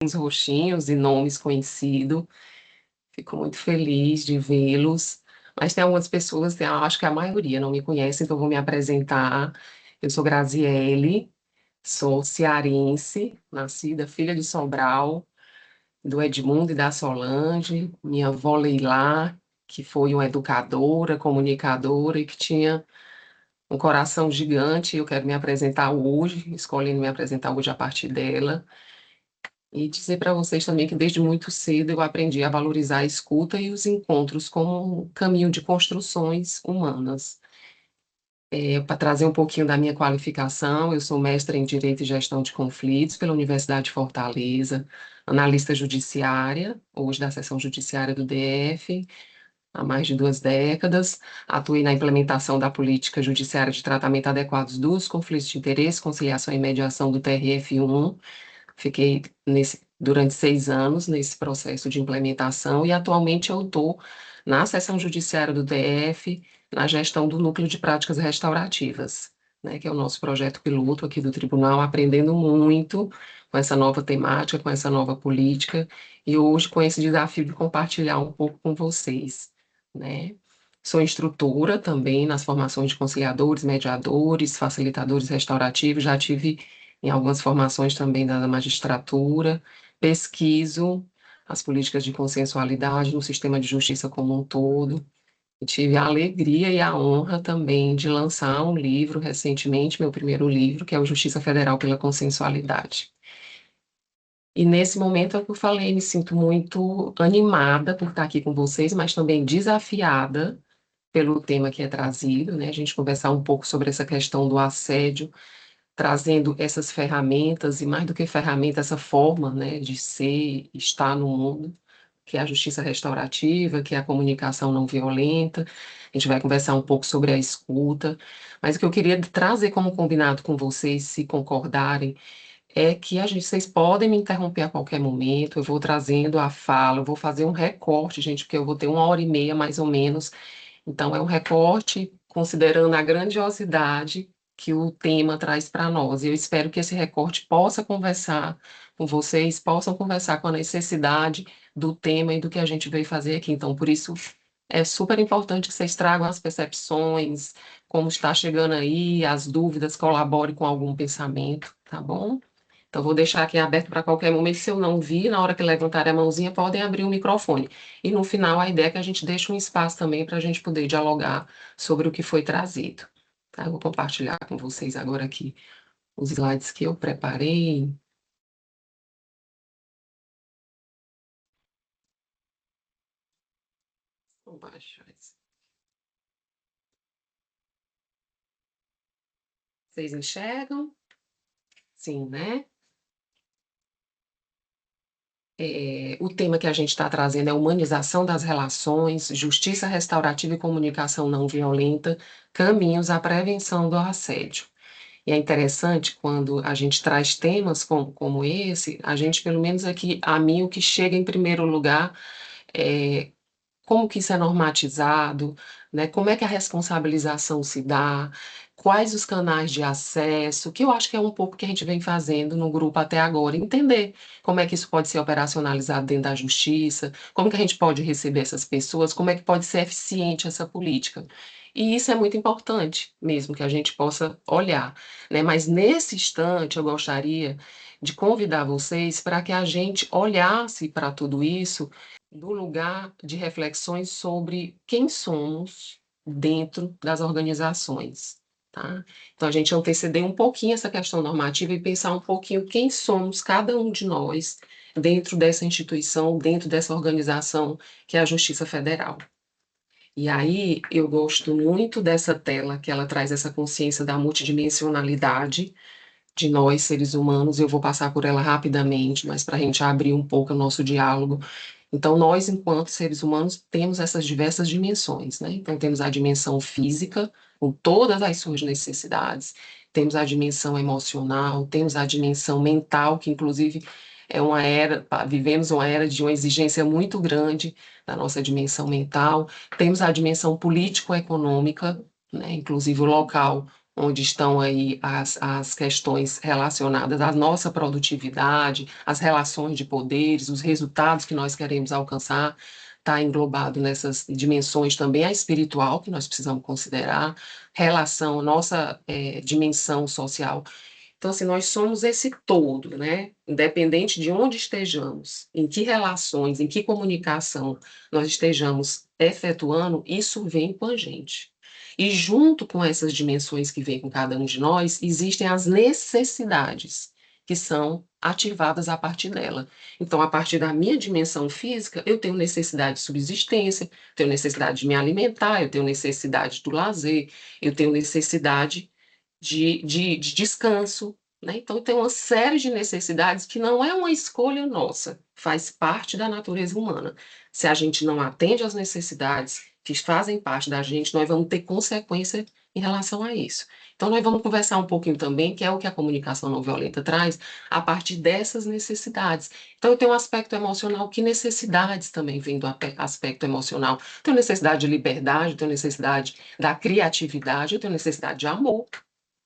uns rostinhos e nomes conhecidos. Fico muito feliz de vê-los. Mas tem algumas pessoas, eu acho que a maioria não me conhece, então vou me apresentar. Eu sou Graziele, sou cearense, nascida filha de Sobral, do Edmundo e da Solange. Minha avó Leilá, que foi uma educadora, comunicadora e que tinha um coração gigante. Eu quero me apresentar hoje, escolhendo me apresentar hoje a partir dela. E dizer para vocês também que desde muito cedo eu aprendi a valorizar a escuta e os encontros como um caminho de construções humanas. Para trazer um pouquinho da minha qualificação, eu sou mestra em Direito e Gestão de Conflitos pela Universidade de Fortaleza, analista judiciária, hoje da seção judiciária do DF, há mais de 2 décadas. Atuei na implementação da política judiciária de tratamento adequado dos conflitos de interesse, conciliação e mediação do TRF1. Fiquei durante 6 anos nesse processo de implementação e atualmente eu estou na seção judiciária do DF, na gestão do Núcleo de Práticas Restaurativas, né, que é o nosso projeto piloto aqui do Tribunal, aprendendo muito com essa nova temática, com essa nova política, e hoje com esse desafio de compartilhar um pouco com vocês, né. Sou instrutora também nas formações de conciliadores, mediadores, facilitadores restaurativos, já tive em algumas formações também da magistratura, pesquiso as políticas de consensualidade no sistema de justiça como um todo. E tive a alegria e a honra também de lançar um livro recentemente, meu primeiro livro, que é o Justiça Federal pela Consensualidade. E nesse momento é o que eu falei, me sinto muito animada por estar aqui com vocês, mas também desafiada pelo tema que é trazido, né? A gente conversar um pouco sobre essa questão do assédio, trazendo essas ferramentas, e mais do que ferramenta, essa forma, né, de ser, estar no mundo, que é a justiça restaurativa, que é a comunicação não violenta. A gente vai conversar um pouco sobre a escuta, mas o que eu queria trazer como combinado com vocês, se concordarem, é que vocês podem me interromper a qualquer momento, eu vou trazendo a fala, eu vou fazer um recorte, gente, porque eu vou ter 1 hora e meia, mais ou menos, então, é um recorte considerando a grandiosidade que o tema traz para nós. E eu espero que esse recorte possa conversar com vocês, possam conversar com a necessidade do tema e do que a gente veio fazer aqui. Então, por isso, é super importante que vocês tragam as percepções, como está chegando aí, as dúvidas, colabore com algum pensamento, tá bom? Então, vou deixar aqui aberto para qualquer momento. Se eu não vir, na hora que levantarem a mãozinha, podem abrir o microfone. E no final, a ideia é que a gente deixe um espaço também para a gente poder dialogar sobre o que foi trazido. Tá? Eu vou compartilhar com vocês agora aqui os slides que eu preparei. Vou baixar isso. Vocês enxergam? Sim, né? O tema que a gente está trazendo é humanização das relações, justiça restaurativa e comunicação não violenta, caminhos à prevenção do assédio. E é interessante quando a gente traz temas como esse, a gente, pelo menos aqui, a mim, o que chega em primeiro lugar é como que isso é normatizado, né? Como é que a responsabilização se dá, quais os canais de acesso, que eu acho que é um pouco que a gente vem fazendo no grupo até agora, entender como é que isso pode ser operacionalizado dentro da justiça, como que a gente pode receber essas pessoas, como é que pode ser eficiente essa política. E isso é muito importante mesmo que a gente possa olhar, né? Mas nesse instante eu gostaria de convidar vocês para que a gente olhasse para tudo isso do lugar de reflexões sobre quem somos dentro das organizações, tá? Então, a gente anteceder um pouquinho essa questão normativa e pensar um pouquinho quem somos cada um de nós dentro dessa instituição, dentro dessa organização que é a Justiça Federal. E aí, eu gosto muito dessa tela, que ela traz essa consciência da multidimensionalidade de nós, seres humanos. Eu vou passar por ela rapidamente, mas para a gente abrir um pouco o nosso diálogo. Então, nós, enquanto seres humanos, temos essas diversas dimensões, né? Então, temos a dimensão física, com todas as suas necessidades, temos a dimensão emocional, temos a dimensão mental, que inclusive é uma era, vivemos uma era de uma exigência muito grande da nossa dimensão mental, temos a dimensão político-econômica, né? Inclusive o local onde estão aí as questões relacionadas à nossa produtividade, as relações de poderes, os resultados que nós queremos alcançar, está englobado nessas dimensões também a espiritual, que nós precisamos considerar, relação, nossa dimensão social. Então, assim, nós somos esse todo, né? Independente de onde estejamos, em que relações, em que comunicação nós estejamos efetuando, isso vem com a gente. E junto com essas dimensões que vêm com cada um de nós, existem as necessidades que são ativadas a partir dela. Então, a partir da minha dimensão física, eu tenho necessidade de subsistência, tenho necessidade de me alimentar, eu tenho necessidade do lazer, eu tenho necessidade de descanso, né? Então, tem uma série de necessidades que não é uma escolha nossa, faz parte da natureza humana. Se a gente não atende às necessidades que fazem parte da gente, nós vamos ter consequência em relação a isso. Então, nós vamos conversar um pouquinho também, que é o que a comunicação não violenta traz, a partir dessas necessidades. Então, eu tenho um aspecto emocional, que necessidades também vêm do aspecto emocional? Eu tenho necessidade de liberdade, eu tenho necessidade da criatividade, eu tenho necessidade de amor.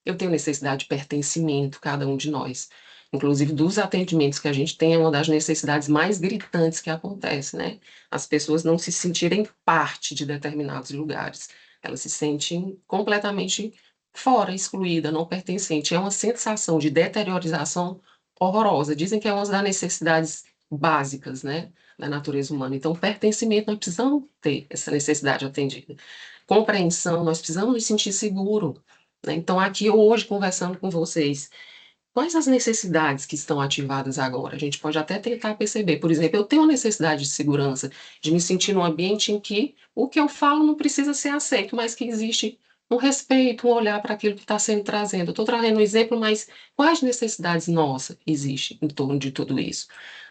Eu tenho necessidade de pertencimento, cada um de nós. Inclusive, dos atendimentos que a gente tem, é uma das necessidades mais gritantes que acontece, né? As pessoas não se sentirem parte de determinados lugares. Elas se sentem completamente fora, excluída, não pertencente. É uma sensação de deteriorização horrorosa. Dizem que é uma das necessidades básicas, né, da natureza humana. Então, pertencimento, nós precisamos ter essa necessidade atendida. Compreensão, nós precisamos nos sentir seguros, né? Então, aqui hoje, conversando com vocês, quais as necessidades que estão ativadas agora? A gente pode até tentar perceber. Por exemplo, eu tenho uma necessidade de segurança, de me sentir num ambiente em que o que eu falo não precisa ser aceito, mas que existe um respeito, um olhar para aquilo que está sendo trazido. Eu estou trazendo um exemplo, mas quais necessidades nossas existem em torno de tudo isso,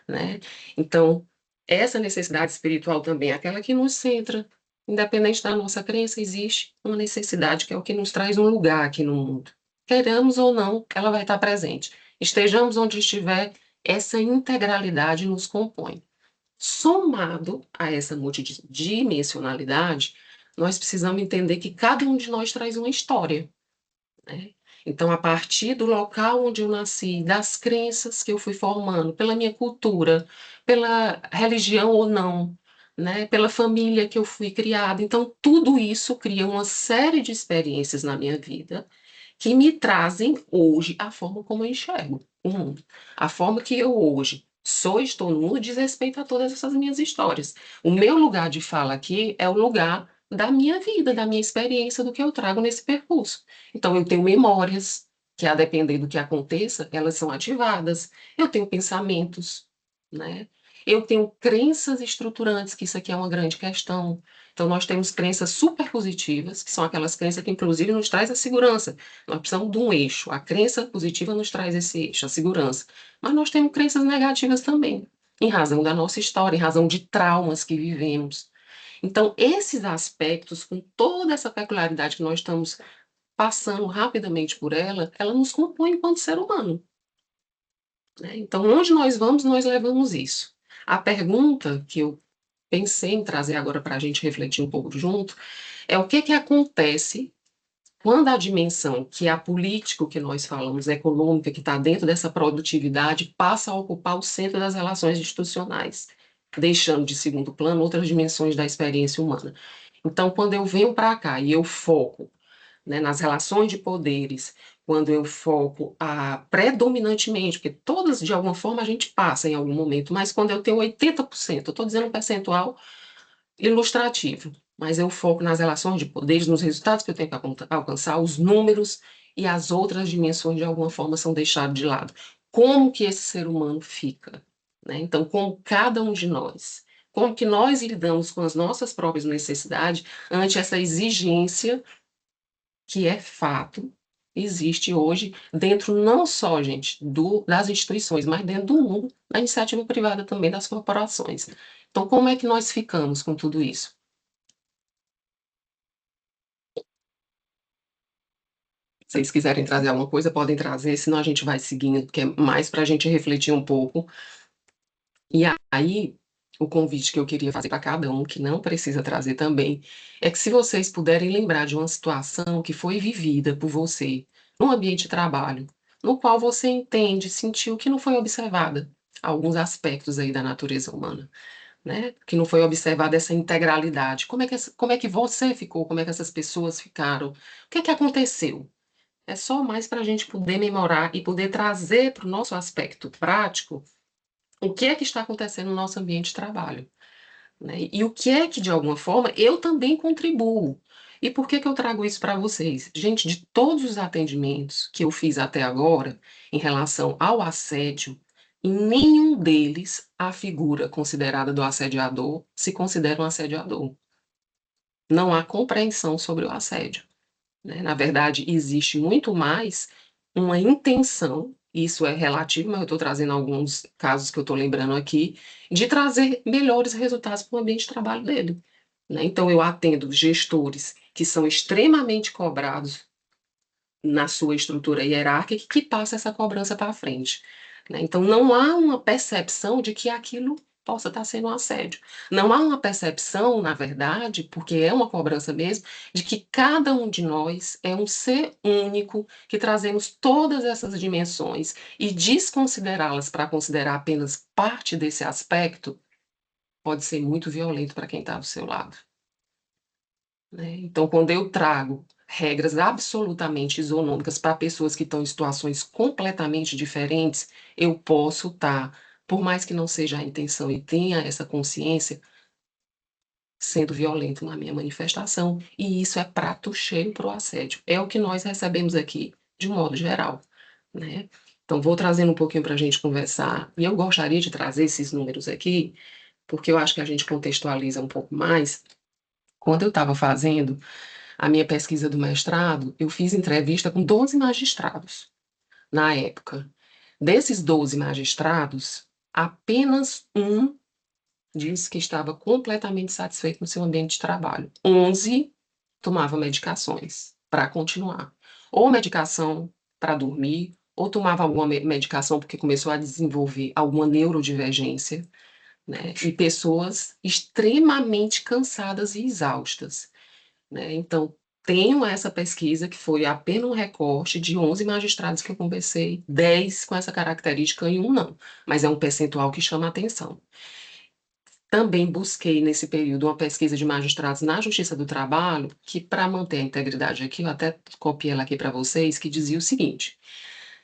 né? Então, essa necessidade espiritual também é aquela que nos centra. Independente da nossa crença, existe uma necessidade que é o que nos traz um lugar aqui no mundo. Queremos ou não, ela vai estar presente. Estejamos onde estiver, essa integralidade nos compõe. Somado a essa multidimensionalidade, nós precisamos entender que cada um de nós traz uma história, né? Então, a partir do local onde eu nasci, das crenças que eu fui formando, pela minha cultura, pela religião ou não, né, pela família que eu fui criada, então tudo isso cria uma série de experiências na minha vida que me trazem hoje a forma como eu enxergo o mundo. A forma que eu hoje sou e estou no mundo diz respeito a todas essas minhas histórias. O meu lugar de fala aqui é o lugar da minha vida, da minha experiência, do que eu trago nesse percurso. Então, eu tenho memórias que, a depender do que aconteça, elas são ativadas. Eu tenho pensamentos, né? Eu tenho crenças estruturantes, que isso aqui é uma grande questão. Então, nós temos crenças superpositivas, que são aquelas crenças que, inclusive, nos traz a segurança. Nós precisamos de um eixo. A crença positiva nos traz esse eixo, a segurança. Mas nós temos crenças negativas também, em razão da nossa história, em razão de traumas que vivemos. Então, esses aspectos, com toda essa peculiaridade que nós estamos passando rapidamente por ela, ela nos compõe enquanto ser humano, né? Então, onde nós vamos, nós levamos isso. A pergunta que eu pensei em trazer agora para a gente refletir um pouco junto é o que acontece quando a dimensão que é a política que nós falamos, econômica, que está dentro dessa produtividade, passa a ocupar o centro das relações institucionais, deixando de segundo plano outras dimensões da experiência humana. Então, quando eu venho para cá e eu foco, né, nas relações de poderes, quando eu foco predominantemente, porque todas, de alguma forma, a gente passa em algum momento, mas quando eu tenho 80%, eu estou dizendo um percentual ilustrativo, mas eu foco nas relações de poderes, nos resultados que eu tenho que alcançar, os números e as outras dimensões, de alguma forma, são deixados de lado. Como que esse ser humano fica, né? Então, como cada um de nós, como que nós lidamos com as nossas próprias necessidades ante essa exigência que é fato, existe hoje dentro não só, gente, das instituições, mas dentro do mundo, da iniciativa privada também, das corporações. Então, como é que nós ficamos com tudo isso? Se vocês quiserem trazer alguma coisa, podem trazer, senão a gente vai seguindo, que é mais para a gente refletir um pouco. E aí, o convite que eu queria fazer para cada um, que não precisa trazer também, é que se vocês puderem lembrar de uma situação que foi vivida por você no ambiente de trabalho, no qual você entende, sentiu que não foi observada alguns aspectos aí da natureza humana, né? Que não foi observada essa integralidade. Como é que você ficou? Como é que essas pessoas ficaram? O que é que aconteceu? É só mais para a gente poder memorar e poder trazer para o nosso aspecto prático o que é que está acontecendo no nosso ambiente de trabalho, né? E o que é que, de alguma forma, eu também contribuo. E por que que eu trago isso para vocês? Gente, de todos os atendimentos que eu fiz até agora, em relação ao assédio, em nenhum deles a figura considerada do assediador se considera um assediador. Não há compreensão sobre o assédio, né? Na verdade, existe muito mais uma intenção, isso é relativo, mas eu estou trazendo alguns casos que eu estou lembrando aqui, de trazer melhores resultados para o ambiente de trabalho dele, né? Então, eu atendo gestores que são extremamente cobrados na sua estrutura hierárquica que passa essa cobrança para frente, né? Então, não há uma percepção de que aquilo possa estar sendo um assédio. Não há uma percepção, na verdade, porque é uma cobrança mesmo, de que cada um de nós é um ser único, que trazemos todas essas dimensões e desconsiderá-las para considerar apenas parte desse aspecto pode ser muito violento para quem está do seu lado, né? Então, quando eu trago regras absolutamente isonômicas para pessoas que estão em situações completamente diferentes, eu posso estar, por mais que não seja a intenção e tenha essa consciência, sendo violento na minha manifestação. E isso é prato cheio para o assédio. É o que nós recebemos aqui, de um modo geral, né? Então, vou trazendo um pouquinho para a gente conversar. E eu gostaria de trazer esses números aqui, porque eu acho que a gente contextualiza um pouco mais. Quando eu estava fazendo a minha pesquisa do mestrado, eu fiz entrevista com 12 magistrados na época. Desses 12 magistrados, apenas um disse que estava completamente satisfeito no seu ambiente de trabalho. 11 tomava medicações para continuar. Ou medicação para dormir, ou tomava alguma medicação porque começou a desenvolver alguma neurodivergência, né? E pessoas extremamente cansadas e exaustas, né? Então, tenho essa pesquisa que foi apenas um recorte de 11 magistrados que eu conversei, 10 com essa característica e um não, mas é um percentual que chama a atenção. Também busquei, nesse período, uma pesquisa de magistrados na Justiça do Trabalho, que, para manter a integridade aqui, eu até copiei ela aqui para vocês, que dizia o seguinte: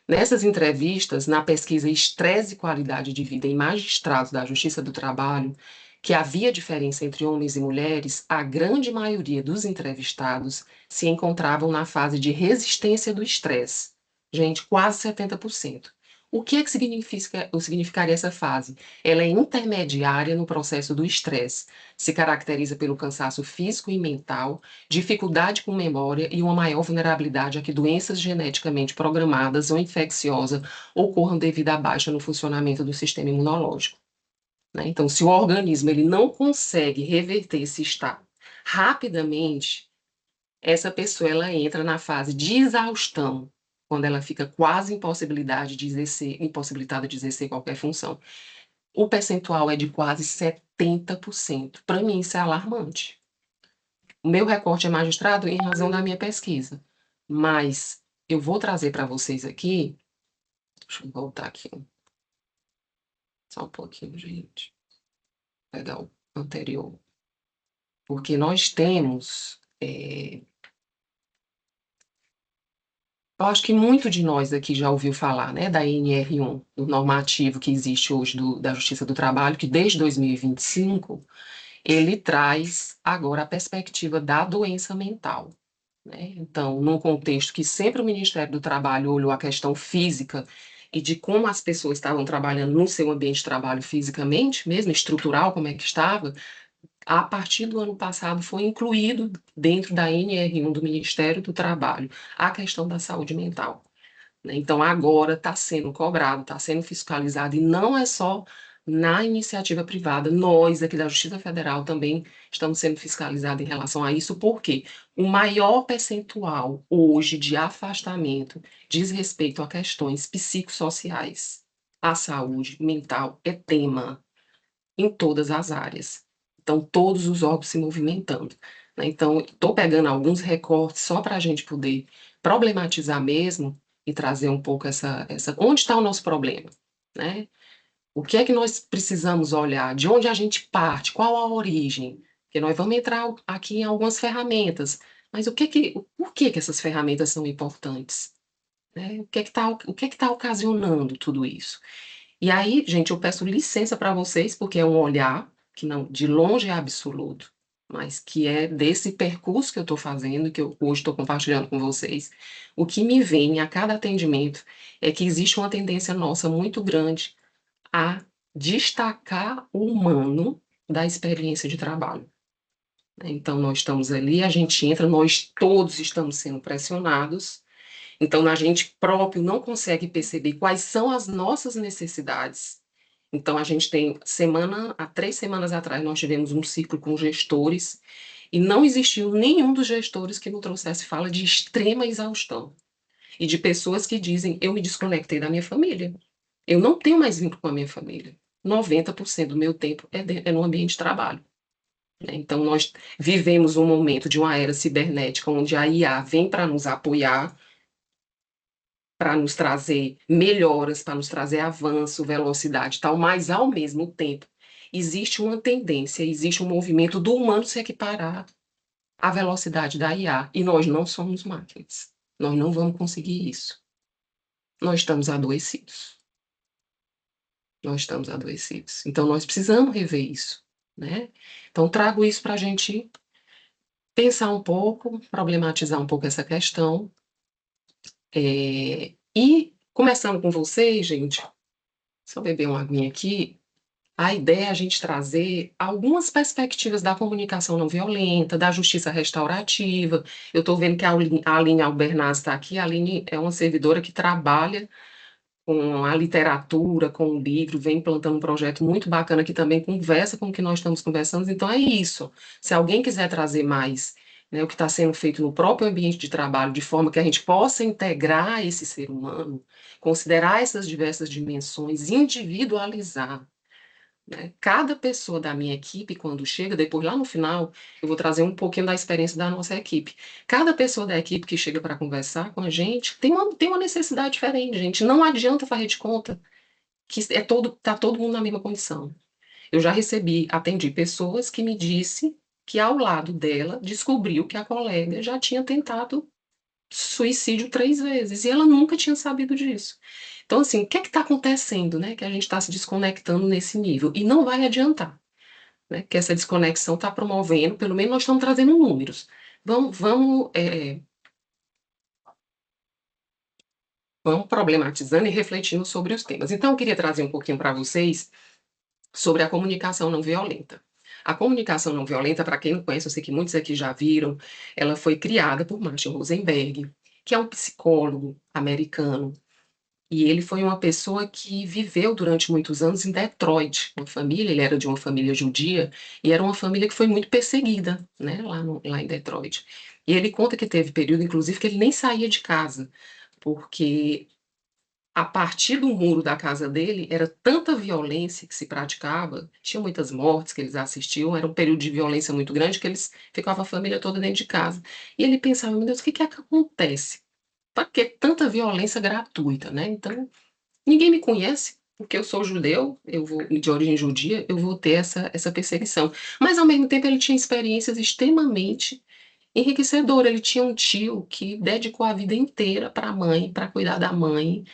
nessas entrevistas, na pesquisa Estresse e Qualidade de Vida em Magistrados da Justiça do Trabalho, que havia diferença entre homens e mulheres, a grande maioria dos entrevistados se encontravam na fase de resistência do estresse. Gente, quase 70%. O que é que significaria essa fase? Ela é intermediária no processo do estresse, se caracteriza pelo cansaço físico e mental, dificuldade com memória e uma maior vulnerabilidade a que doenças geneticamente programadas ou infecciosas ocorram devido à baixa no funcionamento do sistema imunológico, né? Então, se o organismo ele não consegue reverter esse estado rapidamente, essa pessoa ela entra na fase de exaustão, quando ela fica quase impossibilitada de exercer qualquer função. O percentual é de quase 70%. Para mim, isso é alarmante. O meu recorte é magistrado em razão da minha pesquisa, mas eu vou trazer para vocês aqui. Deixa eu voltar aqui só um pouquinho, gente. Pegar o anterior. Porque nós temos. Eu acho que muito de nós aqui já ouviu falar, né, da NR1, do normativo que existe hoje da Justiça do Trabalho, que desde 2025 ele traz agora a perspectiva da doença mental, né? Então, num contexto que sempre o Ministério do Trabalho olhou a questão física e de como as pessoas estavam trabalhando no seu ambiente de trabalho fisicamente, mesmo estrutural, como é que estava, a partir do ano passado foi incluído dentro da NR1 do Ministério do Trabalho a questão da saúde mental, né? Então, agora está sendo cobrado, está sendo fiscalizado, e não é só na iniciativa privada, nós aqui da Justiça Federal também estamos sendo fiscalizados em relação a isso, porque o maior percentual hoje de afastamento diz respeito a questões psicossociais. A saúde mental é tema. em todas as áreas. Então, todos os órgãos se movimentando, né? Então, estou pegando alguns recortes só para a gente poder problematizar mesmo e trazer um pouco onde está o nosso problema, né? O que é que nós precisamos olhar? De onde a gente parte? Qual a origem? Porque nós vamos entrar aqui em algumas ferramentas, mas por que que essas ferramentas são importantes? Né? O que é que está ocasionando tudo isso? E aí, gente, eu peço licença para vocês, porque é um olhar que não, de longe é absoluto, mas que é desse percurso que eu estou fazendo, que eu hoje estou compartilhando com vocês. O que me vem a cada atendimento é que existe uma tendência nossa muito grande a destacar o humano da experiência de trabalho. Então, nós estamos ali, a gente entra, nós todos estamos sendo pressionados, então a gente próprio não consegue perceber quais são as nossas necessidades. Então, a gente tem há 3 semanas atrás, nós tivemos um ciclo com gestores, e não existiu nenhum dos gestores que não trouxesse fala de extrema exaustão. E de pessoas que dizem, eu me desconectei da minha família. Eu não tenho mais vínculo com a minha família. 90% do meu tempo é no ambiente de trabalho, né? Então, nós vivemos um momento de uma era cibernética onde a IA vem para nos apoiar, para nos trazer melhoras, para nos trazer avanço, velocidade e tal, mas, ao mesmo tempo, existe uma tendência, existe um movimento do humano se equiparar à velocidade da IA. E nós não somos máquinas. Nós não vamos conseguir isso. Nós estamos adoecidos. Nós estamos adoecidos. Então, nós precisamos rever isso, né? Então, trago isso para a gente pensar um pouco, problematizar um pouco essa questão. E, começando com vocês, gente, só beber uma aguinha aqui, a ideia é a gente trazer algumas perspectivas da comunicação não violenta, da justiça restaurativa. Eu estou vendo que a Aline Albernaz está aqui. A Aline é uma servidora que trabalha com a literatura, com o livro, vem plantando um projeto muito bacana que também conversa com o que nós estamos conversando. Então, é isso. Se alguém quiser trazer mais, né, o que está sendo feito no próprio ambiente de trabalho, de forma que a gente possa integrar esse ser humano, considerar essas diversas dimensões, individualizar, né? Cada pessoa da minha equipe, quando chega, depois lá no final, eu vou trazer um pouquinho da experiência da nossa equipe. Cada pessoa da equipe que chega para conversar com a gente tem uma necessidade diferente, gente. Não adianta fazer de conta que tá todo mundo na mesma condição. Eu já atendi pessoas que me disse que ao lado dela descobriu que a colega já tinha tentado suicídio 3 vezes e ela nunca tinha sabido disso. Então, assim, o que é que está acontecendo, né? Que a gente está se desconectando nesse nível e não vai adiantar, né? Que essa desconexão está promovendo, pelo menos nós estamos trazendo números. Vamos problematizando e refletindo sobre os temas. Então, eu queria trazer um pouquinho para vocês sobre a comunicação não violenta. A comunicação não violenta, para quem não conhece, eu sei que muitos aqui já viram, ela foi criada por Martin Rosenberg, que é um psicólogo americano. E ele foi uma pessoa que viveu durante muitos anos em Detroit, ele era de uma família judia, e era uma família que foi muito perseguida, né, lá em Detroit. E ele conta que teve período, inclusive, que ele nem saía de casa, porque a partir do muro da casa dele, era tanta violência que se praticava, tinha muitas mortes que eles assistiam, era um período de violência muito grande, que eles ficavam a família toda dentro de casa. E ele pensava, meu Deus, o que é que acontece? Para que tanta violência gratuita, né? Então, ninguém me conhece, porque eu sou judeu, eu vou de origem judia, eu vou ter essa perseguição. Mas, ao mesmo tempo, ele tinha experiências extremamente enriquecedoras. Ele tinha um tio que dedicou a vida inteira para a mãe, para cuidar da mãe,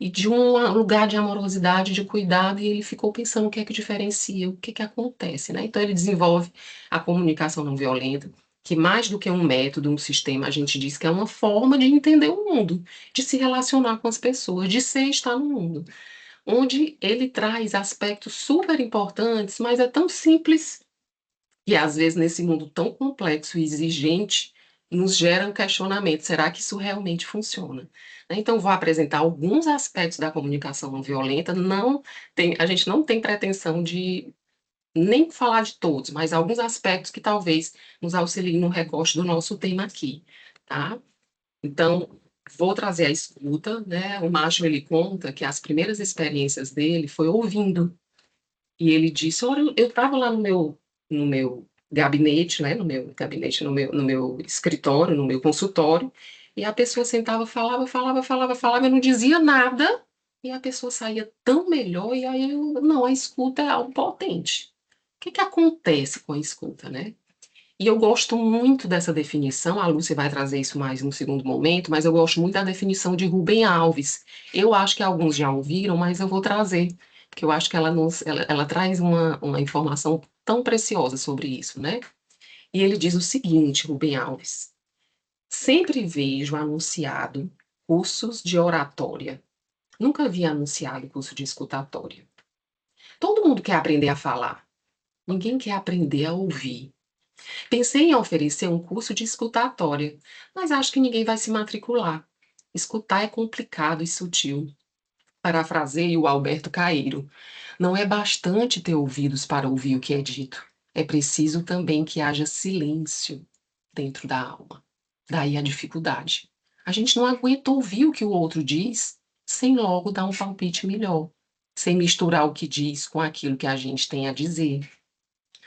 e de um lugar de amorosidade, de cuidado, e ele ficou pensando o que é que diferencia, o que é que acontece, né? Então, ele desenvolve a comunicação não violenta, que mais do que um método, um sistema, a gente diz que é uma forma de entender o mundo, de se relacionar com as pessoas, de ser e estar no mundo, onde ele traz aspectos super importantes, mas é tão simples e às vezes nesse mundo tão complexo e exigente nos gera um questionamento: será que isso realmente funciona? Né? Então, vou apresentar alguns aspectos da comunicação não violenta. A gente não tem pretensão de nem falar de todos, mas alguns aspectos que talvez nos auxiliem no recorte do nosso tema aqui, tá? Então, vou trazer a escuta, né? O Macho, ele conta que as primeiras experiências dele foi ouvindo. E ele disse: "Olha, eu estava lá no meu gabinete, né, no meu escritório, no meu consultório, e a pessoa sentava, falava, falava, falava, falava, eu não dizia nada, e a pessoa saía tão melhor", e aí eu: "Não, a escuta é algo potente". O que que acontece com a escuta, né? E eu gosto muito dessa definição, a Lúcia vai trazer isso mais no segundo momento, mas eu gosto muito da definição de Rubem Alves. Eu acho que alguns já ouviram, mas eu vou trazer, porque eu acho que ela traz uma informação tão preciosa sobre isso, né? E ele diz o seguinte, Rubem Alves: sempre vejo anunciado cursos de oratória. Nunca vi anunciado curso de escutatória. Todo mundo quer aprender a falar, ninguém quer aprender a ouvir. Pensei em oferecer um curso de escutatória, mas acho que ninguém vai se matricular. Escutar é complicado e sutil. Parafraseio o Alberto Caeiro. Não é bastante ter ouvidos para ouvir o que é dito. É preciso também que haja silêncio dentro da alma. Daí a dificuldade. A gente não aguenta ouvir o que o outro diz sem logo dar um palpite melhor, sem misturar o que diz com aquilo que a gente tem a dizer.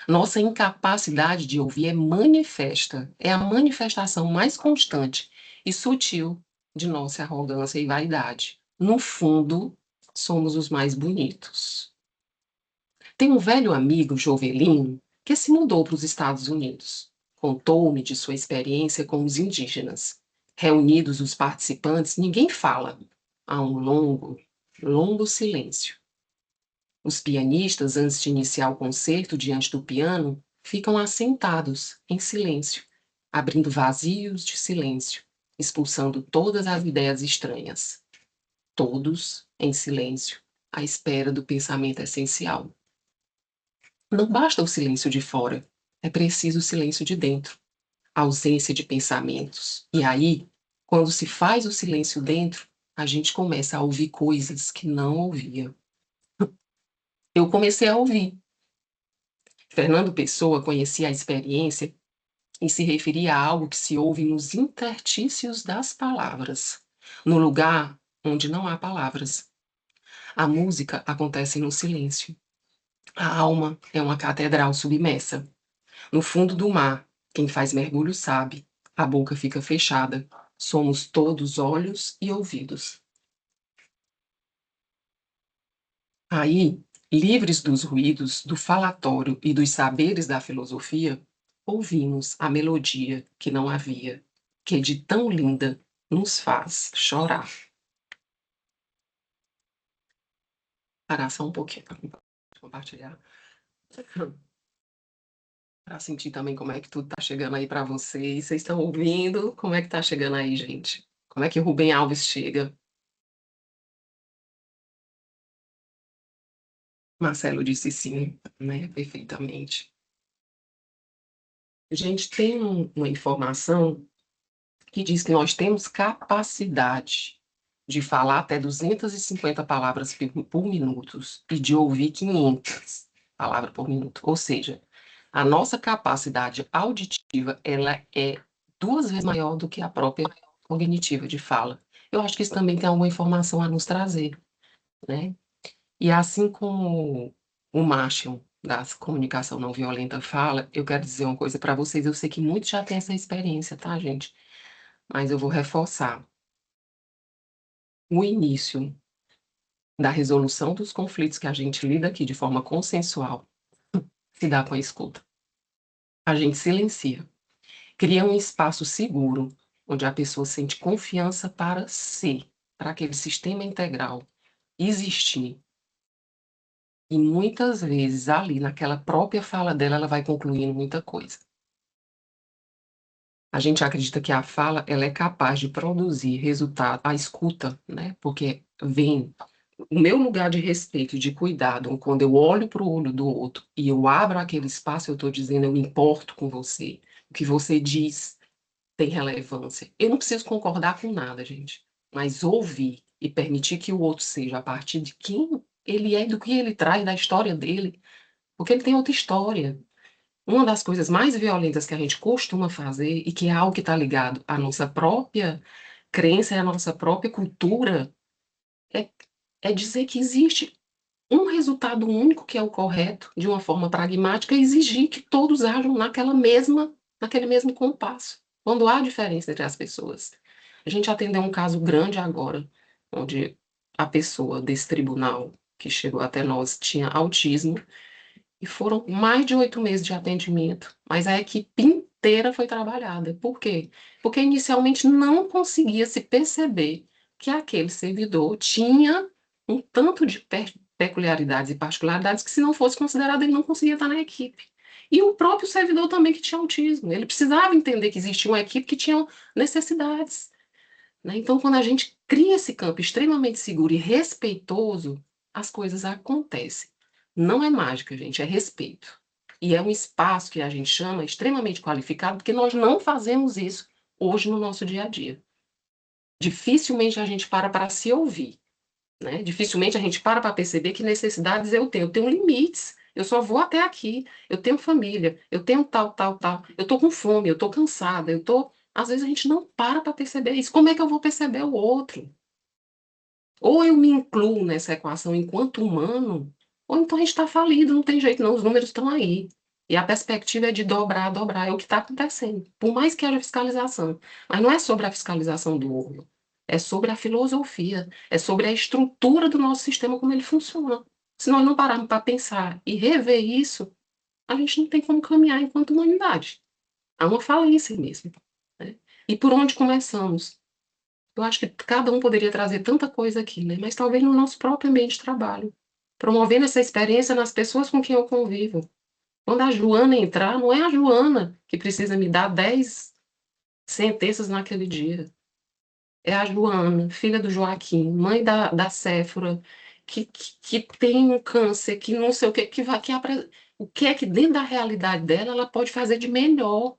Nossa incapacidade de ouvir é manifesta, é a manifestação mais constante e sutil de nossa arrogância e vaidade. No fundo, somos os mais bonitos. Tem um velho amigo, Jovelino, que se mudou para os Estados Unidos. Contou-me de sua experiência com os indígenas. Reunidos os participantes, ninguém fala. Há um longo, longo silêncio. Os pianistas, antes de iniciar o concerto diante do piano, ficam assentados, em silêncio, abrindo vazios de silêncio, expulsando todas as ideias estranhas. Todos, em silêncio, à espera do pensamento essencial. Não basta o silêncio de fora, é preciso o silêncio de dentro, a ausência de pensamentos. E aí, quando se faz o silêncio dentro, a gente começa a ouvir coisas que não ouvia. Eu comecei a ouvir. Fernando Pessoa conhecia a experiência e se referia a algo que se ouve nos intertícios das palavras, no lugar onde não há palavras. A música acontece no silêncio. A alma é uma catedral submersa. No fundo do mar, quem faz mergulho sabe, a boca fica fechada. Somos todos olhos e ouvidos. Aí, livres dos ruídos, do falatório e dos saberes da filosofia, ouvimos a melodia que não havia, que de tão linda nos faz chorar. Parar só um pouquinho para compartilhar, para sentir também como é que tudo está chegando aí para vocês. Vocês estão ouvindo? Como é que está chegando aí, gente? Como é que o Rubem Alves chega? Marcelo disse sim, né? Perfeitamente. A gente tem uma informação que diz que nós temos capacidade de falar até 250 palavras por minuto e de ouvir 500 palavras por minuto. Ou seja, a nossa capacidade auditiva ela é 2 vezes maior do que a própria cognitiva de fala. Eu acho que isso também tem alguma informação a nos trazer, né? E assim como o Marshall da comunicação não violenta fala, eu quero dizer uma coisa para vocês. Eu sei que muitos já têm essa experiência, tá, gente? Mas eu vou reforçar. O início da resolução dos conflitos que a gente lida aqui de forma consensual se dá com a escuta. A gente silencia, cria um espaço seguro onde a pessoa sente confiança para ser, para aquele sistema integral existir. E muitas vezes ali naquela própria fala dela ela vai concluindo muita coisa. A gente acredita que a fala ela é capaz de produzir resultado, a escuta, né? Porque vem o meu lugar de respeito e de cuidado, quando eu olho para o olho do outro e eu abro aquele espaço, eu estou dizendo, eu me importo com você. O que você diz tem relevância. Eu não preciso concordar com nada, gente, mas ouvir e permitir que o outro seja a partir de quem ele é, do que ele traz, da história dele, porque ele tem outra história. Uma das coisas mais violentas que a gente costuma fazer e que é algo que está ligado à nossa própria crença e à nossa própria cultura é, é dizer que existe um resultado resultado único, que é o correto, de uma forma pragmática, exigir que todos ajam naquele mesmo compasso, quando há diferença entre as pessoas. A gente atendeu um caso grande agora, onde a pessoa desse tribunal que chegou até nós tinha autismo, e foram mais de 8 meses de atendimento, mas a equipe inteira foi trabalhada. Por quê? Porque inicialmente não conseguia se perceber que aquele servidor tinha um tanto de peculiaridades e particularidades que, se não fosse considerado, ele não conseguia estar na equipe. E o próprio servidor também, que tinha autismo, ele precisava entender que existia uma equipe que tinha necessidades, né? Então, quando a gente cria esse campo extremamente seguro e respeitoso, as coisas acontecem. Não é mágica, gente, é respeito. E é um espaço que a gente chama extremamente qualificado, porque nós não fazemos isso hoje no nosso dia a dia. Dificilmente a gente para se ouvir, né? Dificilmente a gente para perceber que necessidades eu tenho limites. Eu só vou até aqui. Eu tenho família, eu tenho tal, tal, tal. Eu tô com fome, eu tô cansada, eu tô. Às vezes a gente não para perceber isso. Como é que eu vou perceber o outro? Ou eu me incluo nessa equação enquanto humano, ou então a gente está falido, não tem jeito, não. Os números estão aí. E a perspectiva é de dobrar, dobrar. É o que está acontecendo. Por mais que haja fiscalização. Mas não é sobre a fiscalização do ouro. É sobre a filosofia. É sobre a estrutura do nosso sistema, como ele funciona. Se nós não pararmos para pensar e rever isso, a gente não tem como caminhar enquanto humanidade. Há uma falência mesmo, né? E por onde começamos? Eu acho que cada um poderia trazer tanta coisa aqui, né? Mas talvez no nosso próprio ambiente de trabalho, promovendo essa experiência nas pessoas com quem eu convivo. Quando a Joana entrar, não é a Joana que precisa me dar 10 sentenças naquele dia. É a Joana, filha do Joaquim, mãe da Séfora, que tem um câncer, que não sei o que, o que é que dentro da realidade dela ela pode fazer de melhor.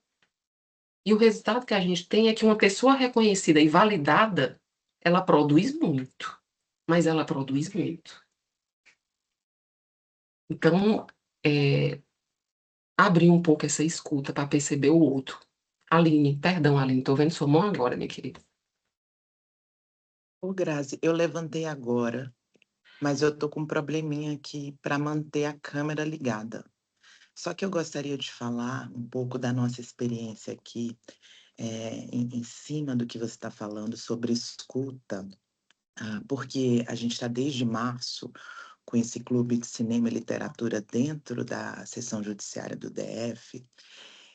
E o resultado que a gente tem é que uma pessoa reconhecida e validada, ela produz muito, mas ela produz muito. Então, é, abrir um pouco essa escuta para perceber o outro. Aline, perdão, Aline, estou vendo sua mão agora, minha querida. Ô, Grazi, eu levantei agora, mas eu tô com um probleminha aqui para manter a câmera ligada. Só que eu gostaria de falar um pouco da nossa experiência aqui, em cima do que você está falando sobre escuta, porque a gente está desde março com esse clube de cinema e literatura dentro da seção judiciária do DF.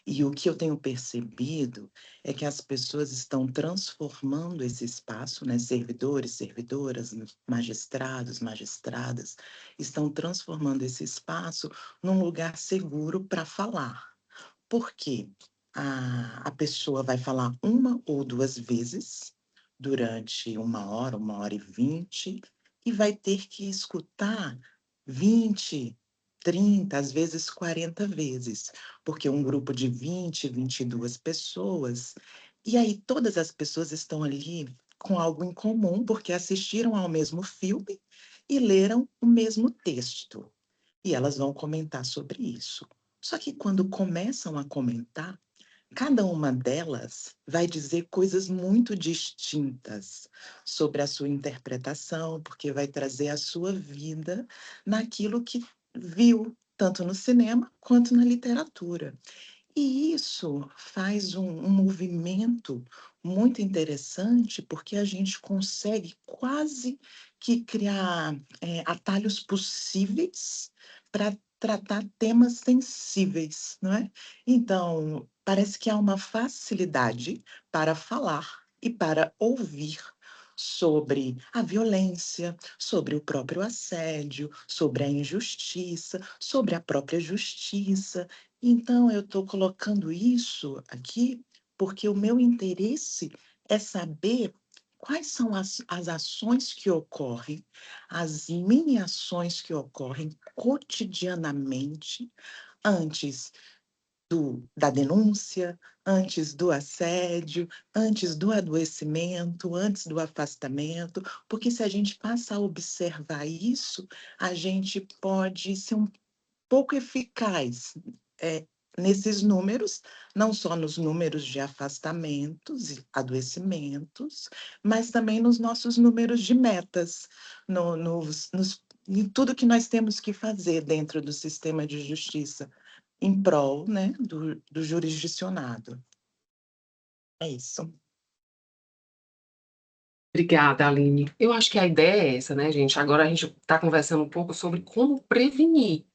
E o que eu tenho percebido é que as pessoas estão transformando esse espaço, né? Servidores, servidoras, magistrados, magistradas, estão transformando esse espaço num lugar seguro para falar. Por quê? A pessoa vai falar uma ou duas vezes durante 1 hora e 20, e vai ter que escutar 20, 30, às vezes 40 vezes, porque um grupo de 20, 22 pessoas, e aí todas as pessoas estão ali com algo em comum, porque assistiram ao mesmo filme e leram o mesmo texto, e elas vão comentar sobre isso. Só que quando começam a comentar, cada uma delas vai dizer coisas muito distintas sobre a sua interpretação, porque vai trazer a sua vida naquilo que viu, tanto no cinema quanto na literatura. E isso faz um movimento muito interessante, porque a gente consegue quase que criar atalhos possíveis para tratar temas sensíveis, não é? Então, parece que há uma facilidade para falar e para ouvir sobre a violência, sobre o próprio assédio, sobre a injustiça, sobre a própria justiça. Então, eu estou colocando isso aqui porque o meu interesse é saber quais são as ações que ocorrem, as mini ações que ocorrem cotidianamente antes da denúncia, antes do assédio, antes do adoecimento, antes do afastamento, porque se a gente passa a observar isso, a gente pode ser um pouco eficaz nesses números, não só nos números de afastamentos e adoecimentos, mas também nos nossos números de metas, nos em tudo que nós temos que fazer dentro do sistema de justiça em prol, né, do jurisdicionado. É isso. Obrigada, Aline. Eu acho que a ideia é essa, né, gente? Agora a gente está conversando um pouco sobre como prevenir.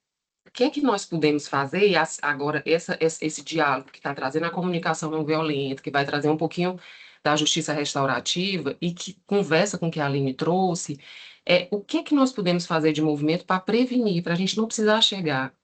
O que é que nós podemos fazer? E agora, esse diálogo que está trazendo a comunicação não violenta, que vai trazer um pouquinho da justiça restaurativa e que conversa com o que a Aline trouxe, o que é que nós podemos fazer de movimento para prevenir, para a gente não precisar chegar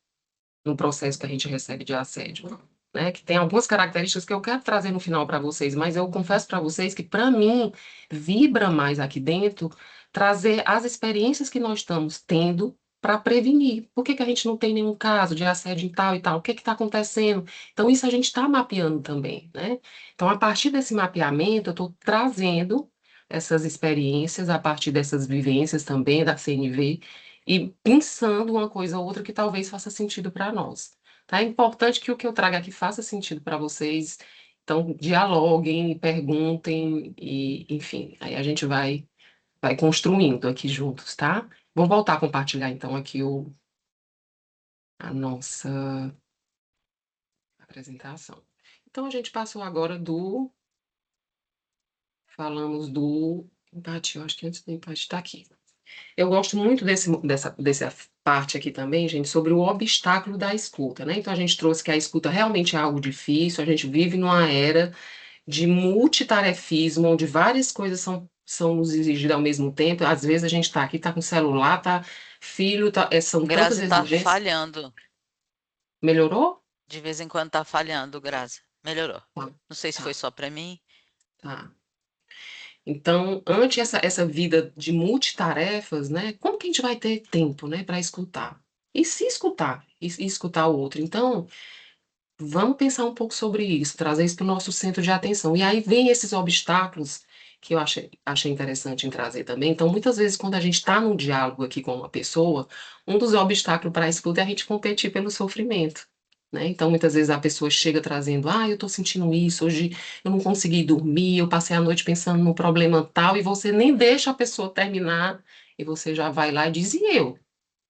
no processo que a gente recebe de assédio, né? Que tem algumas características que eu quero trazer no final para vocês, mas eu confesso para vocês que, para mim, vibra mais aqui dentro trazer as experiências que nós estamos tendo para prevenir. Por que que a gente não tem nenhum caso de assédio em tal e tal? O que está acontecendo? Então, isso a gente está mapeando também, né? Então, a partir desse mapeamento, eu estou trazendo essas experiências, a partir dessas vivências também da CNV, e pensando uma coisa ou outra que talvez faça sentido para nós. Tá? É importante que o que eu traga aqui faça sentido para vocês. Então, dialoguem, perguntem, e, enfim, aí a gente vai construindo aqui juntos, tá? Vou voltar a compartilhar, então, aqui a nossa apresentação. Então, a gente passou agora falamos do empate, eu acho que antes do empate está aqui. Eu gosto muito dessa parte aqui também, gente, sobre o obstáculo da escuta, né? Então, a gente trouxe que a escuta realmente é algo difícil, a gente vive numa era de multitarefismo, onde várias coisas são nos exigidas ao mesmo tempo. Às vezes a gente está aqui, está com celular, tá filho, são tantas Grazi tá exigências. falhando. Melhorou? De vez em quando tá falhando, Grazi. Melhorou. Tá, Não sei se foi tá, só para mim. tá. Então, ante essa vida de multitarefas, né, como que a gente vai ter tempo, né, para escutar? E se escutar, e escutar o outro. Então, vamos pensar um pouco sobre isso, trazer isso para o nosso centro de atenção. E aí vem esses obstáculos que eu achei interessante em trazer também. Então, muitas vezes, quando a gente está num diálogo aqui com uma pessoa, um dos obstáculos para a escuta é a gente competir pelo sofrimento. Né? Então, muitas vezes a pessoa chega trazendo, eu estou sentindo isso, hoje eu não consegui dormir, eu passei a noite pensando no problema tal, e você nem deixa a pessoa terminar, e você já vai lá e diz, e eu?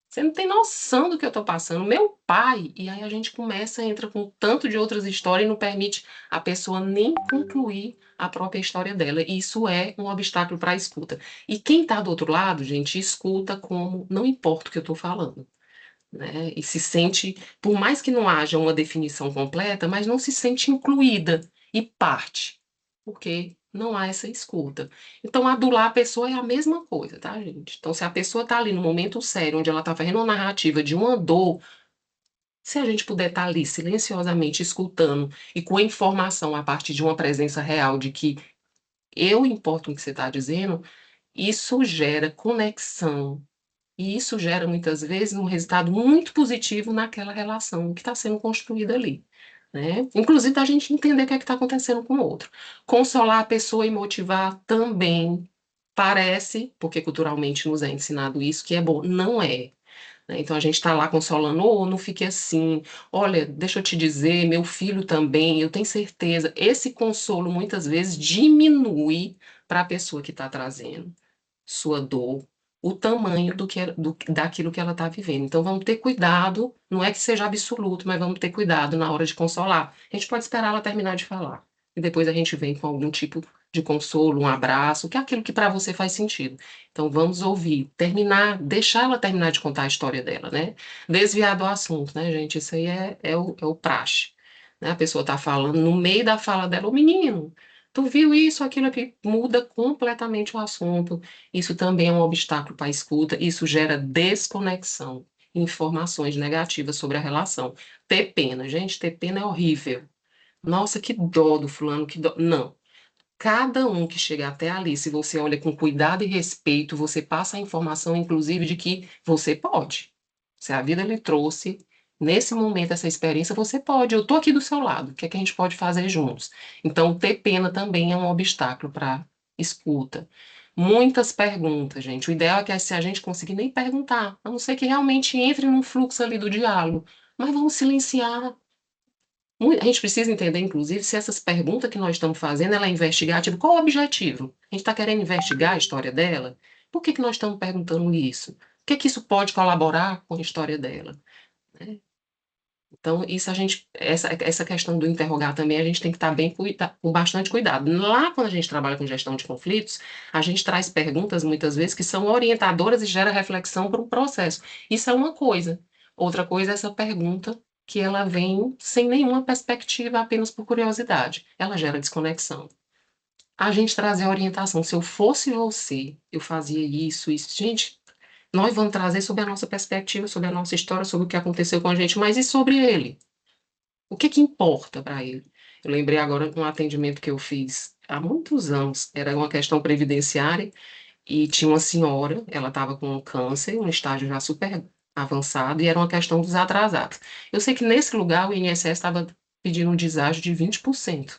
Você não tem noção do que eu estou passando. Meu pai, e aí a gente começa, entra com tanto de outras histórias e não permite a pessoa nem concluir a própria história dela. E isso é um obstáculo para a escuta. E quem está do outro lado, gente, escuta como não importa o que eu estou falando. Né? E se sente, por mais que não haja uma definição completa, mas não se sente incluída e parte, porque não há essa escuta. Então, adular a pessoa é a mesma coisa, tá, gente? Então, se a pessoa está ali no momento sério, onde ela está fazendo uma narrativa de uma dor, se a gente puder estar ali silenciosamente escutando e com a informação a partir de uma presença real de que eu importo o que você está dizendo, isso gera conexão, e isso gera, muitas vezes, um resultado muito positivo naquela relação que está sendo construída ali. Né? Inclusive, da gente entender o que é que está acontecendo com o outro. Consolar a pessoa e motivar também parece, porque culturalmente nos é ensinado isso, que é bom. Não é. Né? Então, a gente está lá consolando, não fique assim, olha, deixa eu te dizer, meu filho também, eu tenho certeza. Esse consolo, muitas vezes, diminui para a pessoa que está trazendo sua dor, o tamanho daquilo que ela está vivendo. Então vamos ter cuidado, não é que seja absoluto, mas vamos ter cuidado na hora de consolar. A gente pode esperar ela terminar de falar. E depois a gente vem com algum tipo de consolo, um abraço, que é aquilo que para você faz sentido. Então vamos ouvir, terminar, deixar ela terminar de contar a história dela, né? Desviar do assunto, né, gente? Isso aí é o praxe. Né? A pessoa está falando, no meio da fala dela, o menino, tu viu isso, aquilo aqui, muda completamente o assunto. Isso também é um obstáculo para a escuta, isso gera desconexão, informações negativas sobre a relação. Ter pena, gente, ter pena é horrível. Nossa, que dó do fulano, que dó. Não. Cada um que chega até ali, se você olha com cuidado e respeito, você passa a informação, inclusive, de que você pode. Se a vida lhe trouxe, nesse momento, essa experiência, você pode. Eu estou aqui do seu lado. O que é que a gente pode fazer juntos? Então, ter pena também é um obstáculo para escuta. Muitas perguntas, gente. O ideal é que se a gente conseguir nem perguntar, a não ser que realmente entre num fluxo ali do diálogo. Mas vamos silenciar. A gente precisa entender, inclusive, se essas perguntas que nós estamos fazendo, ela é investigativa. Qual o objetivo? A gente está querendo investigar a história dela? Por que que nós estamos perguntando isso? que isso pode colaborar com a história dela, né? Então, isso essa questão do interrogar também, a gente tem que estar com bastante cuidado. Lá, quando a gente trabalha com gestão de conflitos, a gente traz perguntas, muitas vezes, que são orientadoras e gera reflexão para um processo. Isso é uma coisa. Outra coisa é essa pergunta que ela vem sem nenhuma perspectiva, apenas por curiosidade. Ela gera desconexão. A gente trazer a orientação. Se eu fosse você, eu fazia isso, isso. Gente, nós vamos trazer sobre a nossa perspectiva, sobre a nossa história, sobre o que aconteceu com a gente, mas e sobre ele? O que que importa para ele? Eu lembrei agora de um atendimento que eu fiz há muitos anos. Era uma questão previdenciária e tinha uma senhora, ela estava com câncer, um estágio já super avançado, e era uma questão dos atrasados. Eu sei que nesse lugar o INSS estava pedindo um deságio de 20%.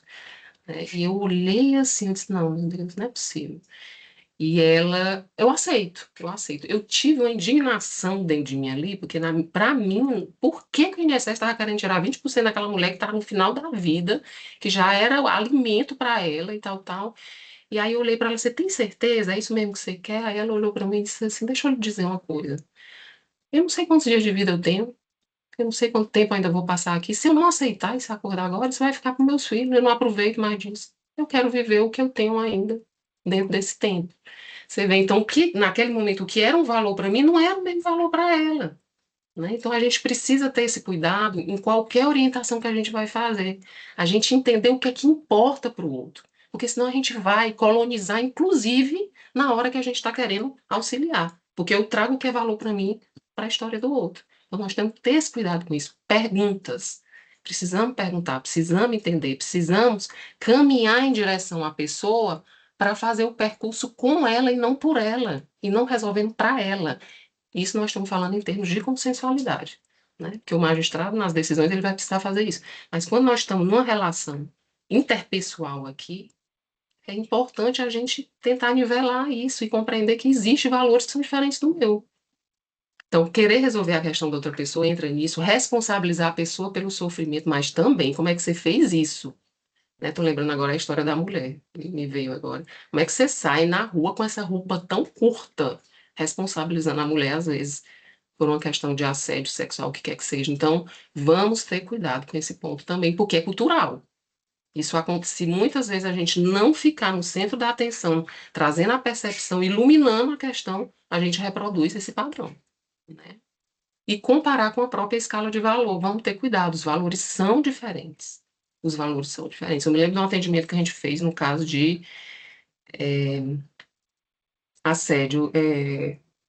Né? E eu olhei assim, eu disse, não, meu Deus, não é possível. E ela, eu aceito, eu aceito. Eu tive uma indignação dentro de mim ali, porque para mim, por que que o INSS estava querendo tirar 20% daquela mulher que estava no final da vida, que já era o alimento para ela e tal, tal. E aí eu olhei para ela, você tem certeza? É isso mesmo que você quer? Aí ela olhou para mim e disse assim, deixa eu lhe dizer uma coisa. Eu não sei quantos dias de vida eu tenho, eu não sei quanto tempo ainda vou passar aqui. Se eu não aceitar esse acordo agora, isso vai ficar para meus filhos, eu não aproveito mais disso. Eu quero viver o que eu tenho ainda dentro desse tempo. Você vê, então, que naquele momento o que era um valor para mim não era o mesmo valor para ela. Né? Então, a gente precisa ter esse cuidado em qualquer orientação que a gente vai fazer. A gente entender o que é que importa para o outro. Porque senão a gente vai colonizar, inclusive, na hora que a gente está querendo auxiliar. Porque eu trago o que é valor para mim, para a história do outro. Então, nós temos que ter esse cuidado com isso. Perguntas. Precisamos perguntar, precisamos entender, precisamos caminhar em direção à pessoa para fazer o percurso com ela e não por ela, e não resolvendo para ela. Isso nós estamos falando em termos de consensualidade, né? Porque o magistrado, nas decisões, ele vai precisar fazer isso. Mas quando nós estamos numa relação interpessoal aqui, é importante a gente tentar nivelar isso e compreender que existem valores que são diferentes do meu. Então, querer resolver a questão da outra pessoa entra nisso, responsabilizar a pessoa pelo sofrimento, mas também como é que você fez isso? Estou lembrando agora a história da mulher, que me veio agora. Como é que você sai na rua com essa roupa tão curta, responsabilizando a mulher, às vezes, por uma questão de assédio sexual, o que quer que seja. Então, vamos ter cuidado com esse ponto também, porque é cultural. Isso acontece, se muitas vezes a gente não ficar no centro da atenção, trazendo a percepção, iluminando a questão, a gente reproduz esse padrão, né? E comparar com a própria escala de valor. Vamos ter cuidado, os valores são diferentes. Os valores são diferentes. Eu me lembro de um atendimento que a gente fez no caso de assédio.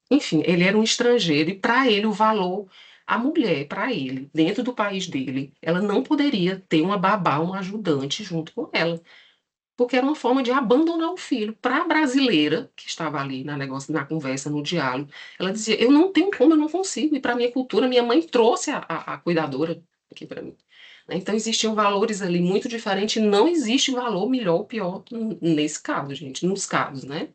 Enfim, ele era um estrangeiro e para ele o valor, a mulher, para ele, dentro do país dele, ela não poderia ter uma babá, um ajudante junto com ela, porque era uma forma de abandonar o filho. Para a brasileira, que estava ali na negócio, na conversa, no diálogo, ela dizia: eu não tenho como, eu não consigo. E para a minha cultura, minha mãe trouxe a cuidadora aqui para mim. Né? Então existiam valores ali muito diferentes, e não existe valor melhor ou pior nesse caso, gente, nos casos, né?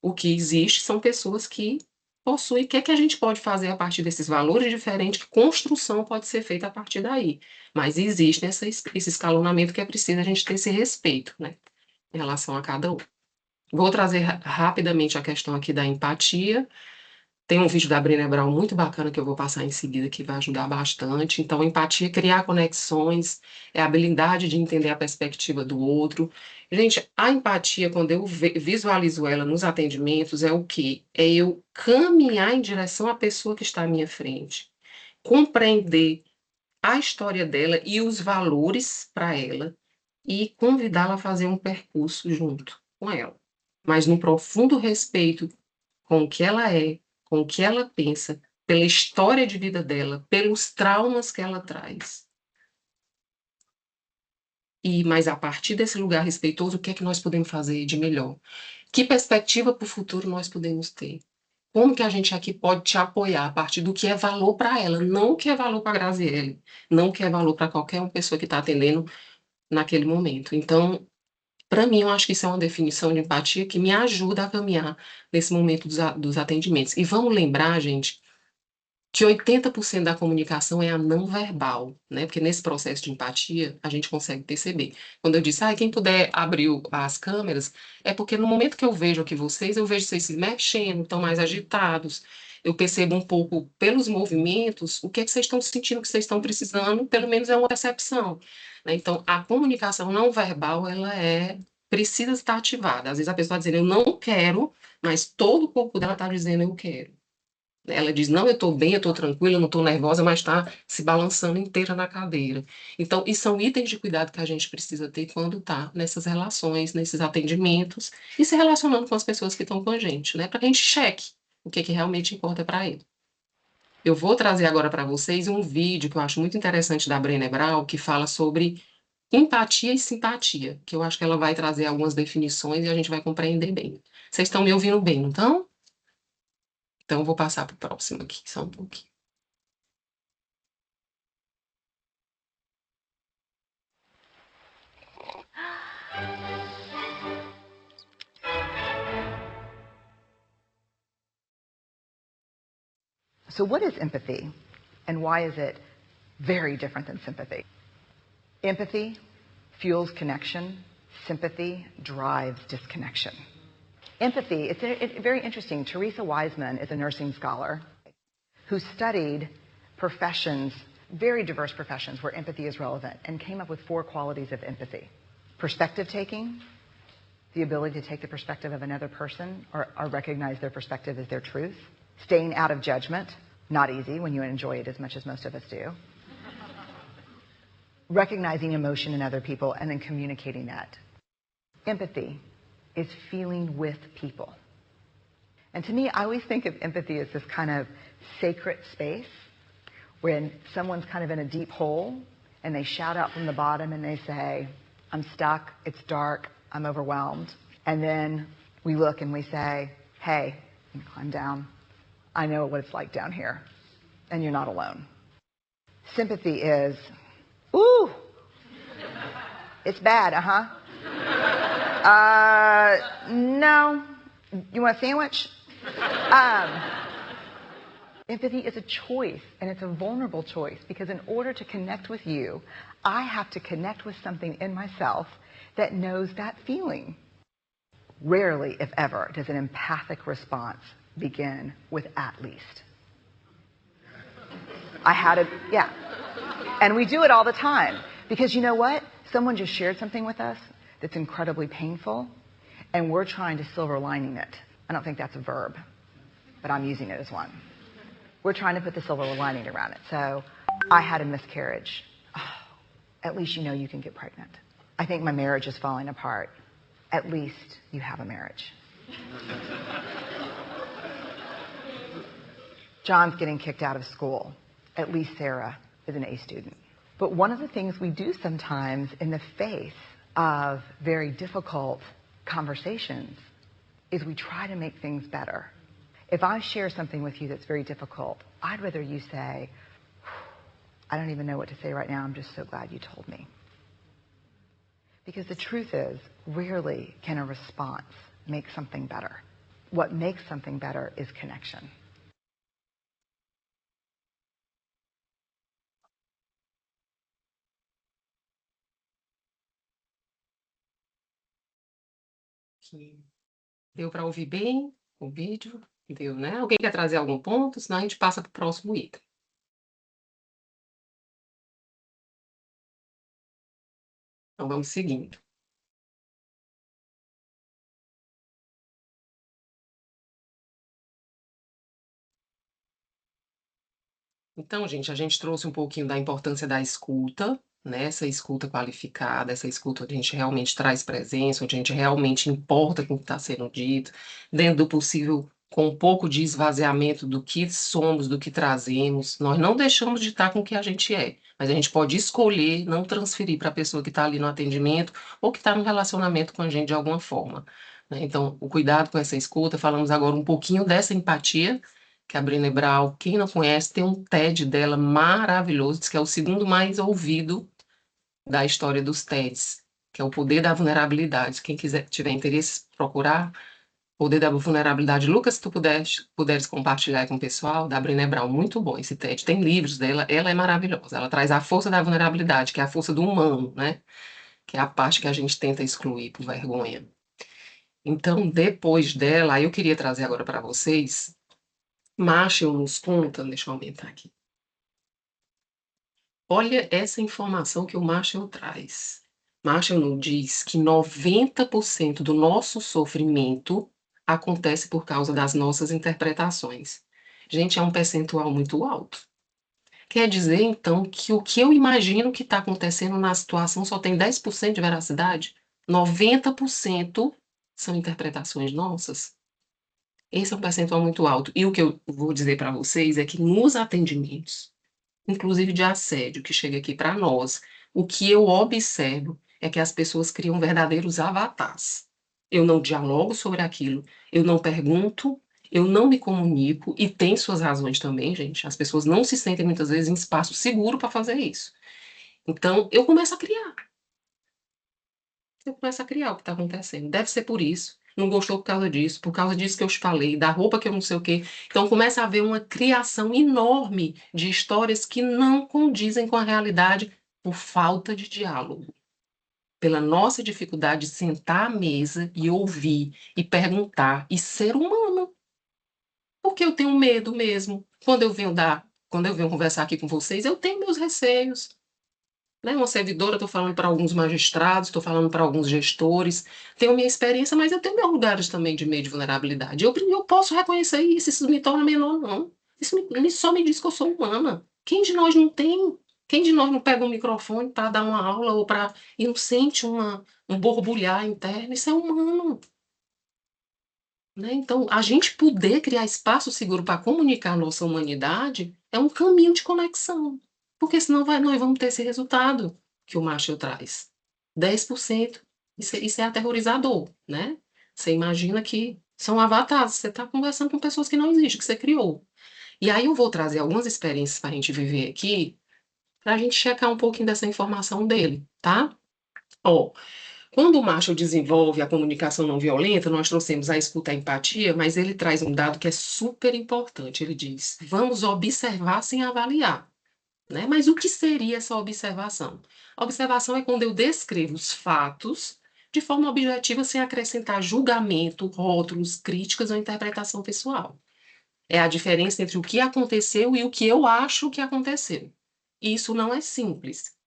O que existe são pessoas que possuem. O que é que a gente pode fazer a partir desses valores diferentes? Que construção pode ser feita a partir daí? Mas existe esse escalonamento que é preciso a gente ter esse respeito, né, em relação a cada um. Vou trazer rapidamente a questão aqui da empatia. Tem um vídeo da Brené Brown muito bacana que eu vou passar em seguida que vai ajudar bastante. Então, empatia é criar conexões, é a habilidade de entender a perspectiva do outro. Gente, a empatia, quando eu visualizo ela nos atendimentos, é o quê? É eu caminhar em direção à pessoa que está à minha frente, compreender a história dela e os valores para ela e convidá-la a fazer um percurso junto com ela, mas no profundo respeito com o que ela é, com o que ela pensa, pela história de vida dela, pelos traumas que ela traz. Mas a partir desse lugar respeitoso, o que é que nós podemos fazer de melhor? Que perspectiva para o futuro nós podemos ter? Como que a gente aqui pode te apoiar a partir do que é valor para ela, não o que é valor para a Graziele, não o que é valor para qualquer uma pessoa que está atendendo naquele momento. Então, para mim, eu acho que isso é uma definição de empatia que me ajuda a caminhar nesse momento dos atendimentos. E vamos lembrar, gente, que 80% da comunicação é a não verbal, né? Porque nesse processo de empatia, a gente consegue perceber. Quando eu disse, quem puder abrir as câmeras, é porque no momento que eu vejo aqui vocês, eu vejo vocês se mexendo, estão mais agitados. eu percebo um pouco pelos movimentos o que é que vocês estão sentindo, o que vocês estão precisando, pelo menos é uma percepção, né? Então, a comunicação não verbal, ela precisa estar ativada. Às vezes a pessoa está dizendo, eu não quero, mas todo o corpo dela está dizendo, eu quero. Ela diz, não, eu estou bem, eu estou tranquila, eu não estou nervosa, mas está se balançando inteira na cadeira. Então, e são itens de cuidado que a gente precisa ter quando está nessas relações, nesses atendimentos, e se relacionando com as pessoas que estão com a gente, né? Para que a gente cheque o que realmente importa para ele. Eu vou trazer agora para vocês um vídeo que eu acho muito interessante da Brené Brown, que fala sobre empatia e simpatia, que eu acho que ela vai trazer algumas definições e a gente vai compreender bem. Vocês estão me ouvindo bem, então? Então, eu vou passar para o próximo aqui, só um pouquinho. So what is empathy, and why is it very different than sympathy? Empathy fuels connection. Sympathy drives disconnection. Empathy, it's very interesting. Teresa Wiseman is a nursing scholar who studied professions, very diverse professions where empathy is relevant, and came up with 4 qualities of empathy. Perspective taking, the ability to take the perspective of another person or recognize their perspective as their truth. Staying out of judgment, not easy when you enjoy it as much as most of us do. Recognizing emotion in other people and then communicating that. Empathy is feeling with people. And to me, I always think of empathy as this kind of sacred space when someone's kind of in a deep hole and they shout out from the bottom and they say, I'm stuck, it's dark, I'm overwhelmed. And then we look and we say, hey, climb down. I know what it's like down here, and you're not alone. Sympathy is, ooh, it's bad, no, you want a sandwich? Empathy is a choice, and it's a vulnerable choice, because in order to connect with you, I have to connect with something in myself that knows that feeling. Rarely, if ever, does an empathic response begin with at least. Yeah. And we do it all the time. Because you know what? Someone just shared something with us that's incredibly painful, and we're trying to silver lining it. I don't think that's a verb, but I'm using it as one. We're trying to put the silver lining around it. So, I had a miscarriage. Oh, at least you know you can get pregnant. I think my marriage is falling apart. At least you have a marriage. John's getting kicked out of school. At least Sarah is an A student. But one of the things we do sometimes in the face of very difficult conversations is we try to make things better. If I share something with you that's very difficult, I'd rather you say, I don't even know what to say right now, I'm just so glad you told me. Because the truth is, rarely can a response make something better. What makes something better is connection. Deu para ouvir bem o vídeo? Deu, né? Alguém quer trazer algum ponto? Senão a gente passa para o próximo item. Então, vamos seguindo. Então, gente, a gente trouxe um pouquinho da importância da escuta, né? Essa escuta qualificada, essa escuta onde a gente realmente traz presença, onde a gente realmente importa com o que está sendo dito, dentro do possível, com um pouco de esvaziamento do que somos, do que trazemos. Nós não deixamos de estar com o que a gente é, mas a gente pode escolher não transferir para a pessoa que está ali no atendimento ou que está no relacionamento com a gente de alguma forma, né? Então, o cuidado com essa escuta, falamos agora um pouquinho dessa empatia, que a Brené Brown, quem não conhece, tem um TED dela maravilhoso, diz que é o segundo mais ouvido da história dos TEDs, que é o Poder da Vulnerabilidade. Quem tiver interesse, procurar Poder da Vulnerabilidade. Lucas, se tu puderes compartilhar com o pessoal, da Brené Brown, muito bom esse TED. Tem livros dela, ela é maravilhosa. Ela traz a força da vulnerabilidade, que é a força do humano, né? Que é a parte que a gente tenta excluir por vergonha. Então, depois dela, eu queria trazer agora para vocês Marshall nos conta, deixa eu aumentar aqui. Olha essa informação que o Marshall traz. Marshall nos diz que 90% do nosso sofrimento acontece por causa das nossas interpretações. Gente, é um percentual muito alto. Quer dizer, então, que o que eu imagino que está acontecendo na situação só tem 10% de veracidade? 90% são interpretações nossas? Esse é um percentual muito alto. E o que eu vou dizer para vocês é que nos atendimentos, inclusive de assédio, que chega aqui para nós, o que eu observo é que as pessoas criam verdadeiros avatares. Eu não dialogo sobre aquilo, eu não pergunto, eu não me comunico, e tem suas razões também, gente. As pessoas não se sentem muitas vezes em espaço seguro para fazer isso. Então, eu começo a criar. Eu começo a criar o que está acontecendo. Deve ser por isso. Não gostou por causa disso que eu te falei, da roupa que eu não sei o quê. Então começa a haver uma criação enorme de histórias que não condizem com a realidade por falta de diálogo. Pela nossa dificuldade de sentar à mesa e ouvir, e perguntar, e ser humano. Porque eu tenho medo mesmo. Quando eu venho conversar aqui com vocês, eu tenho meus receios. Né, uma servidora, estou falando para alguns magistrados, estou falando para alguns gestores, tenho minha experiência, mas eu tenho meus lugares também de meio de vulnerabilidade. Eu posso reconhecer isso não me torna menor, não. Isso só me diz que eu sou humana. Quem de nós não tem? Quem de nós não pega um microfone para dar uma aula ou para e não sente um borbulhar interno? Isso é humano. Né? Então, a gente poder criar espaço seguro para comunicar a nossa humanidade é um caminho de conexão. Porque senão nós vamos ter esse resultado que o Marshall traz. 10%. Isso é aterrorizador, né? Você imagina que são avatares, você está conversando com pessoas que não existem, que você criou. E aí eu vou trazer algumas experiências para a gente viver aqui, para a gente checar um pouquinho dessa informação dele, tá? Ó, quando o Marshall desenvolve a comunicação não violenta, nós trouxemos a escuta e a empatia, mas ele traz um dado que é super importante. Ele diz: vamos observar sem avaliar. Né? Mas o que seria essa observação? A observação é quando eu descrevo os fatos de forma objetiva, sem acrescentar julgamento, rótulos, críticas ou interpretação pessoal. É a diferença entre o que aconteceu e o que eu acho que aconteceu. Isso não é simples.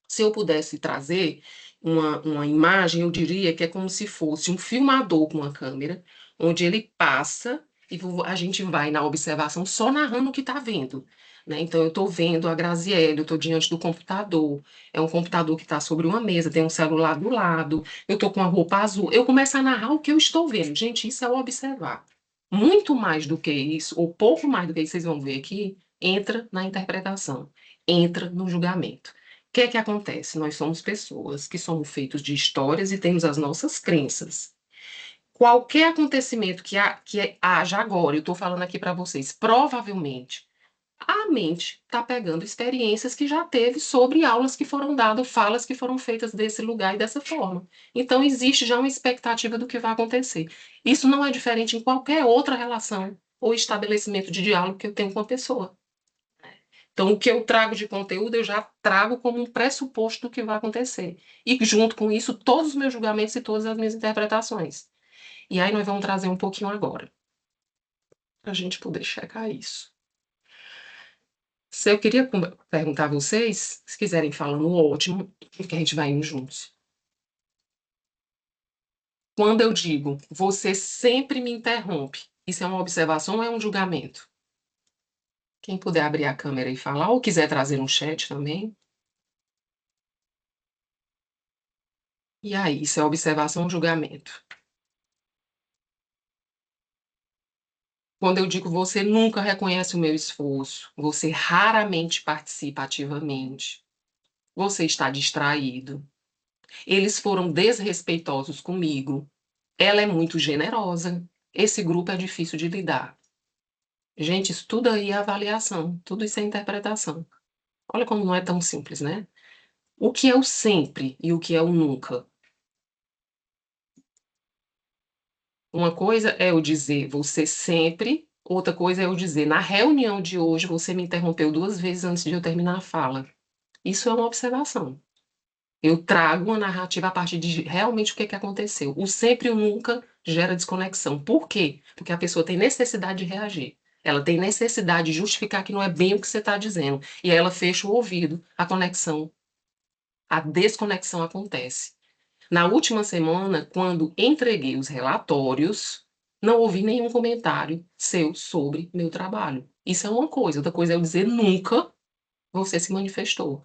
Se eu pudesse trazer uma imagem, eu diria que é como se fosse um filmador com uma câmera, onde ele passa e a gente vai na observação só narrando o que está vendo. Né? Então, eu estou vendo a Graziele, eu estou diante do computador, é um computador que está sobre uma mesa, tem um celular do lado, eu estou com a roupa azul, eu começo a narrar o que eu estou vendo. Gente, isso é o observar. Muito mais do que isso, ou pouco mais do que isso, vocês vão ver aqui, entra na interpretação, entra no julgamento. O que é que acontece? Nós somos pessoas que somos feitos de histórias e temos as nossas crenças. Qualquer acontecimento que haja agora, eu estou falando aqui para vocês, provavelmente a mente está pegando experiências que já teve sobre aulas que foram dadas, falas que foram feitas desse lugar e dessa forma. Então, existe já uma expectativa do que vai acontecer. Isso não é diferente em qualquer outra relação ou estabelecimento de diálogo que eu tenho com a pessoa. Então, o que eu trago de conteúdo, eu já trago como um pressuposto do que vai acontecer. E, junto com isso, todos os meus julgamentos e todas as minhas interpretações. E aí, nós vamos trazer um pouquinho agora, para a gente poder checar isso. Se eu queria perguntar a vocês, se quiserem falando, ótimo, porque a gente vai indo juntos. Quando eu digo, você sempre me interrompe, isso é uma observação ou é um julgamento? Quem puder abrir a câmera e falar, ou quiser trazer um chat também. E aí, isso é observação ou julgamento? Quando eu digo você nunca reconhece o meu esforço, você raramente participa ativamente, você está distraído, eles foram desrespeitosos comigo, ela é muito generosa, esse grupo é difícil de lidar. Gente, isso tudo aí é avaliação, tudo isso é interpretação. Olha como não é tão simples, né? O que é o sempre e o que é o nunca? Uma coisa é eu dizer você sempre, outra coisa é eu dizer na reunião de hoje você me interrompeu 2 vezes antes de eu terminar a fala. Isso é uma observação. Eu trago uma narrativa a partir de realmente o que aconteceu. O sempre e o nunca gera desconexão. Por quê? Porque a pessoa tem necessidade de reagir. Ela tem necessidade de justificar que não é bem o que você está dizendo. E aí ela fecha o ouvido, a desconexão acontece. Na última semana, quando entreguei os relatórios, não ouvi nenhum comentário seu sobre meu trabalho. Isso é uma coisa. Outra coisa é eu dizer nunca você se manifestou.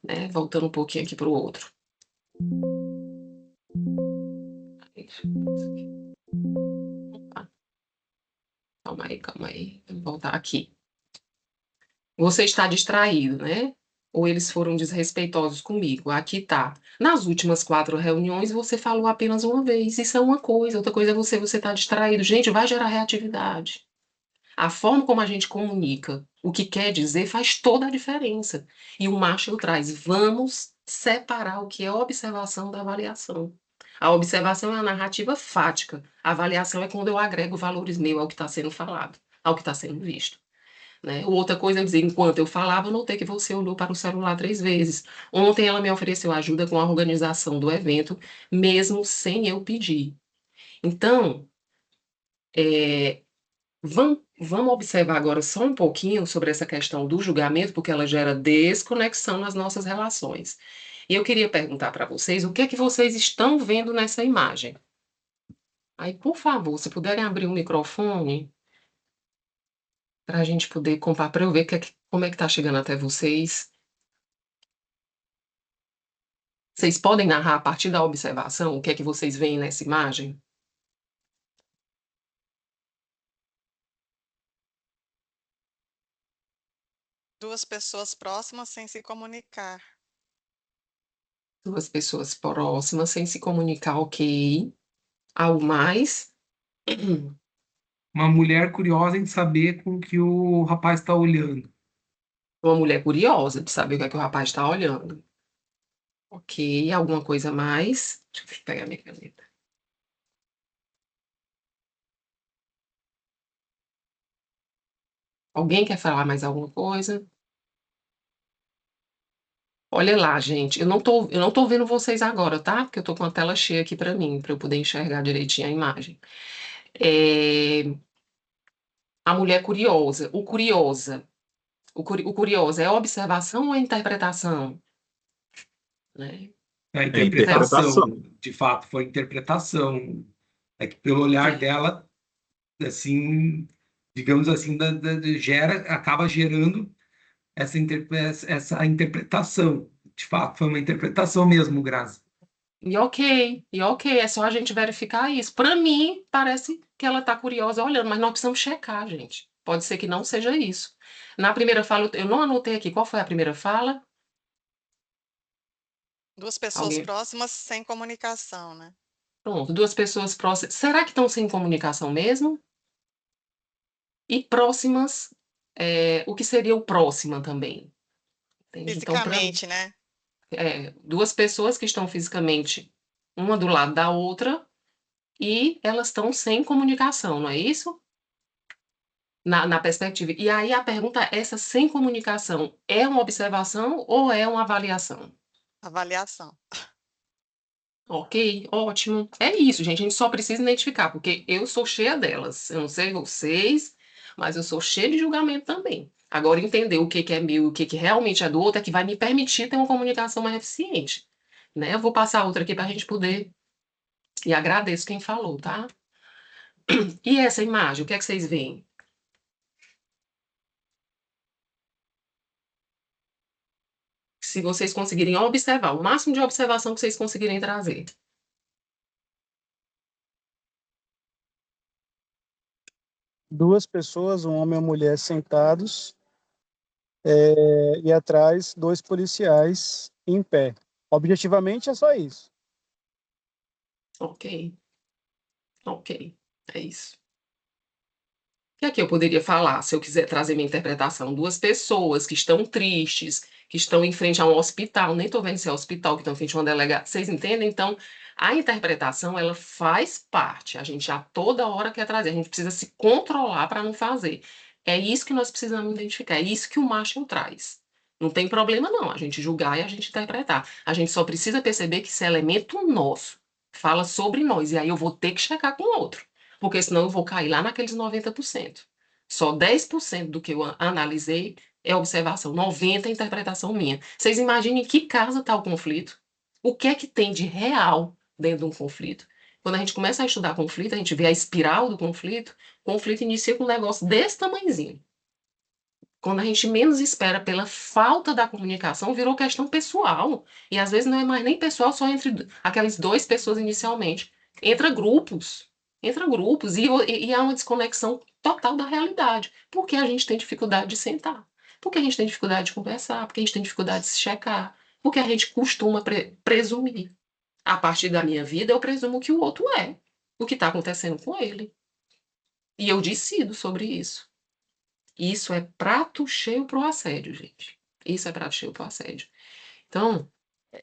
Né? Voltando um pouquinho aqui para o outro. Opa. Calma aí. Vou voltar aqui. Você está distraído, né? Ou eles foram desrespeitosos comigo. Aqui tá. Nas últimas 4 reuniões, você falou apenas uma vez. Isso é uma coisa. Outra coisa é você tá distraído. Gente, vai gerar reatividade. A forma como a gente comunica o que quer dizer faz toda a diferença. E o Marshall traz, vamos separar o que é observação da avaliação. A observação é a narrativa fática. A avaliação é quando eu agrego valores meus ao que está sendo falado, ao que está sendo visto. Né? Outra coisa é dizer, enquanto eu falava, eu notei que você olhou para o celular 3 vezes. Ontem ela me ofereceu ajuda com a organização do evento, mesmo sem eu pedir. Então, vamos observar agora só um pouquinho sobre essa questão do julgamento, porque ela gera desconexão nas nossas relações. E eu queria perguntar para vocês o que é que vocês estão vendo nessa imagem. Aí, por favor, se puderem abrir o microfone para a gente poder comparar, para eu ver como é que está chegando até vocês. Vocês podem narrar a partir da observação o que é que vocês veem nessa imagem? Duas pessoas próximas sem se comunicar. 2 pessoas próximas, sem se comunicar, ok. Algo mais? Uma mulher curiosa em saber com que o rapaz está olhando. Uma mulher curiosa de saber o que é que o rapaz está olhando. Ok, alguma coisa mais? Deixa eu pegar minha caneta. Alguém quer falar mais alguma coisa? Olha lá, gente, eu não tô vendo vocês agora, tá? Porque eu tô com a tela cheia aqui para mim, para eu poder enxergar direitinho a imagem. A mulher curiosa, o curiosa é observação ou é interpretação? Né? A interpretação. de fato, foi interpretação. É que pelo olhar dela, assim, digamos assim, acaba gerando essa interpretação. De fato, foi uma interpretação mesmo, Grazi. E ok, é só a gente verificar isso. Para mim, parece que ela está curiosa olhando, mas nós precisamos checar, gente. Pode ser que não seja isso. Na primeira fala, eu não anotei aqui, qual foi a primeira fala? Duas pessoas Alguém? próximas sem comunicação, né? Pronto, 2 pessoas próximas. Será que estão sem comunicação mesmo? E próximas, o que seria o próxima também? Entende? Então, Fisicamente, né? 2 pessoas que estão fisicamente uma do lado da outra e elas estão sem comunicação, não é isso? Na perspectiva. E aí a pergunta é, essa sem comunicação é uma observação ou é uma avaliação? Avaliação. Ok, ótimo. É isso, gente. A gente só precisa identificar, porque eu sou cheia delas. Eu não sei vocês, mas eu sou cheia de julgamento também. Agora, entender o que é meu e o que realmente é do outro é que vai me permitir ter uma comunicação mais eficiente. Né? Eu vou passar outra aqui para a gente poder. E agradeço quem falou, tá? E essa imagem, o que é que vocês veem? Se vocês conseguirem observar, o máximo de observação que vocês conseguirem trazer. Duas pessoas, um homem e uma mulher, sentados e atrás 2 policiais em pé. Objetivamente é só isso. Ok, é isso. O que é que eu poderia falar, se eu quiser trazer minha interpretação? 2 pessoas que estão tristes, que estão em frente a um hospital, nem estou vendo se é hospital, que estão em frente a uma delegacia, vocês entendem? Então, a interpretação, ela faz parte, a gente a toda hora quer trazer, a gente precisa se controlar para não fazer. É isso que nós precisamos identificar, é isso que o Marshall traz. Não tem problema não, a gente julgar e a gente interpretar. A gente só precisa perceber que esse elemento nosso fala sobre nós, e aí eu vou ter que checar com o outro, porque senão eu vou cair lá naqueles 90%. Só 10% do que eu analisei é observação, 90% é interpretação minha. Vocês imaginem em que casa está o conflito? O que é que tem de real dentro de um conflito? Quando a gente começa a estudar conflito, a gente vê a espiral do conflito, o conflito inicia com um negócio desse tamanhozinho. Quando a gente menos espera pela falta da comunicação, virou questão pessoal. E às vezes não é mais nem pessoal, só entre aquelas duas pessoas inicialmente. Entra grupos e há uma desconexão total da realidade. Porque a gente tem dificuldade de sentar. Porque a gente tem dificuldade de conversar. Porque a gente tem dificuldade de se checar. Porque a gente costuma presumir. A partir da minha vida, eu presumo que o outro é. O que está acontecendo com ele. E eu decido sobre isso. Isso é prato cheio pro assédio, gente. Isso é prato cheio pro assédio. Então,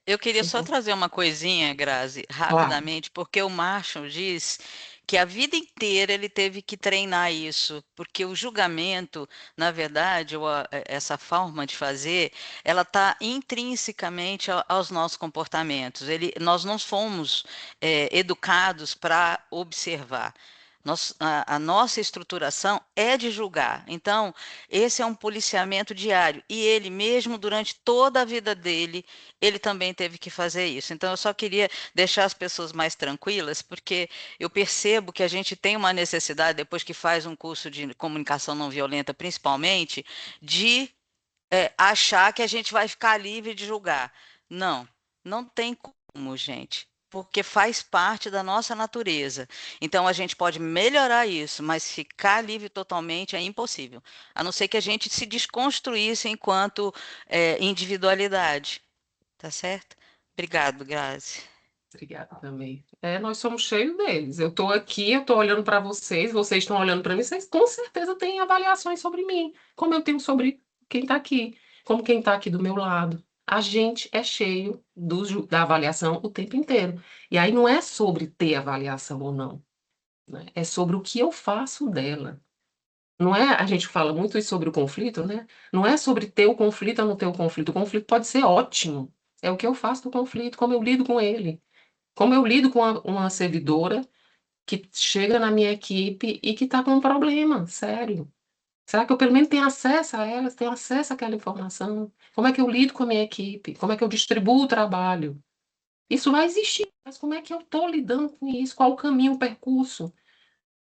Eu queria só trazer uma coisinha, Grazi, claro, rapidamente, porque o Marshall diz que a vida inteira ele teve que treinar isso, porque o julgamento, na verdade, essa forma de fazer, ela está intrinsecamente aos nossos comportamentos. Nós não fomos educados para observar. A nossa estruturação é de julgar. Então, esse é um policiamento diário. E ele, mesmo durante toda a vida dele, ele também teve que fazer isso. Então, eu só queria deixar as pessoas mais tranquilas, porque eu percebo que a gente tem uma necessidade, depois que faz um curso de comunicação não violenta, principalmente, de achar que a gente vai ficar livre de julgar. Não, não tem como, gente. Porque faz parte da nossa natureza. Então, a gente pode melhorar isso, mas ficar livre totalmente é impossível. A não ser que a gente se desconstruísse enquanto individualidade. Tá certo? Obrigado, Grazi. obrigada também. Nós somos cheios deles. Eu estou aqui, eu estou olhando para vocês, vocês estão olhando para mim, vocês com certeza têm avaliações sobre mim, como eu tenho sobre quem está aqui, como quem está aqui do meu lado. A gente é cheio da avaliação o tempo inteiro. E aí não é sobre ter avaliação ou não, né? É sobre o que eu faço dela. Não é, a gente fala muito sobre o conflito, né? Não é sobre ter o conflito ou não ter o conflito. O conflito pode ser ótimo. É o que eu faço do conflito, como eu lido com ele. Como eu lido com uma servidora que chega na minha equipe e que está com um problema sério. Será que eu pelo menos tenho acesso a elas, tenho acesso àquela informação? Como é que eu lido com a minha equipe? Como é que eu distribuo o trabalho? Isso vai existir, mas como é que eu estou lidando com isso? Qual o caminho, o percurso?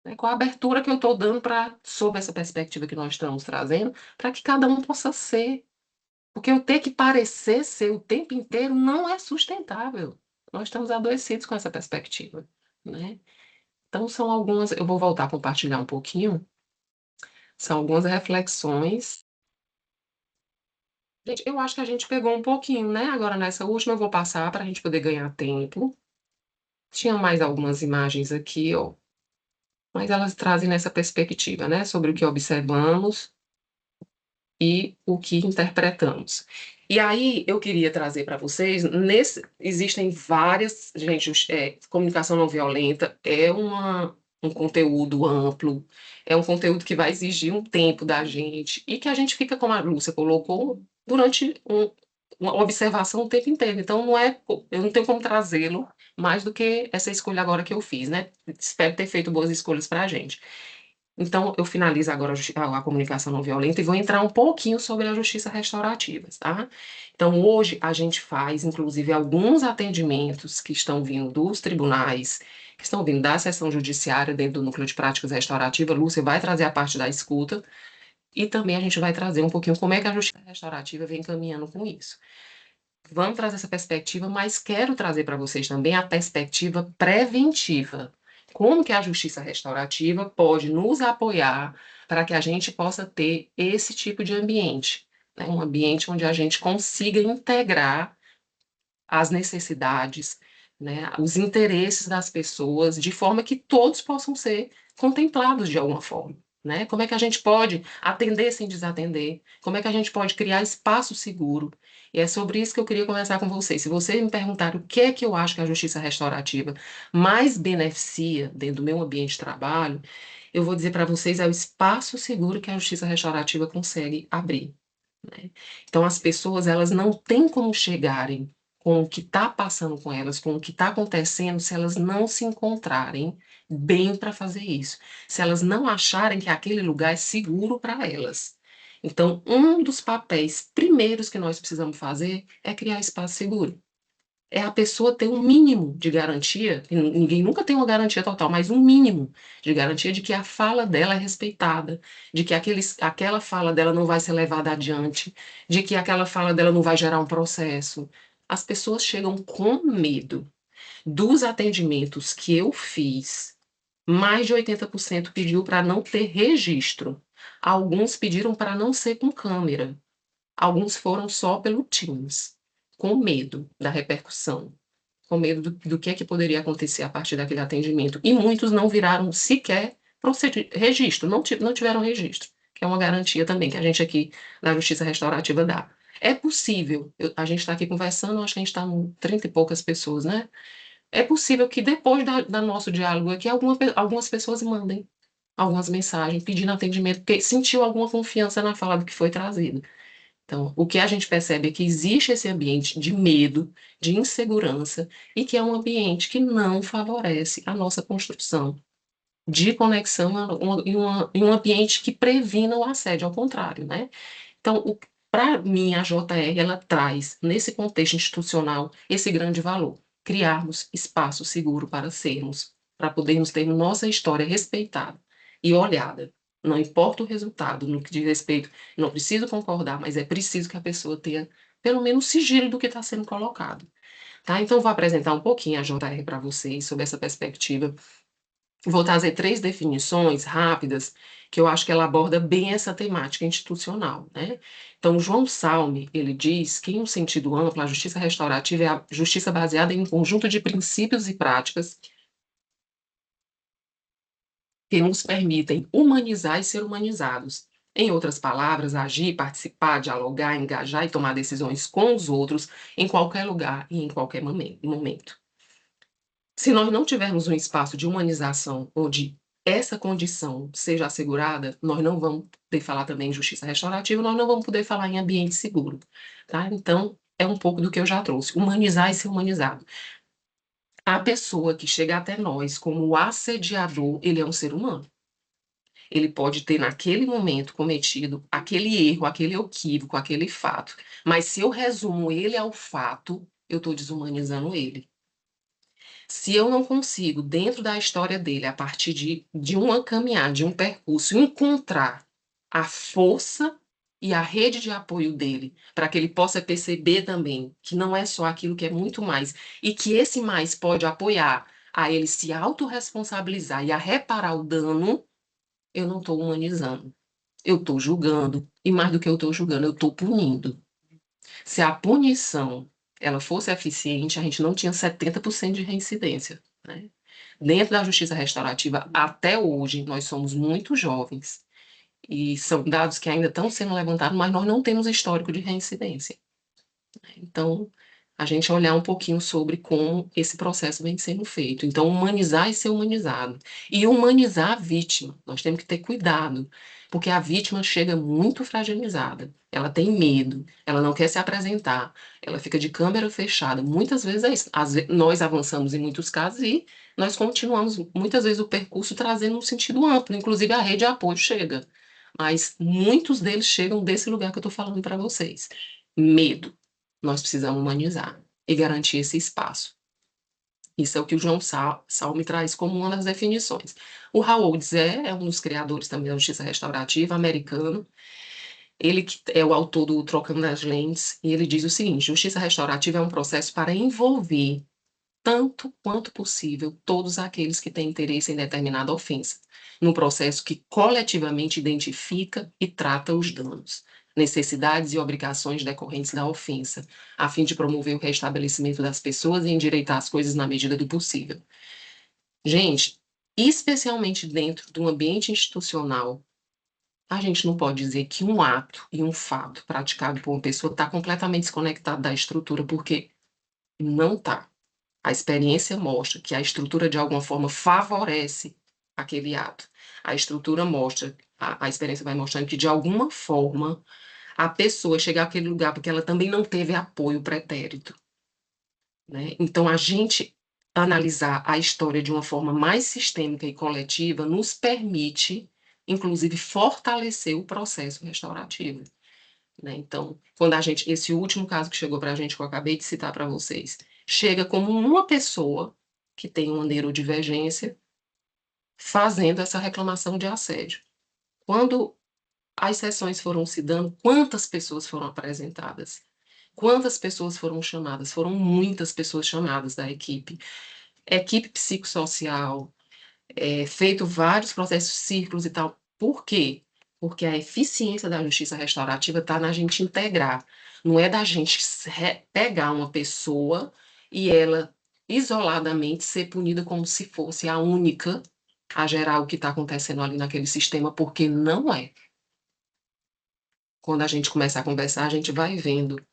Né? Qual a abertura que eu estou dando sob essa perspectiva que nós estamos trazendo, para que cada um possa ser? Porque eu ter que parecer ser o tempo inteiro não é sustentável. Nós estamos adoecidos com essa perspectiva, né? Então, são algumas. Eu vou voltar a compartilhar um pouquinho. São algumas reflexões. Gente, eu acho que a gente pegou um pouquinho, né? Agora, nessa última, eu vou passar para a gente poder ganhar tempo. Tinha mais algumas imagens aqui, ó. Mas elas trazem nessa perspectiva, né? Sobre o que observamos e o que interpretamos. E aí eu queria trazer para vocês, existem várias, gente, comunicação não violenta é um conteúdo amplo, é um conteúdo que vai exigir um tempo da gente e que a gente fica, como a Lúcia colocou, durante uma observação o tempo inteiro. Então eu não tenho como trazê-lo mais do que essa escolha agora que eu fiz, né? Espero ter feito boas escolhas para a gente. Então, eu finalizo agora a comunicação não violenta e vou entrar um pouquinho sobre a justiça restaurativa, tá? Então, hoje a gente faz, inclusive, alguns atendimentos que estão vindo dos tribunais, que estão vindo da seção judiciária dentro do núcleo de práticas restaurativas. Lúcia vai trazer a parte da escuta e também a gente vai trazer um pouquinho como é que a justiça restaurativa vem caminhando com isso. Vamos trazer essa perspectiva, mas quero trazer para vocês também a perspectiva preventiva. Como que a justiça restaurativa pode nos apoiar para que a gente possa ter esse tipo de ambiente, né? Um ambiente onde a gente consiga integrar as necessidades, né, os interesses das pessoas, de forma que todos possam ser contemplados de alguma forma. Né? Como é que a gente pode atender sem desatender? Como é que a gente pode criar espaço seguro? E é sobre isso que eu queria conversar com vocês. Se vocês me perguntarem o que é que eu acho que a justiça restaurativa mais beneficia dentro do meu ambiente de trabalho, eu vou dizer para vocês é o espaço seguro que a justiça restaurativa consegue abrir. Né? Então, as pessoas elas não têm como chegarem com o que está passando com elas, com o que está acontecendo, se elas não se encontrarem bem para fazer isso, se elas não acharem que aquele lugar é seguro para elas. Então, um dos papéis primeiros que nós precisamos fazer é criar espaço seguro. É a pessoa ter um mínimo de garantia, e ninguém nunca tem uma garantia total, mas um mínimo de garantia de que a fala dela é respeitada, de que aquela fala dela não vai ser levada adiante, de que aquela fala dela não vai gerar um processo. As pessoas chegam com medo. Dos atendimentos que eu fiz, mais de 80% pediu para não ter registro. Alguns pediram para não ser com câmera. Alguns foram só pelo Teams, com medo da repercussão, com medo do que é que poderia acontecer a partir daquele atendimento. E muitos não viraram sequer registro, não tiveram registro, que é uma garantia também que a gente aqui na Justiça Restaurativa dá. É possível, a gente está aqui conversando, acho que a gente está com 30 e poucas pessoas, né? É possível que depois da nosso diálogo aqui, algumas pessoas mandem algumas mensagens pedindo atendimento, porque sentiu alguma confiança na fala do que foi trazido. Então, o que a gente percebe é que existe esse ambiente de medo, de insegurança, e que é um ambiente que não favorece a nossa construção de conexão em um ambiente que previna o assédio, ao contrário, né? Então, para mim, a JR, ela traz, nesse contexto institucional, esse grande valor, criarmos espaço seguro para podermos ter nossa história respeitada e olhada. Não importa o resultado, no que diz respeito, não preciso concordar, mas é preciso que a pessoa tenha, pelo menos, sigilo do que está sendo colocado. Tá? Então, vou apresentar um pouquinho a JR para vocês, sob essa perspectiva. Vou trazer 3 definições rápidas, que eu acho que ela aborda bem essa temática institucional, né? Então, João Salme, ele diz que, em um sentido amplo, a justiça restaurativa é a justiça baseada em um conjunto de princípios e práticas que nos permitem humanizar e ser humanizados. Em outras palavras, agir, participar, dialogar, engajar e tomar decisões com os outros em qualquer lugar e em qualquer momento. Se nós não tivermos um espaço de humanização onde essa condição seja assegurada, nós não vamos poder falar também em justiça restaurativa, nós não vamos poder falar em ambiente seguro, tá? Então, é um pouco do que eu já trouxe, humanizar e ser humanizado. A pessoa que chega até nós como o assediador, ele é um ser humano. Ele pode ter, naquele momento, cometido aquele erro, aquele equívoco, aquele fato, mas se eu resumo ele ao fato, eu estou desumanizando ele. Se eu não consigo, dentro da história dele, a partir de uma caminhada, de um percurso, encontrar a força e a rede de apoio dele, para que ele possa perceber também que não é só aquilo, que é muito mais, e que esse mais pode apoiar a ele se autorresponsabilizar e a reparar o dano, eu não estou humanizando. Eu estou julgando, e mais do que eu estou julgando, eu estou punindo. Se a punição ela fosse eficiente, a gente não tinha 70% de reincidência, né? Dentro da justiça restaurativa, até hoje, nós somos muito jovens, e são dados que ainda estão sendo levantados, mas nós não temos histórico de reincidência. Então, a gente olhar um pouquinho sobre como esse processo vem sendo feito. Então, humanizar e ser humanizado. E humanizar a vítima. Nós temos que ter cuidado, porque a vítima chega muito fragilizada. Ela tem medo, ela não quer se apresentar, ela fica de câmera fechada. Muitas vezes é isso. Nós avançamos em muitos casos e nós continuamos, muitas vezes, o percurso trazendo um sentido amplo, inclusive a rede de apoio chega. Mas muitos deles chegam desse lugar que eu estou falando para vocês. Medo. Nós precisamos humanizar e garantir esse espaço. Isso é o que o João Salme traz como uma das definições. O Raul Zé é um dos criadores também da justiça restaurativa, americano. Ele que é o autor do Trocando as Lentes, e ele diz o seguinte: justiça restaurativa é um processo para envolver, tanto quanto possível, todos aqueles que têm interesse em determinada ofensa, num processo que coletivamente identifica e trata os danos, necessidades e obrigações decorrentes da ofensa, a fim de promover o restabelecimento das pessoas e endireitar as coisas na medida do possível. Gente, especialmente dentro do ambiente institucional, a gente não pode dizer que um ato e um fato praticado por uma pessoa está completamente desconectado da estrutura, porque não está. A experiência mostra que a estrutura, de alguma forma, favorece aquele ato. A estrutura mostra, a experiência vai mostrando que, de alguma forma, a pessoa chega àquele lugar porque ela também não teve apoio pretérito. né? Então, a gente analisar a história de uma forma mais sistêmica e coletiva nos permite, inclusive, fortalecer o processo restaurativo, né? Então, quando esse último caso que chegou para a gente, que eu acabei de citar para vocês, chega como uma pessoa que tem uma neurodivergência fazendo essa reclamação de assédio. Quando as sessões foram se dando, quantas pessoas foram apresentadas? Quantas pessoas foram chamadas? Foram muitas pessoas chamadas da equipe. Equipe psicossocial, feito vários processos, círculos e tal. Por quê? Porque a eficiência da justiça restaurativa está na gente integrar. Não é da gente pegar uma pessoa e ela isoladamente ser punida como se fosse a única a gerar o que está acontecendo ali naquele sistema, porque não é. Quando a gente começa a conversar, a gente vai vendo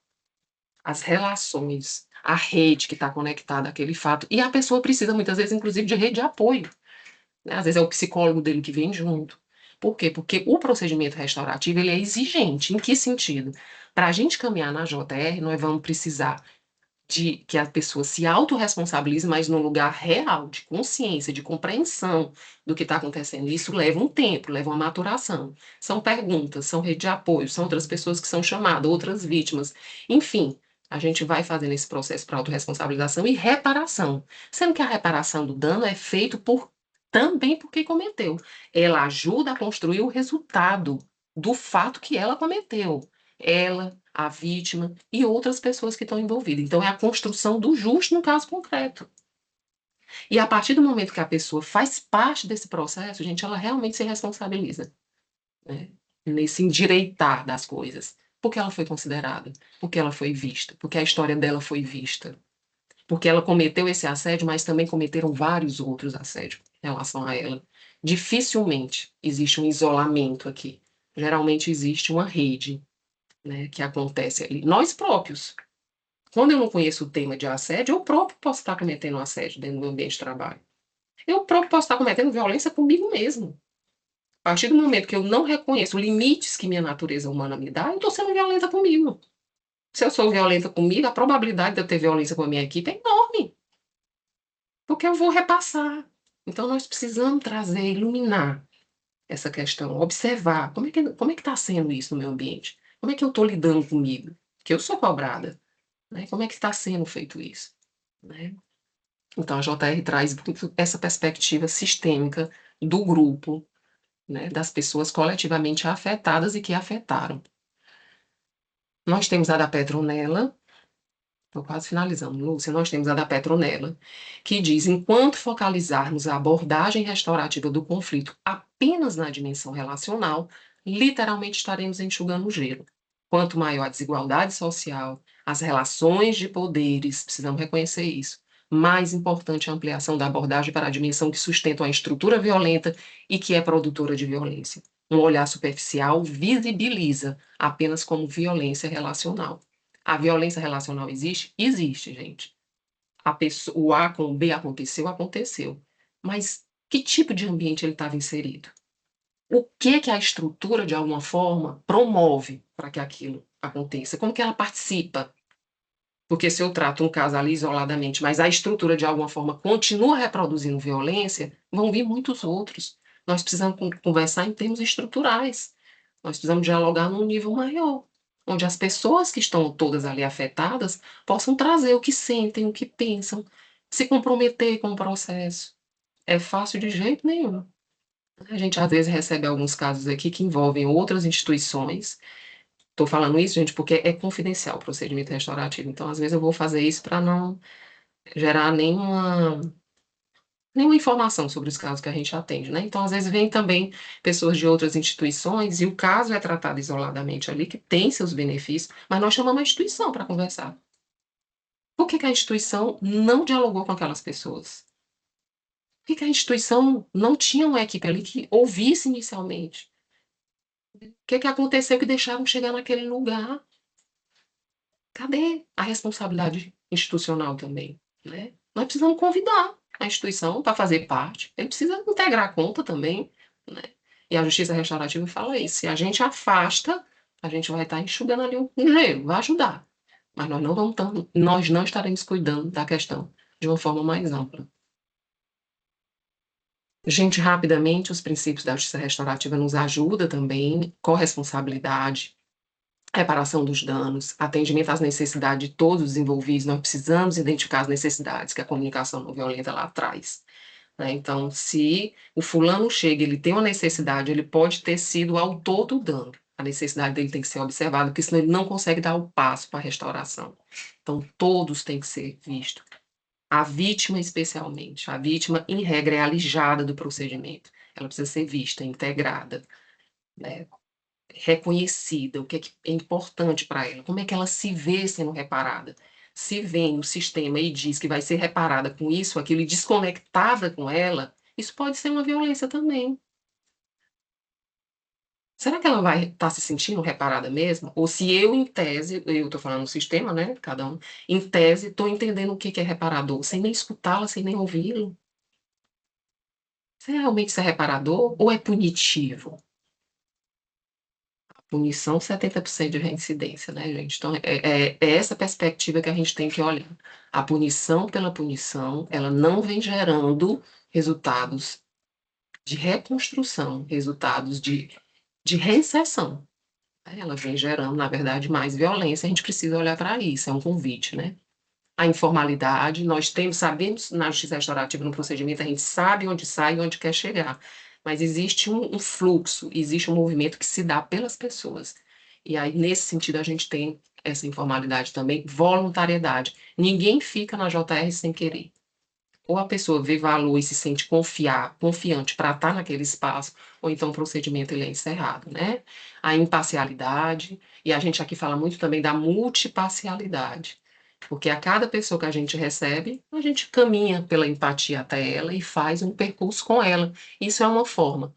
as relações, a rede que está conectada àquele fato. E a pessoa precisa, muitas vezes, inclusive, de rede de apoio, né? Às vezes é o psicólogo dele que vem junto. Por quê? Porque o procedimento restaurativo ele é exigente. Em que sentido? Para a gente caminhar na JR, nós vamos precisar de que a pessoa se autorresponsabilize, mas no lugar real, de consciência, de compreensão do que está acontecendo. Isso leva um tempo, leva uma maturação. São perguntas, são rede de apoio, são outras pessoas que são chamadas, outras vítimas. Enfim, a gente vai fazendo esse processo para autorresponsabilização e reparação. Sendo que a reparação do dano é feito também por quem cometeu. Ela ajuda a construir o resultado do fato que ela cometeu. Ela, a vítima e outras pessoas que estão envolvidas. Então, é a construção do justo no caso concreto. E a partir do momento que a pessoa faz parte desse processo, gente, ela realmente se responsabiliza, né? Nesse endireitar das coisas. Porque ela foi considerada, porque ela foi vista, porque a história dela foi vista. Porque ela cometeu esse assédio, mas também cometeram vários outros assédios em relação a ela. Dificilmente existe um isolamento aqui. Geralmente existe uma rede, né, que acontece ali. Nós próprios. Quando eu não conheço o tema de assédio, eu próprio posso estar cometendo assédio dentro do meu ambiente de trabalho. Eu próprio posso estar cometendo violência comigo mesmo. A partir do momento que eu não reconheço limites que minha natureza humana me dá, eu estou sendo violenta comigo. Se eu sou violenta comigo, a probabilidade de eu ter violência com a minha equipe é enorme. Porque eu vou repassar. Então, nós precisamos trazer, iluminar essa questão, observar como é que está sendo isso no meu ambiente. Como é que eu estou lidando comigo? Porque eu sou cobrada. Né? Como é que está sendo feito isso? Né? Então, a JR traz muito essa perspectiva sistêmica do grupo, né? Das pessoas coletivamente afetadas e que afetaram. Nós temos a da Petronella, estou quase finalizando, Lúcia, nós temos a da Petronella, que diz, enquanto focalizarmos a abordagem restaurativa do conflito apenas na dimensão relacional, literalmente estaremos enxugando o gelo. Quanto maior a desigualdade social, as relações de poderes, precisamos reconhecer isso, mais importante a ampliação da abordagem para a dimensão que sustenta a estrutura violenta e que é produtora de violência. Um olhar superficial visibiliza apenas como violência relacional. A violência relacional existe? Existe, gente. O A com o B aconteceu, aconteceu. Mas que tipo de ambiente ele estava inserido? O que a estrutura, de alguma forma, promove para que aquilo aconteça? Como que ela participa? Porque se eu trato um caso ali isoladamente, mas a estrutura, de alguma forma, continua reproduzindo violência, vão vir muitos outros. Nós precisamos conversar em termos estruturais. Nós precisamos dialogar num nível maior, onde as pessoas que estão todas ali afetadas possam trazer o que sentem, o que pensam, se comprometer com o processo. É fácil de jeito nenhum. A gente, às vezes, recebe alguns casos aqui que envolvem outras instituições. Estou falando isso, gente, porque é confidencial o procedimento restaurativo. Então, às vezes, eu vou fazer isso para não gerar nenhuma informação sobre os casos que a gente atende, né? Então, às vezes, vem também pessoas de outras instituições e o caso é tratado isoladamente ali, que tem seus benefícios, mas nós chamamos a instituição para conversar. Por que a instituição não dialogou com aquelas pessoas? Por que a instituição não tinha uma equipe ali que ouvisse inicialmente? O que aconteceu que deixaram chegar naquele lugar? Cadê a responsabilidade institucional também, né? Nós precisamos convidar a instituição para fazer parte, ele precisa integrar a conta também, né? E a justiça restaurativa fala isso, se a gente afasta, a gente vai estar enxugando ali um gelo, vai ajudar, mas nós não estaremos cuidando da questão de uma forma mais ampla. Gente, rapidamente, os princípios da justiça restaurativa nos ajudam também, corresponsabilidade, reparação dos danos, atendimento às necessidades de todos os envolvidos. Nós precisamos identificar as necessidades que a comunicação não violenta lá traz, né? Então, se o fulano chega, ele tem uma necessidade, ele pode ter sido o autor do dano. A necessidade dele tem que ser observada, porque senão ele não consegue dar o passo para a restauração. Então, todos têm que ser vistos. A vítima, especialmente. A vítima, em regra, é alijada do procedimento. Ela precisa ser vista, integrada, né? Reconhecida, o que é importante para ela, como é que ela se vê sendo reparada. Se vem no sistema e diz que vai ser reparada com isso, aquilo, e desconectada com ela, isso pode ser uma violência também. Será que ela vai estar se sentindo reparada mesmo? Ou se eu, em tese, eu estou falando no sistema, né? Cada um, em tese, estou entendendo o que é reparador, sem nem escutá-la, sem nem ouvi-lo. Você realmente é reparador ou é punitivo? Punição, 70% de reincidência, né, gente? Então, é essa perspectiva que a gente tem que olhar. A punição pela punição, ela não vem gerando resultados de reconstrução, resultados de reinserção, né? Ela vem gerando, na verdade, mais violência. A gente precisa olhar para isso, é um convite, né? A informalidade, sabemos na justiça restaurativa, no procedimento, a gente sabe onde sai e onde quer chegar, mas existe um fluxo, existe um movimento que se dá pelas pessoas. E aí, nesse sentido, a gente tem essa informalidade também, voluntariedade. Ninguém fica na JR sem querer. Ou a pessoa vê valor e se sente confiante para estar naquele espaço, ou então o procedimento ele é encerrado, né? A imparcialidade, e a gente aqui fala muito também da multiparcialidade, porque a cada pessoa que a gente recebe, a gente caminha pela empatia até ela e faz um percurso com ela. Isso é uma forma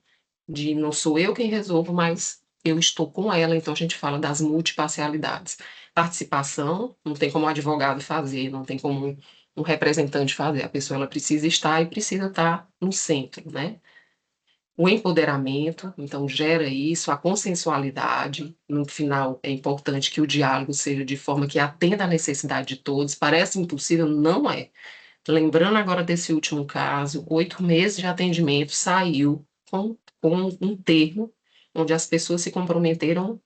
de não sou eu quem resolvo, mas eu estou com ela, então a gente fala das multiparcialidades. Participação, não tem como o advogado fazer, não tem como um representante fazer, a pessoa ela precisa estar e precisa estar no centro, né? O empoderamento, então gera isso, a consensualidade, no final é importante que o diálogo seja de forma que atenda à necessidade de todos, parece impossível, não é. Lembrando agora desse último caso, 8 meses de atendimento saiu com um termo onde as pessoas se comprometeram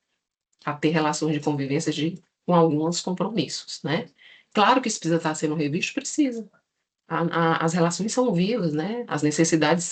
a ter relações de convivência com alguns compromissos, né? Claro que isso precisa estar sendo revisto, precisa. As relações são vivas, né? As necessidades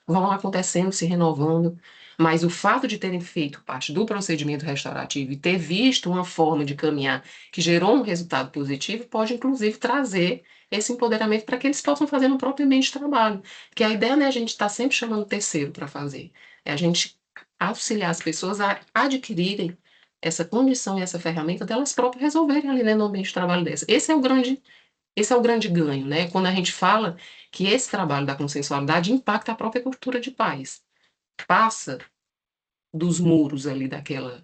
vão acontecendo, se renovando, mas o fato de terem feito parte do procedimento restaurativo e ter visto uma forma de caminhar que gerou um resultado positivo, pode inclusive trazer esse empoderamento para que eles possam fazer no próprio ambiente de trabalho. Porque a ideia não é a gente estar sempre chamando terceiro para fazer, é a gente auxiliar as pessoas a adquirirem essa condição e essa ferramenta delas próprias resolverem ali dentro do ambiente de trabalho dessa. Esse é o grande ganho, né? Quando a gente fala que esse trabalho da consensualidade impacta a própria cultura de paz. Passa dos muros ali daquela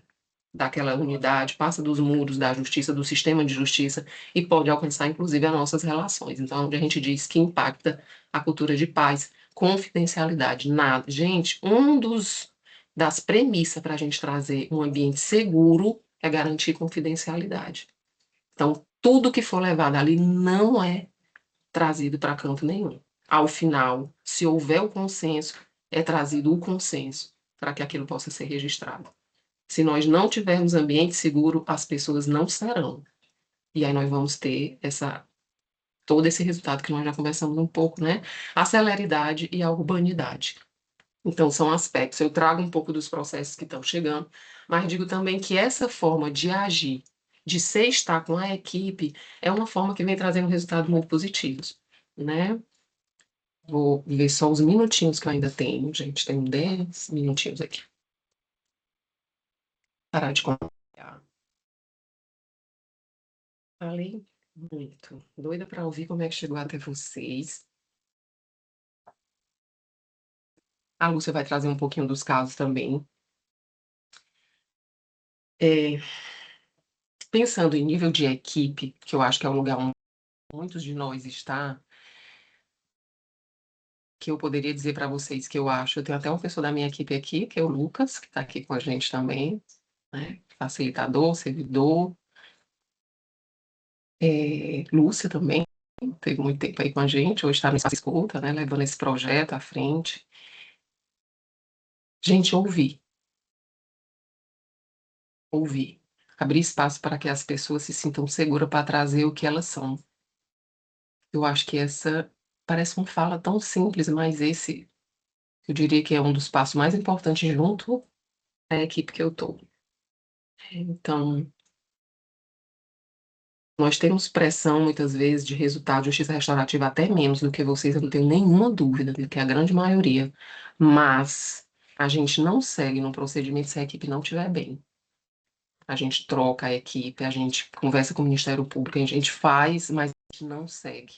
unidade, passa dos muros da justiça, do sistema de justiça, e pode alcançar, inclusive, as nossas relações. Então, onde a gente diz que impacta a cultura de paz, confidencialidade, nada. Gente, das premissas para a gente trazer um ambiente seguro é garantir confidencialidade. Então, tudo que for levado ali não é trazido para canto nenhum. Ao final, se houver o consenso, é trazido o consenso para que aquilo possa ser registrado. Se nós não tivermos ambiente seguro, as pessoas não serão. E aí nós vamos ter todo esse resultado que nós já conversamos um pouco, né? A celeridade e a urbanidade. Então, são aspectos. Eu trago um pouco dos processos que estão chegando, mas digo também que essa forma de agir, de ser estar com a equipe, é uma forma que vem trazendo resultados muito positivos, né? Vou ver só os minutinhos que eu ainda tenho, gente. Tenho 10 minutinhos aqui. Parar de compartilhar. Falei muito. Doida para ouvir como é que chegou até vocês. A Lúcia vai trazer um pouquinho dos casos também. Pensando em nível de equipe, que eu acho que é um lugar onde muitos de nós está, que eu poderia dizer para vocês que eu acho, eu tenho até uma pessoa da minha equipe aqui, que é o Lucas, que está aqui com a gente também, né? Facilitador, servidor. Lúcia também, teve muito tempo aí com a gente, hoje está no Espaço Escuta, né, levando esse projeto à frente. Gente, ouvir, abrir espaço para que as pessoas se sintam seguras para trazer o que elas são. Eu acho que essa parece uma fala tão simples, mas esse, eu diria que é um dos passos mais importantes junto à equipe que eu estou. Então, nós temos pressão, muitas vezes, de resultado de justiça restaurativa até menos do que vocês, eu não tenho nenhuma dúvida, que é a grande maioria. Mas a gente não segue num procedimento se a equipe não estiver bem. A gente troca a equipe, a gente conversa com o Ministério Público, a gente faz, mas a gente não segue.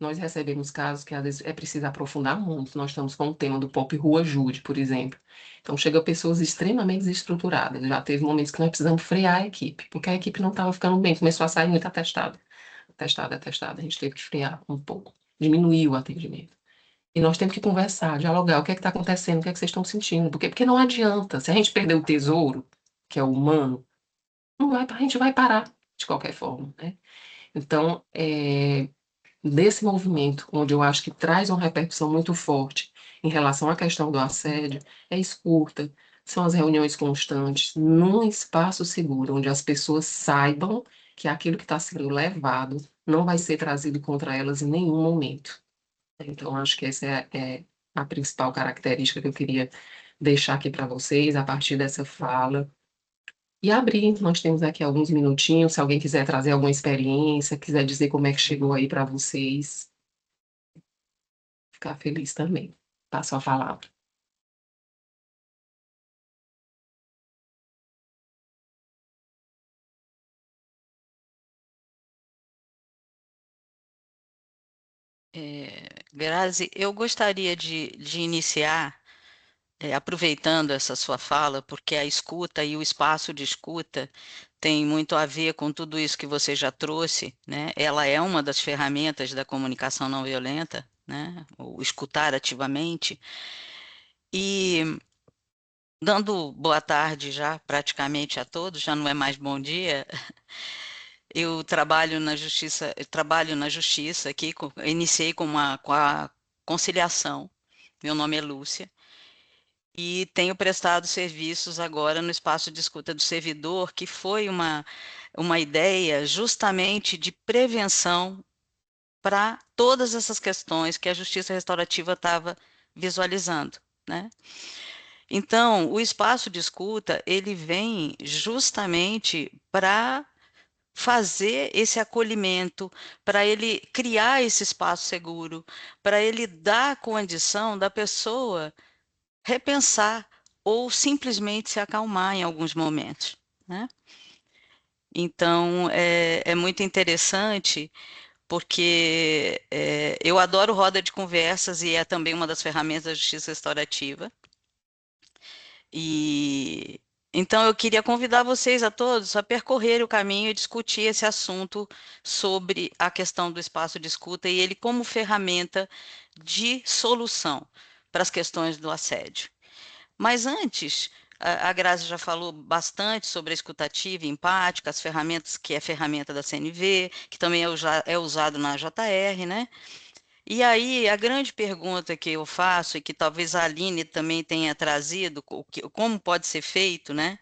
Nós recebemos casos que às vezes é preciso aprofundar muito. Nós estamos com o tema do Pop Rua Júri, por exemplo. Então chega pessoas extremamente desestruturadas. Já teve momentos que nós precisamos frear a equipe, porque a equipe não estava ficando bem, começou a sair muito atestado. Atestado. A gente teve que frear um pouco, diminuir o atendimento. E nós temos que conversar, dialogar, o que é que está acontecendo, o que é que vocês estão sentindo. Porque não adianta, se a gente perder o tesouro, que é o humano, a gente vai parar de qualquer forma, né? Então, desse movimento, onde eu acho que traz uma repercussão muito forte em relação à questão do assédio, é escuta, são as reuniões constantes, num espaço seguro, onde as pessoas saibam que aquilo que está sendo levado não vai ser trazido contra elas em nenhum momento. Então, acho que essa é a principal característica que eu queria deixar aqui para vocês, a partir dessa fala. E abrir, nós temos aqui alguns minutinhos, se alguém quiser trazer alguma experiência, quiser dizer como é que chegou aí para vocês, ficar feliz também. Passo a palavra. Grazi, eu gostaria de iniciar, aproveitando essa sua fala, porque a escuta e o espaço de escuta tem muito a ver com tudo isso que você já trouxe, né? Ela é uma das ferramentas da comunicação não violenta, né? O escutar ativamente. E dando boa tarde já praticamente a todos, já não é mais bom dia. Eu trabalho na justiça aqui, iniciei com a conciliação. Meu nome é Lúcia. E tenho prestado serviços agora no espaço de escuta do servidor, que foi uma ideia justamente de prevenção para todas essas questões que a justiça restaurativa estava visualizando, né? Então, o espaço de escuta, ele vem justamente para fazer esse acolhimento, para ele criar esse espaço seguro, para ele dar a condição da pessoa repensar ou simplesmente se acalmar em alguns momentos, né? Então, é muito interessante, porque eu adoro roda de conversas e é também uma das ferramentas da justiça restaurativa. E então eu queria convidar vocês a todos a percorrer o caminho e discutir esse assunto sobre a questão do espaço de escuta e ele como ferramenta de solução para as questões do assédio. Mas antes, a Grazi já falou bastante sobre a escutativa empática, as ferramentas, que é ferramenta da CNV, que também é usado na JR, né? E aí, a grande pergunta que eu faço, e que talvez a Aline também tenha trazido, como pode ser feito, né?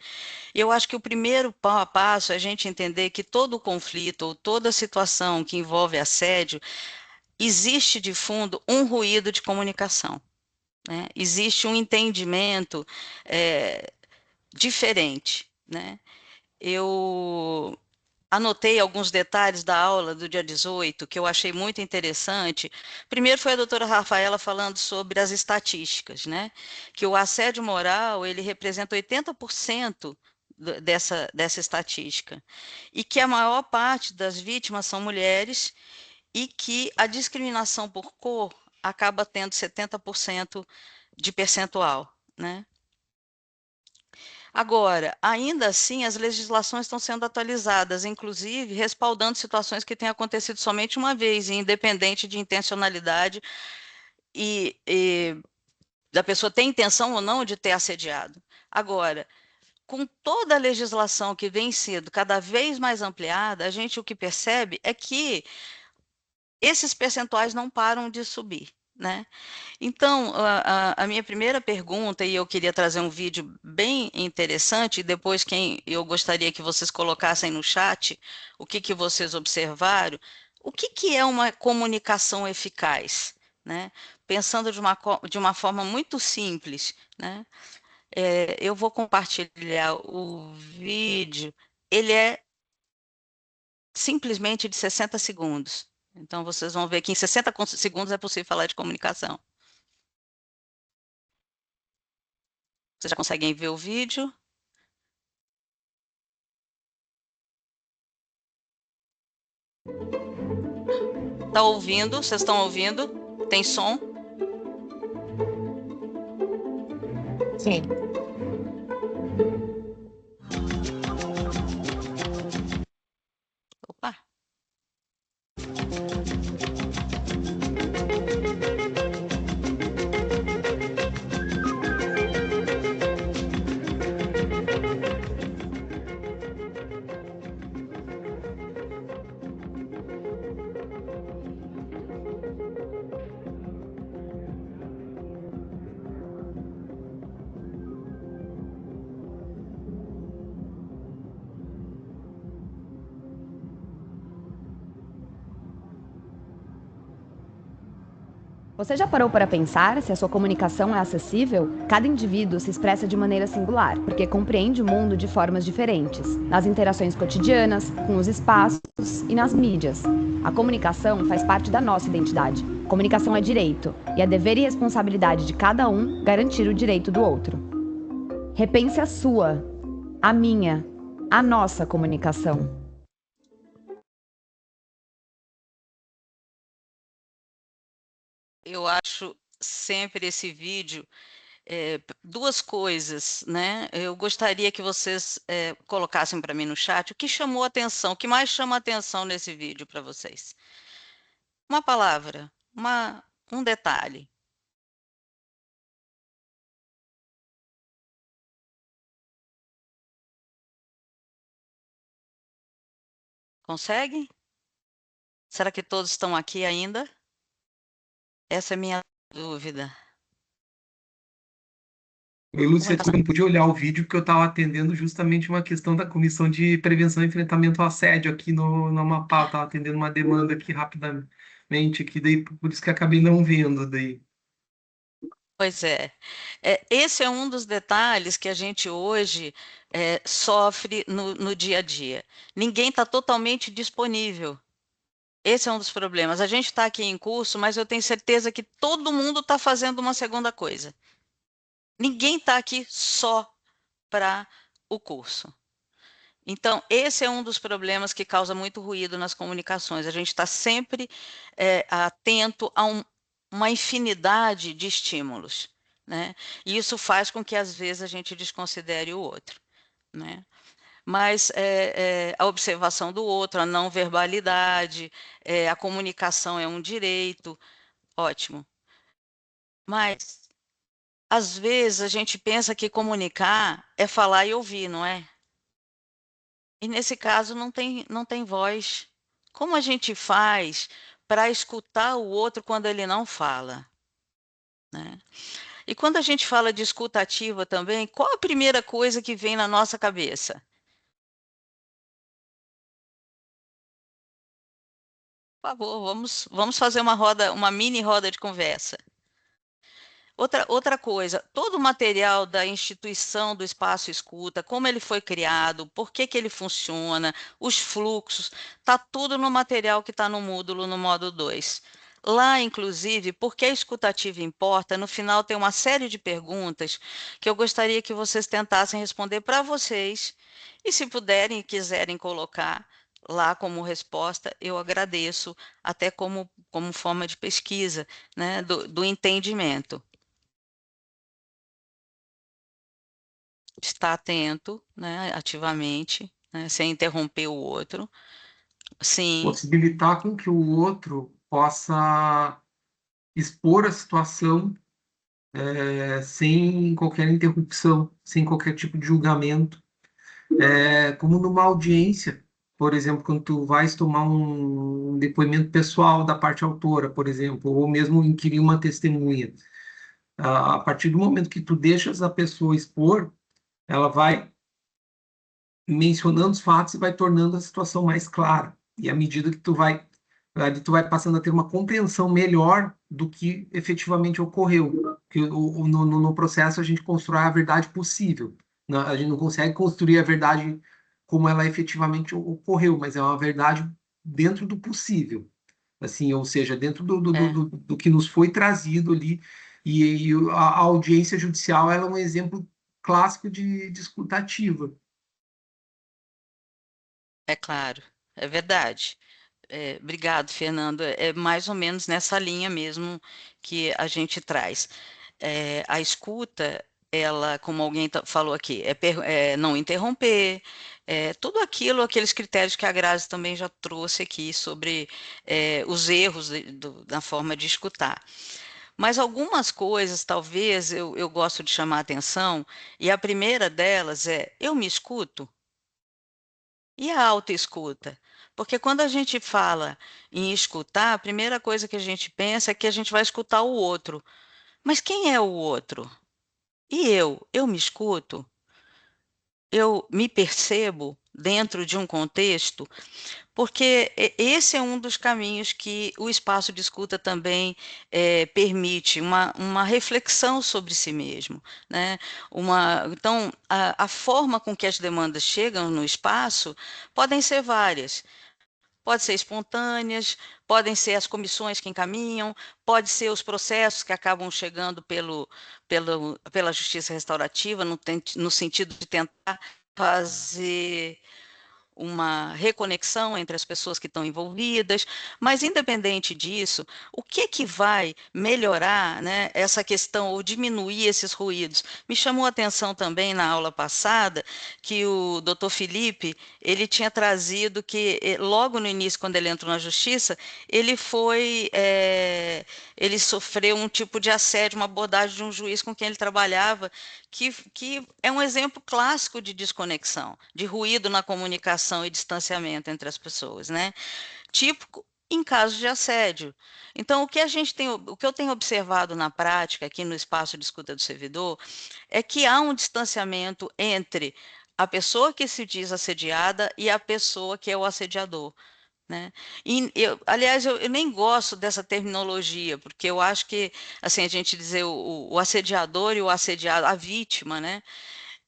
Eu acho que o primeiro passo é a gente entender que todo conflito ou toda situação que envolve assédio, existe de fundo um ruído de comunicação, né? Existe um entendimento diferente, né? Eu anotei alguns detalhes da aula do dia 18 que eu achei muito interessante. Primeiro foi a doutora Rafaela falando sobre as estatísticas, né? Que o assédio moral, ele representa 80% dessa estatística. E que a maior parte das vítimas são mulheres e que a discriminação por cor acaba tendo 70% de percentual, né? Agora, ainda assim, as legislações estão sendo atualizadas, inclusive respaldando situações que têm acontecido somente uma vez, independente de intencionalidade e da pessoa ter intenção ou não de ter assediado. Agora, com toda a legislação que vem sendo cada vez mais ampliada, a gente o que percebe é que esses percentuais não param de subir, né? Então, a minha primeira pergunta, e eu queria trazer um vídeo bem interessante, e depois eu gostaria que vocês colocassem no chat o que vocês observaram, o que é uma comunicação eficaz, né? Pensando de uma forma muito simples, né? Eu vou compartilhar o vídeo, ele é simplesmente de 60 segundos. Então, vocês vão ver que em 60 segundos é possível falar de comunicação. Vocês já conseguem ver o vídeo? Tá ouvindo? Vocês estão ouvindo? Tem som? Sim. Opa! Você já parou para pensar se a sua comunicação é acessível? Cada indivíduo se expressa de maneira singular, porque compreende o mundo de formas diferentes, nas interações cotidianas, com os espaços e nas mídias. A comunicação faz parte da nossa identidade. Comunicação é direito, e é dever e responsabilidade de cada um garantir o direito do outro. Repense a sua, a minha, a nossa comunicação. Eu acho sempre esse vídeo duas coisas, né? Eu gostaria que vocês colocassem para mim no chat o que chamou a atenção, o que mais chama a atenção nesse vídeo para vocês. Uma palavra, um detalhe. Conseguem? Será que todos estão aqui ainda? Essa é a minha dúvida. Oi, Lúcia, desculpa, eu não pude olhar o vídeo porque eu estava atendendo justamente uma questão da Comissão de Prevenção e Enfrentamento ao Assédio aqui no Amapá. Eu estava atendendo uma demanda aqui rapidamente, aqui, daí, por isso que acabei não vendo. Daí. Pois é. Esse é um dos detalhes que a gente hoje sofre no dia a dia. Ninguém está totalmente disponível. Esse é um dos problemas. A gente está aqui em curso, mas eu tenho certeza que todo mundo está fazendo uma segunda coisa. Ninguém está aqui só para o curso. Então, esse é um dos problemas que causa muito ruído nas comunicações. A gente está sempre atento a uma infinidade de estímulos, né? E isso faz com que, às vezes, a gente desconsidere o outro, né? Mas a observação do outro, a não verbalidade, a comunicação é um direito, ótimo. Mas, às vezes, a gente pensa que comunicar é falar e ouvir, não é? E nesse caso não tem voz. Como a gente faz para escutar o outro quando ele não fala, né? E quando a gente fala de escuta ativa também, qual a primeira coisa que vem na nossa cabeça? Por favor, vamos fazer uma mini roda de conversa. Outra coisa, todo o material da instituição do Espaço Escuta, como ele foi criado, por que ele funciona, os fluxos, está tudo no material que está no módulo, no módulo 2. Lá, inclusive, por que a escutativa importa, no final tem uma série de perguntas que eu gostaria que vocês tentassem responder para vocês, e se puderem e quiserem colocar lá como resposta, eu agradeço, até como forma de pesquisa, né, do entendimento. Estar atento, né, ativamente, né, sem interromper o outro. Sim. Possibilitar com que o outro possa expor a situação sem qualquer interrupção, sem qualquer tipo de julgamento, como numa audiência, por exemplo, quando tu vais tomar um depoimento pessoal da parte autora, por exemplo, ou mesmo inquirir uma testemunha. A partir do momento que tu deixas a pessoa expor, ela vai mencionando os fatos e vai tornando a situação mais clara. E à medida que tu vai passando a ter uma compreensão melhor do que efetivamente ocorreu. Porque no processo a gente constrói a verdade possível. A gente não consegue construir a verdade como ela efetivamente ocorreu, mas é uma verdade dentro do possível. Assim, ou seja, dentro do que nos foi trazido ali. E a audiência judicial ela é um exemplo clássico de escutativa. É claro, é verdade. Obrigado, Fernando. É mais ou menos nessa linha mesmo que a gente traz. A escuta, ela, como alguém falou aqui, é não interromper, tudo aquilo, aqueles critérios que a Grazi também já trouxe aqui sobre os erros na forma de escutar. Mas algumas coisas, talvez, eu gosto de chamar a atenção, e a primeira delas é: eu me escuto? E a autoescuta? Porque quando a gente fala em escutar, a primeira coisa que a gente pensa é que a gente vai escutar o outro. Mas quem é o outro? E eu? Eu me escuto? Eu me percebo dentro de um contexto? Porque esse é um dos caminhos que o espaço de escuta também permite, uma reflexão sobre si mesmo, né? Então, a forma com que as demandas chegam no espaço podem ser várias. Pode ser espontâneas, podem ser as comissões que encaminham, pode ser os processos que acabam chegando pela justiça restaurativa, no sentido de tentar fazer uma reconexão entre as pessoas que estão envolvidas, mas independente disso, o que vai melhorar, né, essa questão ou diminuir esses ruídos? Me chamou a atenção também na aula passada que o Dr. Felipe, ele tinha trazido que logo no início, quando ele entrou na justiça, ele sofreu um tipo de assédio, uma abordagem de um juiz com quem ele trabalhava, que é um exemplo clássico de desconexão, de ruído na comunicação e distanciamento entre as pessoas, né? Típico em casos de assédio. Então, o que eu tenho observado na prática aqui no espaço de escuta do servidor é que há um distanciamento entre a pessoa que se diz assediada e a pessoa que é o assediador, né? E aliás, eu nem gosto dessa terminologia, porque eu acho que, assim, a gente dizer o assediador e o assediado, a vítima, né?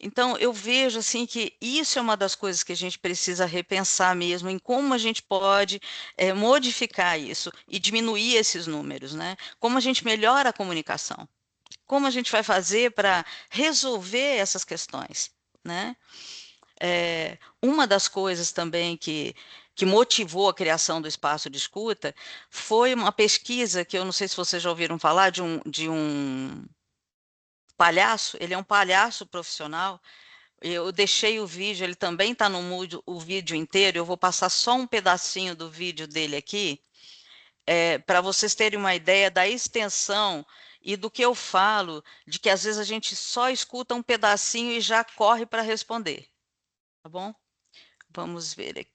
Então, eu vejo, assim, que isso é uma das coisas que a gente precisa repensar mesmo, em como a gente pode modificar isso e diminuir esses números, né? Como a gente melhora a comunicação, como a gente vai fazer para resolver essas questões, né? Uma das coisas também que motivou a criação do espaço de escuta foi uma pesquisa que eu não sei se vocês já ouviram falar de um palhaço. Ele é um palhaço profissional. Eu deixei o vídeo, ele também está no Moodle, o vídeo inteiro. Eu vou passar só um pedacinho do vídeo dele aqui, para vocês terem uma ideia da extensão e do que eu falo, de que às vezes a gente só escuta um pedacinho e já corre para responder. Tá bom? Vamos ver aqui.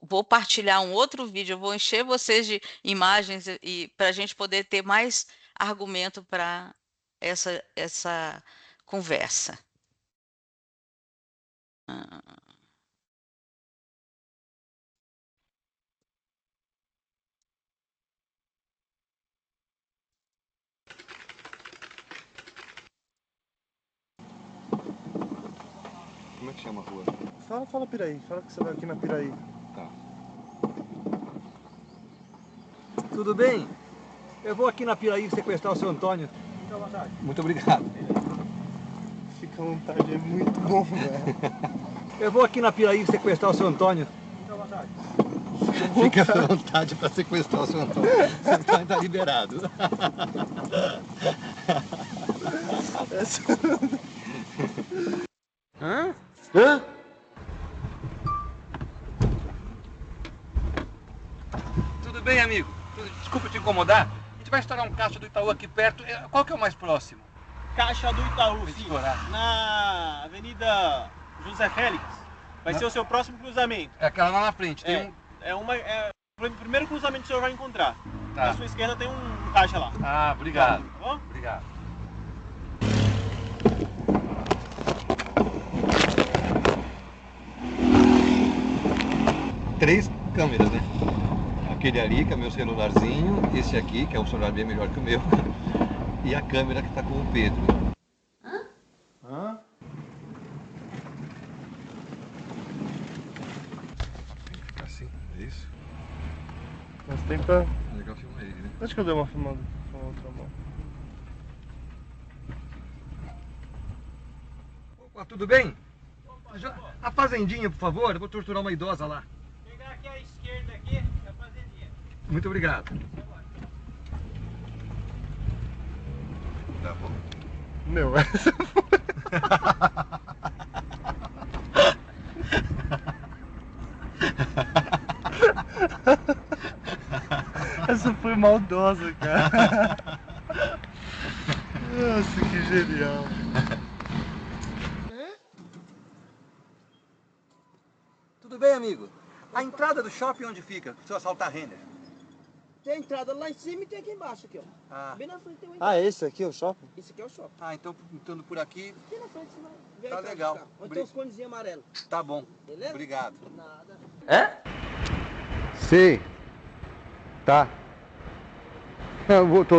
Vou partilhar um outro vídeo, eu vou encher vocês de imagens e para a gente poder ter mais argumento para essa conversa. Como é que chama a rua? Fala Piraí, fala que você vai aqui na Piraí. Tá. Tudo bem? Eu vou aqui na Piraí sequestrar o seu Antônio. Fica à vontade. Muito obrigado. Fica à vontade, é muito bom, velho. Eu vou aqui na Piraí sequestrar o seu Antônio. Fica à vontade. Fica à vontade para sequestrar o seu Antônio. O seu Antônio está liberado. Hã? Hã? Tudo bem, amigo? Desculpa te incomodar. gente vai estourar um caixa do Itaú aqui perto. Qual que é o mais próximo? Caixa do Itaú, Vai sim. estourar. Na Avenida José Félix. Vai ser o seu próximo cruzamento. É aquela lá na frente. Tem É o primeiro cruzamento que o senhor vai encontrar. Tá. Na sua esquerda tem um caixa lá. Ah, obrigado. Tá bom? Obrigado. Três câmeras, né? Aquele ali, que é o meu celularzinho, esse aqui, que é um celular bem melhor que o meu, e a câmera que tá com o Pedro. Hã? Tem que ficar assim, é isso? Mas tenta... É legal filmar ele, né? Acho que eu dei uma filmada com a outra mão. Opa, tudo bem? A fazendinha, por favor, eu vou torturar uma idosa lá. Pegar aqui à esquerda aqui, é a fazendinha. Muito obrigado. Tá bom. Meu, essa Essa foi maldosa, cara. Nossa, que genial. Tudo bem, amigo? A entrada do shopping onde fica? Se eu assaltar Renner. Tem a entrada lá em cima e tem aqui embaixo, aqui, ó. Ah. Bem na frente tem uma entrada. Ah, esse aqui é o shopping? Esse aqui é o shopping. Ah, então entrando por aqui, Bem na frente, você vai ver a tá entrada legal. do carro. Onde tem os conezinhos amarelos. Tá bom. Beleza? Obrigado. Nada. É? Sim. Tá.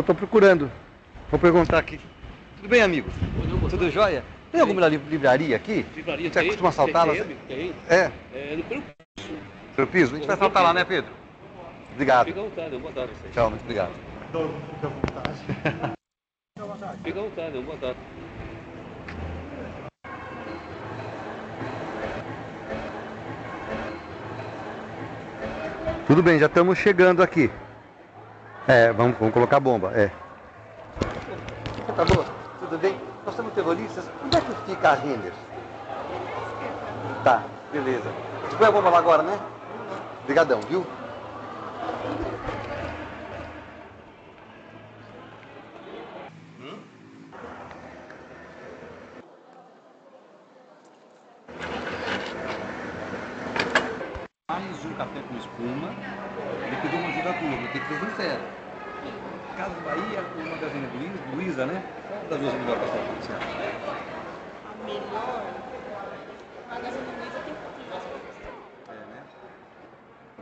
Tô procurando. Vou perguntar aqui. Tudo bem, amigo? Tudo jóia? Tem alguma livraria aqui? Livraria Você tem, costuma assaltá-las? Tem. É? É no primeiro Seu piso? A gente vai assaltar lá, né, Pedro? Obrigado. Fica à vontade, boa tarde. Tchau, muito obrigado. Fica à vontade. Fica à vontade, boa tarde. Tudo bem, já estamos chegando aqui. É, vamos colocar a bomba, é. Tá bom, tudo bem? Nós somos terroristas. Onde é que fica a Renner? Tá, beleza. Você põe a bomba lá agora, né? Obrigadão, viu? Mais um café com espuma. Ele pediu uma ajuda tua, vou ter que ser sincero. Casa Bahia ou Magazine Luiza, né? Qual das duas melhor para você acha? A melhor? Magazine Luiza tem pouquinho. É, né?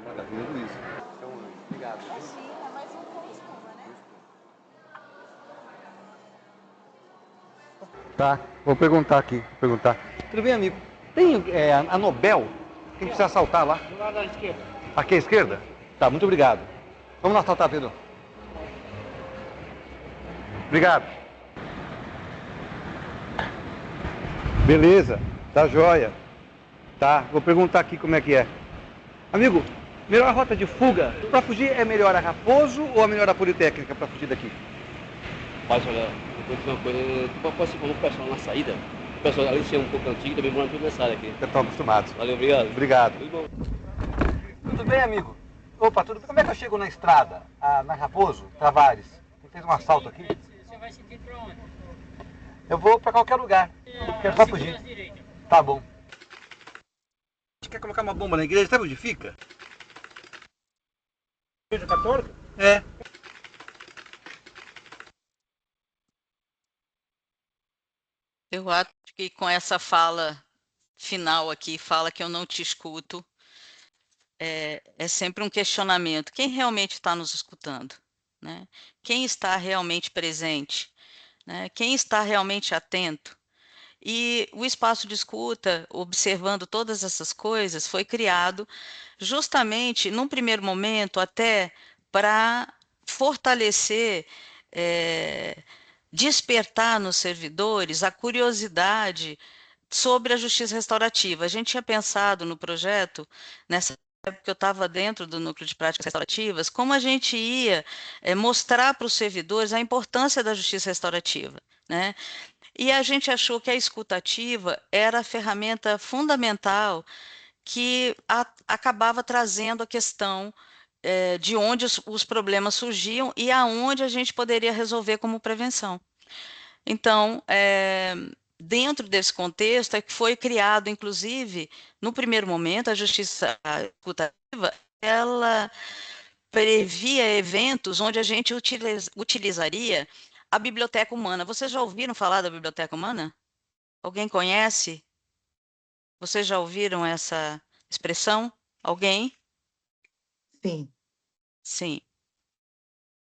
Magazine Luiza. Então, obrigado. Imagina, mais um com espuma, né? Tá, vou perguntar aqui, Tudo bem, amigo? Tem a Nobel? Quem precisa assaltar lá? Do lado da esquerda. Aqui à esquerda? Tá, muito obrigado. Vamos lá assaltar, Pedro. Obrigado. Beleza, tá jóia. Tá, vou perguntar aqui como é que é. Amigo, melhor rota de fuga. Pra fugir é melhor a Raposo ou a melhor a Politécnica pra fugir daqui? Mas olha, eu vou dizer uma coisa, tu pode se falar o pessoal na saída. O pessoal ali ser um pouco antigo também mora tudo nessa área aqui. Já estão acostumados. Valeu, obrigado. Obrigado. Muito bom. Tudo bem, amigo? Opa, tudo bem? Como é que eu chego na estrada? Na Raposo, Tavares? Ele fez um assalto aqui. Você vai seguir pra onde? Eu vou pra qualquer lugar. Quero só fugir. Tá bom. A gente quer colocar uma bomba na igreja, sabe onde fica? Igreja católica? É. Eu acho que com essa fala final aqui, fala que eu não te escuto, é sempre um questionamento. Quem realmente está nos escutando? Né? Quem está realmente presente? Né? Quem está realmente atento? E o espaço de escuta, observando todas essas coisas, foi criado justamente, num primeiro momento, até para fortalecer, despertar nos servidores a curiosidade sobre a justiça restaurativa. A gente tinha pensado no projeto, nessa época que eu estava dentro do núcleo de práticas restaurativas, como a gente ia mostrar para os servidores a importância da justiça restaurativa, né? E a gente achou que a escutativa era a ferramenta fundamental que acabava trazendo a questão de onde os problemas surgiam e aonde a gente poderia resolver como prevenção. Então, dentro desse contexto é que foi criado, inclusive, no primeiro momento, a justiça escutativa, ela previa eventos onde a gente utilizaria a biblioteca humana. Vocês já ouviram falar da biblioteca humana? Alguém conhece? Vocês já ouviram essa expressão? Alguém? Sim. Sim.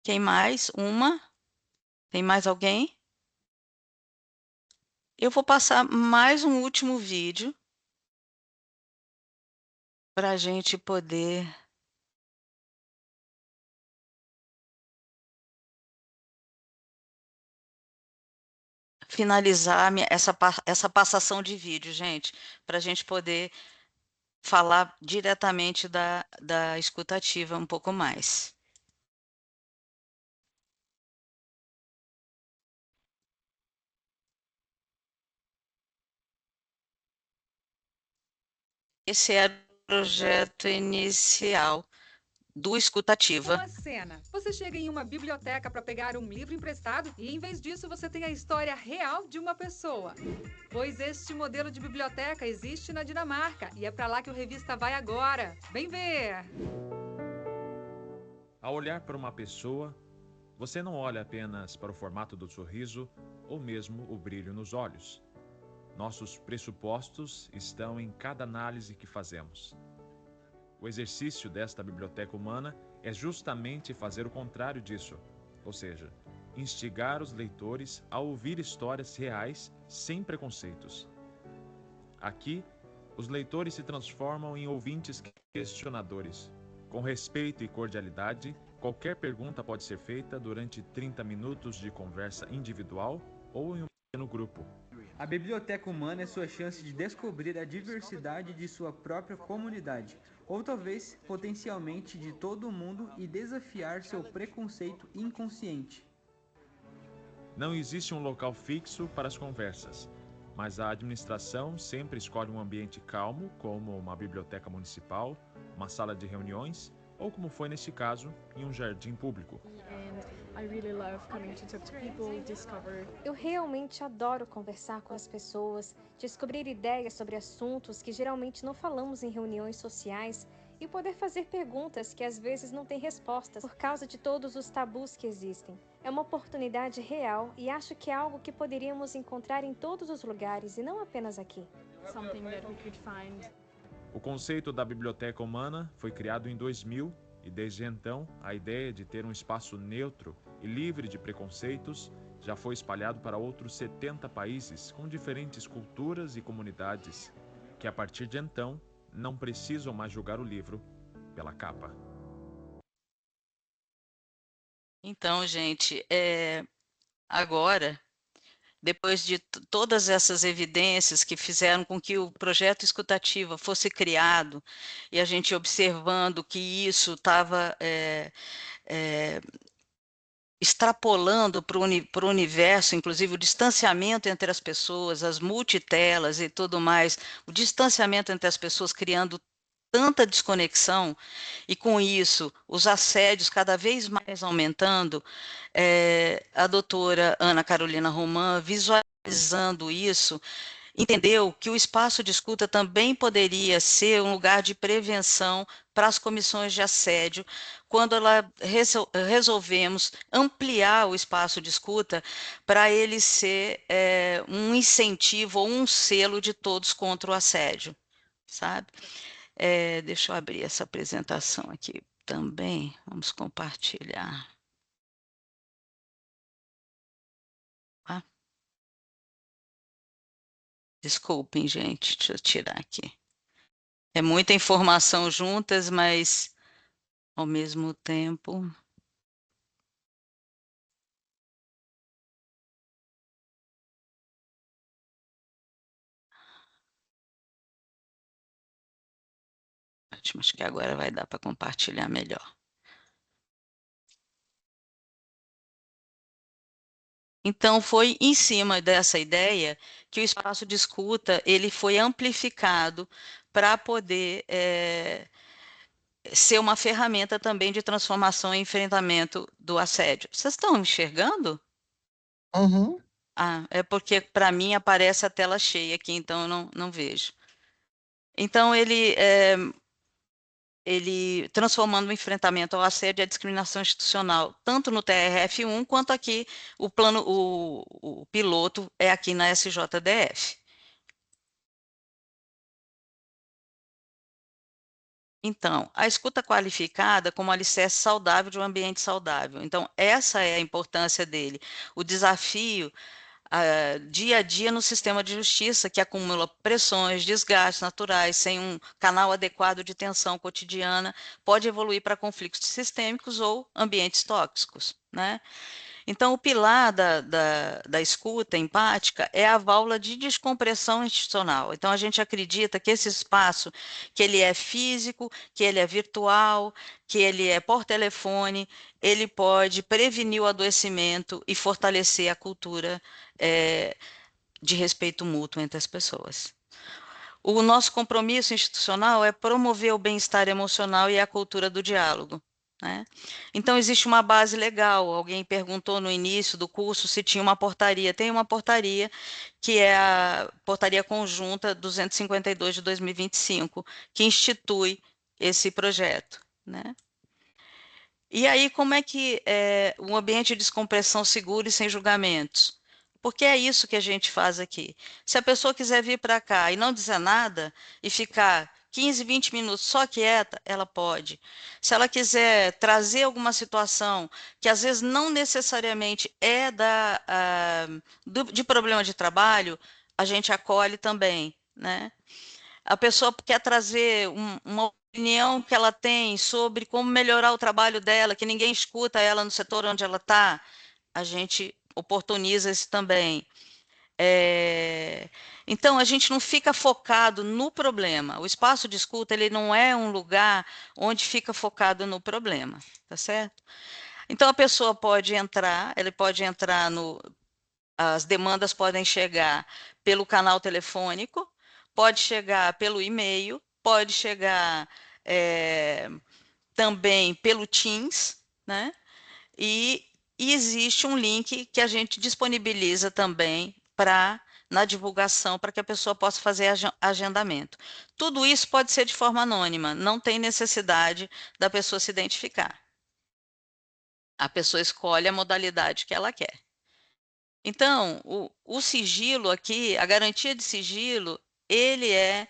Quem mais? Uma? Tem mais alguém? Eu vou passar mais um último vídeo para a gente poder finalizar essa passação de vídeo, gente, para a gente poder falar diretamente da escutativa um pouco mais. Esse era o projeto inicial do escutativa. Uma cena. Você chega em uma biblioteca para pegar um livro emprestado e, em vez disso, você tem a história real de uma pessoa. Pois este modelo de biblioteca existe na Dinamarca e é para lá que o Revista vai agora. Vem ver! Ao olhar para uma pessoa, você não olha apenas para o formato do sorriso ou mesmo o brilho nos olhos. Nossos pressupostos estão em cada análise que fazemos. O exercício desta biblioteca humana é justamente fazer o contrário disso, ou seja, instigar os leitores a ouvir histórias reais sem preconceitos. Aqui, os leitores se transformam em ouvintes questionadores. Com respeito e cordialidade, qualquer pergunta pode ser feita durante 30 minutos de conversa individual ou em um pequeno grupo. A biblioteca humana é sua chance de descobrir a diversidade de sua própria comunidade, ou talvez, potencialmente, de todo o mundo e desafiar seu preconceito inconsciente. Não existe um local fixo para as conversas, mas a administração sempre escolhe um ambiente calmo, como uma biblioteca municipal, uma sala de reuniões, ou como foi neste caso, em um jardim público. Eu realmente adoro conversar com as pessoas, descobrir ideias sobre assuntos que geralmente não falamos em reuniões sociais e poder fazer perguntas que às vezes não têm respostas por causa de todos os tabus que existem. É uma oportunidade real e acho que é algo que poderíamos encontrar em todos os lugares e não apenas aqui. O conceito da biblioteca humana foi criado em 2000 e desde então a ideia de ter um espaço neutro e livre de preconceitos já foi espalhado para outros 70 países com diferentes culturas e comunidades, que a partir de então não precisam mais julgar o livro pela capa. Então, gente, agora, depois de todas essas evidências que fizeram com que o projeto escutativa fosse criado, e a gente observando que isso estava extrapolando para o universo, inclusive o distanciamento entre as pessoas, as multitelas e tudo mais, o distanciamento entre as pessoas criando tanta desconexão, e com isso os assédios cada vez mais aumentando, a doutora Ana Carolina Roman, visualizando isso, entendeu que o espaço de escuta também poderia ser um lugar de prevenção para as comissões de assédio, quando resolvemos ampliar o espaço de escuta para ele ser um incentivo ou um selo de todos contra o assédio, sabe? Deixa eu abrir essa apresentação aqui também, vamos compartilhar. Ah. Desculpem, gente, deixa eu tirar aqui. É muita informação juntas, mas ao mesmo tempo... Acho que agora vai dar para compartilhar melhor. Então, foi em cima dessa ideia que o espaço de escuta ele foi amplificado para poder ser uma ferramenta também de transformação e enfrentamento do assédio. Vocês estão enxergando? Uhum. Ah, é porque para mim aparece a tela cheia aqui, então eu não vejo. Então, ele transformando o enfrentamento ao assédio e à discriminação institucional, tanto no TRF1 quanto aqui o piloto é aqui na SJDF. Então, a escuta qualificada como alicerce saudável de um ambiente saudável. Então, essa é a importância dele. O desafio dia a dia no sistema de justiça, que acumula pressões, desgastes naturais, sem um canal adequado de tensão cotidiana, pode evoluir para conflitos sistêmicos ou ambientes tóxicos, né? Então, o pilar da escuta empática é a válvula de descompressão institucional. Então, a gente acredita que esse espaço, que ele é físico, que ele é virtual, que ele é por telefone, ele pode prevenir o adoecimento e fortalecer a cultura de respeito mútuo entre as pessoas. O nosso compromisso institucional é promover o bem-estar emocional e a cultura do diálogo, né? Então, existe uma base legal. Alguém perguntou no início do curso se tinha uma portaria. Tem uma portaria, que é a Portaria Conjunta 252 de 2025, que institui esse projeto, né? E aí, como é que é um ambiente de descompressão seguro e sem julgamentos? Porque é isso que a gente faz aqui. Se a pessoa quiser vir para cá e não dizer nada e ficar 15, 20 minutos só quieta, ela pode. Se ela quiser trazer alguma situação que às vezes não necessariamente é de problema de trabalho, a gente acolhe também, né? A pessoa quer trazer uma opinião que ela tem sobre como melhorar o trabalho dela, que ninguém escuta ela no setor onde ela está, a gente oportuniza isso também. Então, a gente não fica focado no problema. O espaço de escuta, ele não é um lugar onde fica focado no problema, tá certo? Então, a pessoa pode entrar, as demandas podem chegar pelo canal telefônico, pode chegar pelo e-mail, pode chegar também pelo Teams, né? E existe um link que a gente disponibiliza também na divulgação, para que a pessoa possa fazer agendamento. Tudo isso pode ser de forma anônima, não tem necessidade da pessoa se identificar. A pessoa escolhe a modalidade que ela quer. Então, o sigilo aqui, a garantia de sigilo, ele é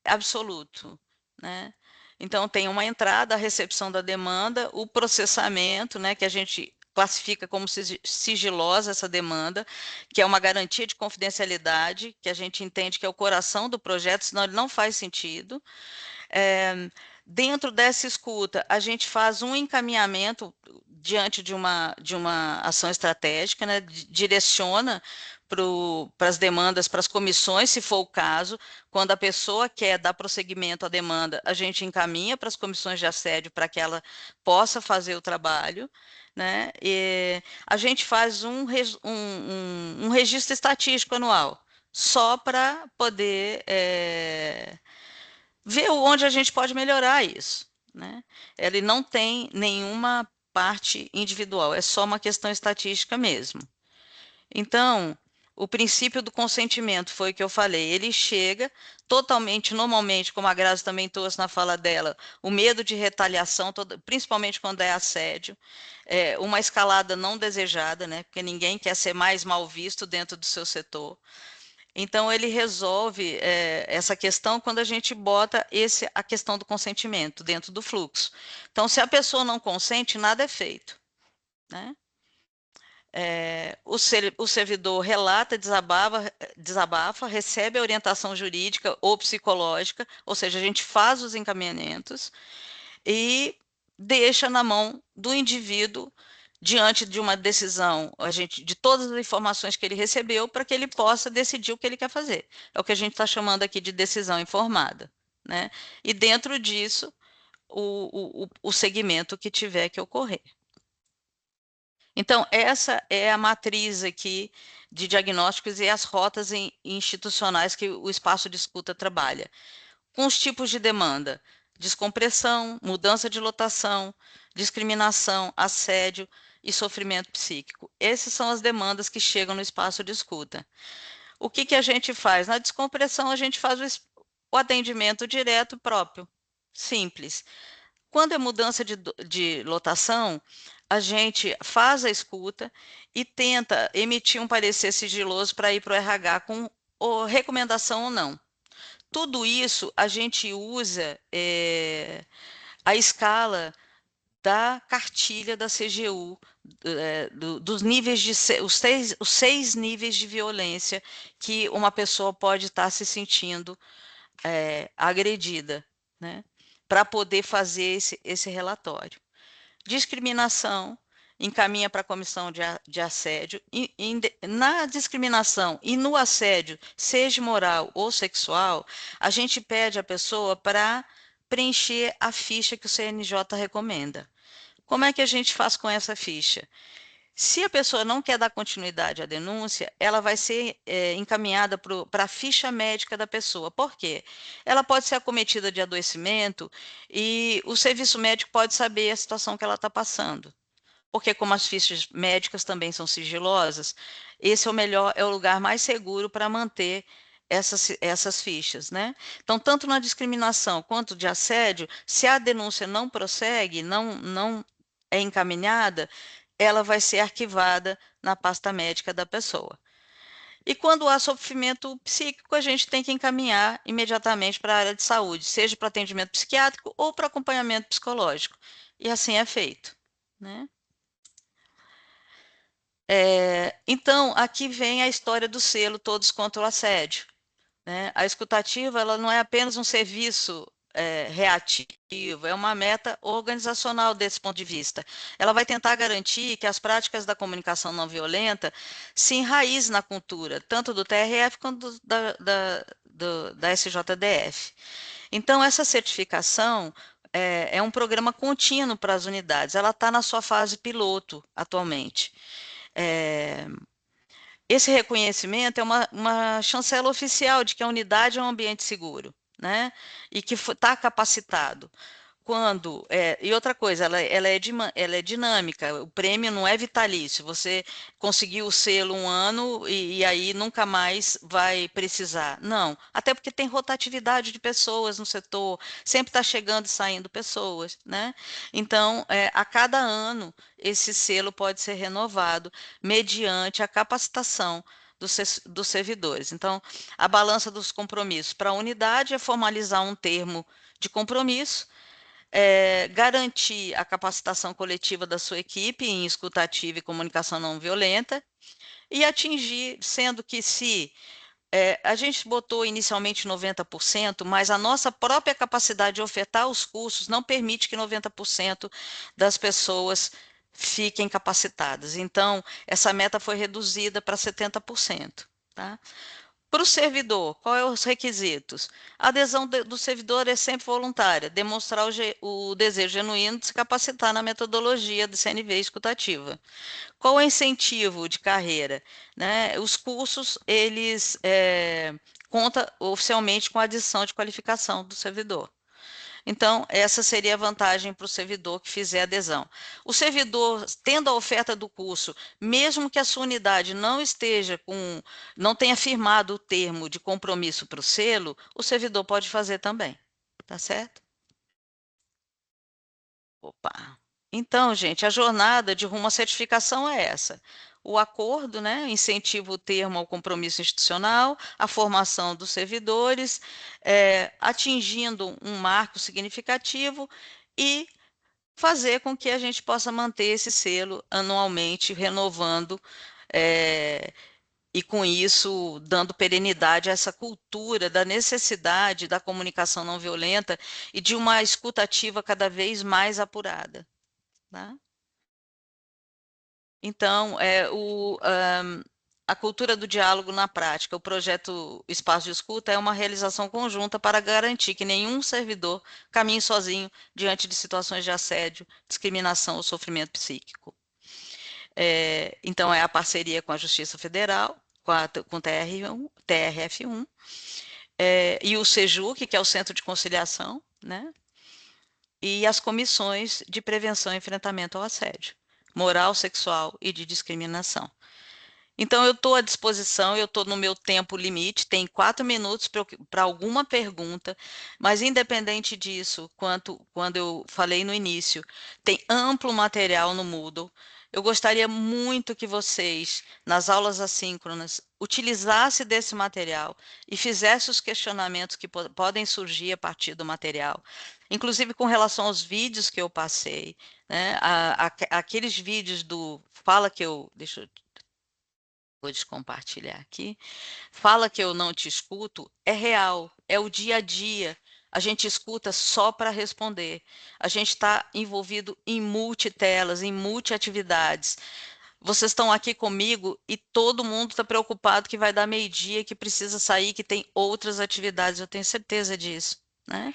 absoluto, né? Então, tem uma entrada, a recepção da demanda, o processamento, né, que a gente classifica como sigilosa essa demanda, que é uma garantia de confidencialidade, que a gente entende que é o coração do projeto, senão ele não faz sentido. Dentro dessa escuta, a gente faz um encaminhamento diante de uma ação estratégica, né, direciona para as demandas, para as comissões, se for o caso. Quando a pessoa quer dar prosseguimento à demanda, a gente encaminha para as comissões de assédio para que ela possa fazer o trabalho, né? E a gente faz um registro estatístico anual, só para poder ver onde a gente pode melhorar isso, né? Ele não tem nenhuma parte individual, é só uma questão estatística mesmo. Então, o princípio do consentimento foi o que eu falei, ele chega totalmente, normalmente, como a Grazi também trouxe na fala dela, o medo de retaliação, principalmente quando é assédio, uma escalada não desejada, né? Porque ninguém quer ser mais mal visto dentro do seu setor. Então, ele resolve essa questão quando a gente bota a questão do consentimento dentro do fluxo. Então, se a pessoa não consente, nada é feito, né? O servidor relata, desabafa, recebe a orientação jurídica ou psicológica, ou seja, a gente faz os encaminhamentos e deixa na mão do indivíduo, diante de uma decisão, de todas as informações que ele recebeu, para que ele possa decidir o que ele quer fazer. É o que a gente está chamando aqui de decisão informada, né? E dentro disso, o segmento que tiver que ocorrer. Então, essa é a matriz aqui de diagnósticos e as rotas institucionais que o espaço de escuta trabalha. Com os tipos de demanda, descompressão, mudança de lotação, discriminação, assédio e sofrimento psíquico. Essas são as demandas que chegam no espaço de escuta. O que a gente faz? Na descompressão, a gente faz o atendimento direto próprio, simples. Quando é mudança de lotação, a gente faz a escuta e tenta emitir um parecer sigiloso para ir para o RH com recomendação ou não. Tudo isso a gente usa a escala da cartilha da CGU, dos níveis os 6 níveis de violência que uma pessoa pode estar se sentindo agredida, né? Para poder fazer esse relatório. Discriminação, encaminha para a comissão de assédio. Na discriminação e no assédio, seja moral ou sexual, a gente pede à pessoa para preencher a ficha que o CNJ recomenda. Como é que a gente faz com essa ficha? Se a pessoa não quer dar continuidade à denúncia, ela vai ser encaminhada para a ficha médica da pessoa. Por quê? Ela pode ser acometida de adoecimento e o serviço médico pode saber a situação que ela está passando. Porque como as fichas médicas também são sigilosas, esse é o lugar mais seguro para manter essas fichas, né? Então, tanto na discriminação quanto de assédio, se a denúncia não prossegue, não é encaminhada, ela vai ser arquivada na pasta médica da pessoa. E quando há sofrimento psíquico, a gente tem que encaminhar imediatamente para a área de saúde, seja para atendimento psiquiátrico ou para acompanhamento psicológico. E assim é feito, né? Então, aqui vem a história do selo Todos contra o Assédio, né? A escutativa ela não é apenas um serviço reativo, é uma meta organizacional desse ponto de vista. Ela vai tentar garantir que as práticas da comunicação não violenta se enraizem na cultura, tanto do TRF quanto da SJDF. Então, essa certificação é um programa contínuo para as unidades, ela está na sua fase piloto atualmente. Esse reconhecimento é uma chancela oficial de que a unidade é um ambiente seguro, né? E que está capacitado. E outra coisa, ela é dinâmica, o prêmio não é vitalício, você conseguiu o selo um ano e aí nunca mais vai precisar. Não, até porque tem rotatividade de pessoas no setor, sempre está chegando e saindo pessoas, né? Então, a cada ano, esse selo pode ser renovado mediante a capacitação dos servidores. Então, a balança dos compromissos para a unidade é formalizar um termo de compromisso, garantir a capacitação coletiva da sua equipe em escutativa e comunicação não violenta e atingir, sendo que se a gente botou inicialmente 90%, mas a nossa própria capacidade de ofertar os cursos não permite que 90% das pessoas fiquem capacitadas. Então, essa meta foi reduzida para 70%. Tá? Para o servidor, quais são os requisitos? A adesão do servidor é sempre voluntária, demonstrar o desejo genuíno de se capacitar na metodologia do CNV escutativa. Qual é o incentivo de carreira? Né? Os cursos, eles contam oficialmente com a adição de qualificação do servidor. Então, essa seria a vantagem para o servidor que fizer adesão. O servidor, tendo a oferta do curso, mesmo que a sua unidade não tenha firmado o termo de compromisso para o selo, o servidor pode fazer também. Tá certo? Opa! Então, gente, a jornada de rumo à certificação é essa. O acordo, né, incentiva o termo ao compromisso institucional, a formação dos servidores, atingindo um marco significativo e fazer com que a gente possa manter esse selo anualmente, renovando, e com isso dando perenidade a essa cultura da necessidade da comunicação não violenta e de uma escutativa cada vez mais apurada. Tá? Então, a cultura do diálogo na prática, o projeto Espaço de Escuta é uma realização conjunta para garantir que nenhum servidor caminhe sozinho diante de situações de assédio, discriminação ou sofrimento psíquico. Então, é a parceria com a Justiça Federal, com o TRF1, e o SEJUC, que é o Centro de Conciliação, né? e as comissões de prevenção e enfrentamento ao assédio moral, sexual e de discriminação. Então, eu estou à disposição, eu estou no meu tempo limite, tem 4 minutos para alguma pergunta, mas independente disso, quando eu falei no início, tem amplo material no Moodle. Eu gostaria muito que vocês, nas aulas assíncronas, utilizassem desse material e fizessem os questionamentos que podem surgir a partir do material, inclusive com relação aos vídeos que eu passei, né? Aqueles vídeos do Fala que eu... Deixa eu... Vou descompartilhar aqui. Fala que eu não te escuto, é real, é o dia a dia. A gente escuta só para responder. A gente está envolvido em multitelas, em multiatividades. Vocês estão aqui comigo e todo mundo está preocupado que vai dar meio-dia, que precisa sair, que tem outras atividades. Eu tenho certeza disso, né?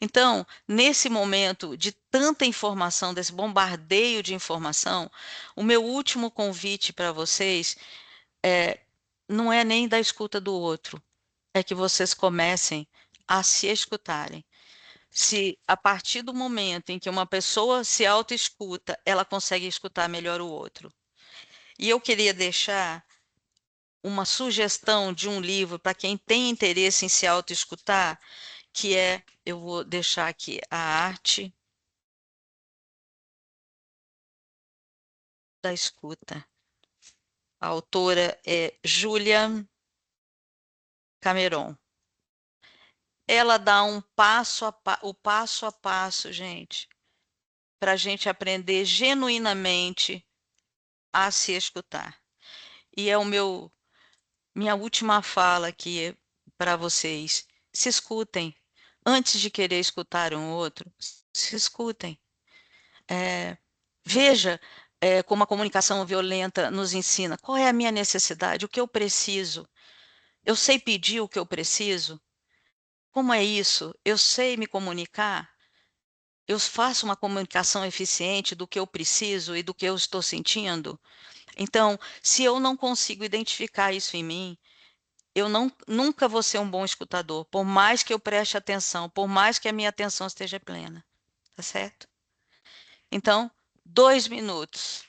Então, nesse momento de tanta informação, desse bombardeio de informação, o meu último convite para vocês não é nem da escuta do outro, é que vocês comecem a se escutarem. Se a partir do momento em que uma pessoa se autoescuta, ela consegue escutar melhor o outro. E eu queria deixar uma sugestão de um livro para quem tem interesse em se autoescutar, que é, eu vou deixar aqui, A Arte da Escuta. A autora é Julia Cameron. Ela dá o passo a passo, gente, para a gente aprender genuinamente a se escutar. E é minha última fala aqui para vocês. Se escutem. Antes de querer escutar um outro, se escutem. Veja como a comunicação violenta nos ensina. Qual é a minha necessidade? O que eu preciso? Eu sei pedir o que eu preciso? Como é isso? Eu sei me comunicar? Eu faço uma comunicação eficiente do que eu preciso e do que eu estou sentindo? Então, se eu não consigo identificar isso em mim, eu nunca vou ser um bom escutador, por mais que eu preste atenção, por mais que a minha atenção esteja plena. Tá certo? Então, 2 minutos.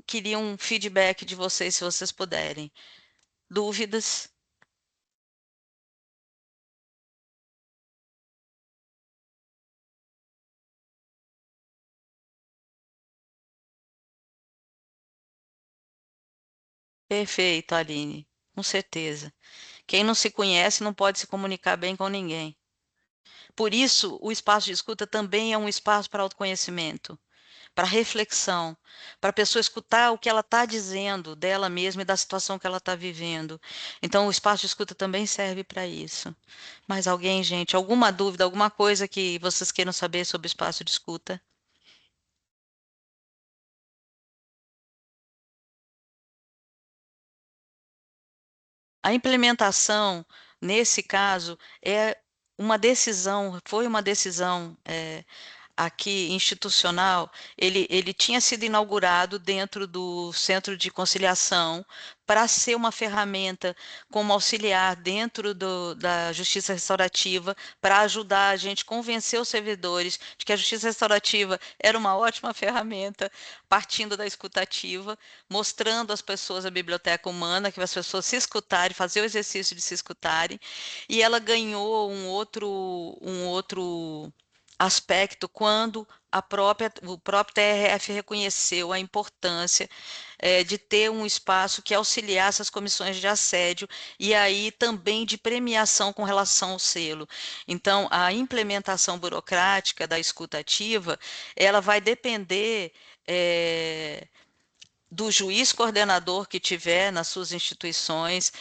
Queria um feedback de vocês, se vocês puderem. Dúvidas? Perfeito, Aline. Com certeza. Quem não se conhece não pode se comunicar bem com ninguém. Por isso, o espaço de escuta também é um espaço para autoconhecimento, para reflexão, para a pessoa escutar o que ela está dizendo dela mesma e da situação que ela está vivendo. Então, o espaço de escuta também serve para isso. Mais alguém, gente? Alguma dúvida, alguma coisa que vocês queiram saber sobre o espaço de escuta? A implementação, nesse caso, foi uma decisão aqui institucional. Ele tinha sido inaugurado dentro do Centro de Conciliação para ser uma ferramenta como auxiliar dentro da Justiça Restaurativa, para ajudar a gente a convencer os servidores de que a Justiça Restaurativa era uma ótima ferramenta, partindo da escutativa, mostrando às pessoas a biblioteca humana, que as pessoas se escutarem, fazer o exercício de se escutarem, e ela ganhou um outro aspecto quando o próprio TRF reconheceu a importância de ter um espaço que auxiliasse as comissões de assédio e aí também de premiação com relação ao selo. Então, a implementação burocrática da escuta ativa, ela vai depender do juiz coordenador que tiver nas suas instituições,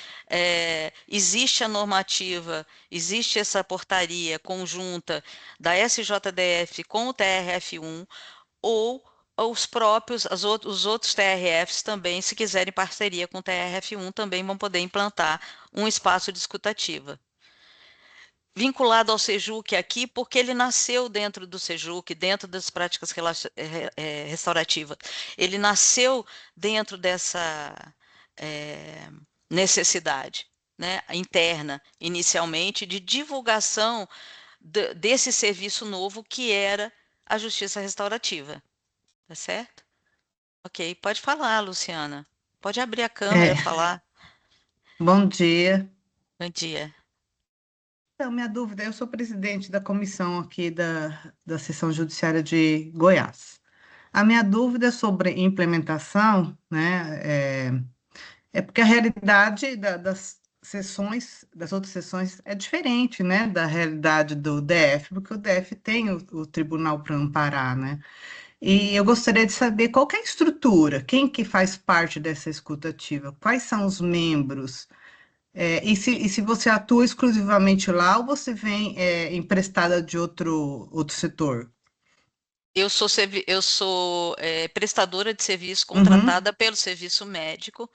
existe a normativa, existe essa portaria conjunta da SJDF com o TRF1, ou os outros TRFs também, se quiserem parceria com o TRF1, também vão poder implantar um espaço de escutativa. Vinculado ao SEJUC aqui, porque ele nasceu dentro do SEJUC, dentro das práticas restaurativas. Ele nasceu dentro dessa necessidade, né, interna, inicialmente, de divulgação desse serviço novo que era a justiça restaurativa. Tá certo? Ok, pode falar, Luciana. Pode abrir a câmera e falar. Bom dia. Bom dia. Então, minha dúvida, eu sou presidente da comissão aqui da Seção Judiciária de Goiás. A minha dúvida sobre implementação, né, é porque a realidade das sessões, das outras sessões é diferente, né, da realidade do DF, porque o DF tem o tribunal para amparar, né? E eu gostaria de saber qual que é a estrutura, quem que faz parte dessa escutativa, quais são os membros, e se você atua exclusivamente lá ou você vem emprestada de outro setor? Eu sou prestadora de serviço Uhum. contratada pelo serviço médico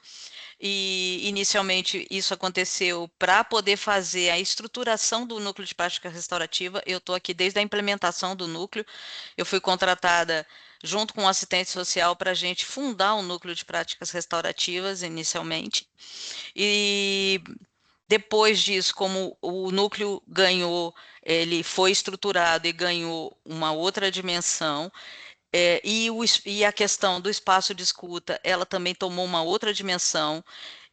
e inicialmente isso aconteceu para poder fazer a estruturação do núcleo de prática restaurativa. Eu estou aqui desde a implementação do núcleo. Eu fui contratada junto com o assistente social para a gente fundar o núcleo de práticas restaurativas inicialmente. E depois disso, como o núcleo ganhou, ele foi estruturado e ganhou uma outra dimensão, e a questão do espaço de escuta, ela também tomou uma outra dimensão.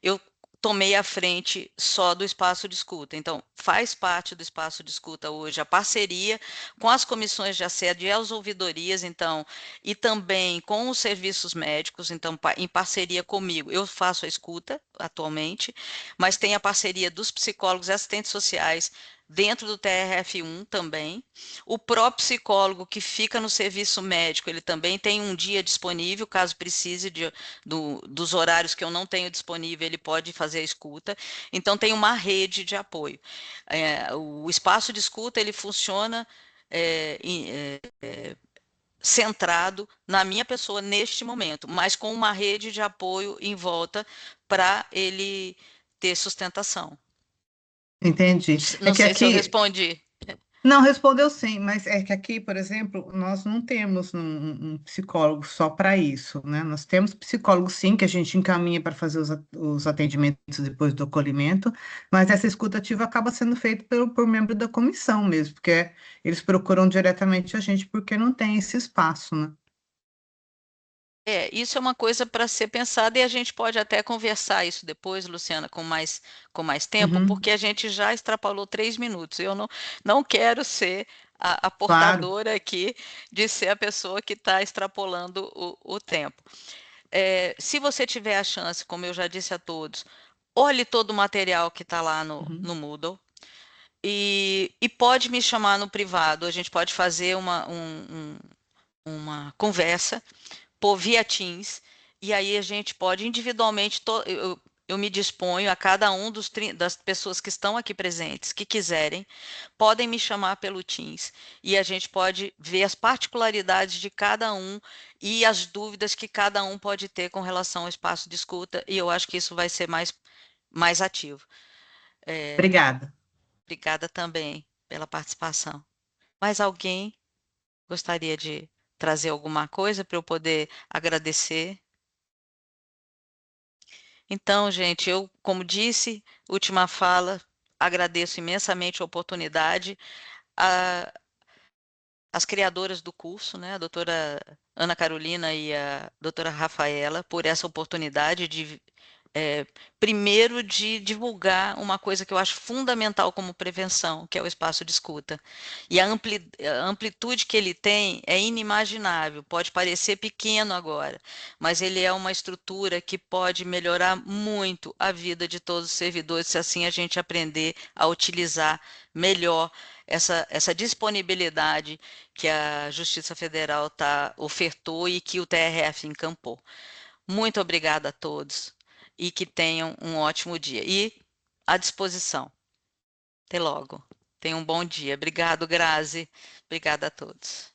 Eu tomei a frente só do espaço de escuta. Então, faz parte do espaço de escuta hoje a parceria com as comissões de assédio e as ouvidorias, então, e também com os serviços médicos, então, em parceria comigo. Eu faço a escuta atualmente, mas tem a parceria dos psicólogos e assistentes sociais dentro do TRF1 também. O próprio psicólogo que fica no serviço médico, ele também tem um dia disponível, caso precise dos horários que eu não tenho disponível, ele pode fazer a escuta. Então, tem uma rede de apoio. O espaço de escuta, ele funciona centrado na minha pessoa neste momento, mas com uma rede de apoio em volta para ele ter sustentação. Entendi. Não sei se eu respondi. Não, respondeu sim, mas é que aqui, por exemplo, nós não temos um psicólogo só para isso, né? Nós temos psicólogos, sim, que a gente encaminha para fazer os atendimentos depois do acolhimento, mas essa escutativa acaba sendo feita por membro da comissão mesmo, porque eles procuram diretamente a gente porque não tem esse espaço, né? Isso é uma coisa para ser pensada e a gente pode até conversar isso depois, Luciana, com mais tempo, porque a gente já extrapolou 3 minutos. Eu não quero ser a portadora aqui de ser a pessoa que está extrapolando o tempo. Se você tiver a chance, como eu já disse a todos, olhe todo o material que está lá no Moodle e pode me chamar no privado. A gente pode fazer uma conversa por via Teams, e aí a gente pode individualmente, eu me disponho a cada um das pessoas que estão aqui presentes, que quiserem, podem me chamar pelo Teams, e a gente pode ver as particularidades de cada um e as dúvidas que cada um pode ter com relação ao espaço de escuta, e eu acho que isso vai ser mais ativo. Obrigada. Obrigada também pela participação. Mais alguém gostaria de trazer alguma coisa para eu poder agradecer? Então, gente, eu, como disse, última fala, agradeço imensamente a oportunidade. As criadoras do curso, né, a doutora Ana Carolina e a doutora Rafaela, por essa oportunidade de primeiro de divulgar uma coisa que eu acho fundamental como prevenção, que é o espaço de escuta. E a amplitude que ele tem é inimaginável, pode parecer pequeno agora, mas ele é uma estrutura que pode melhorar muito a vida de todos os servidores, se assim a gente aprender a utilizar melhor essa disponibilidade que a Justiça Federal ofertou e que o TRF encampou. Muito obrigada a todos e que tenham um ótimo dia. E à disposição. Até logo. Tenham um bom dia. Obrigado, Grazi. Obrigada a todos.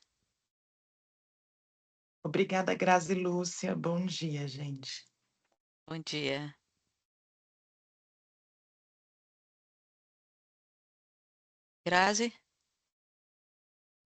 Obrigada, Grazi e Lúcia. Bom dia, gente. Bom dia. Grazi?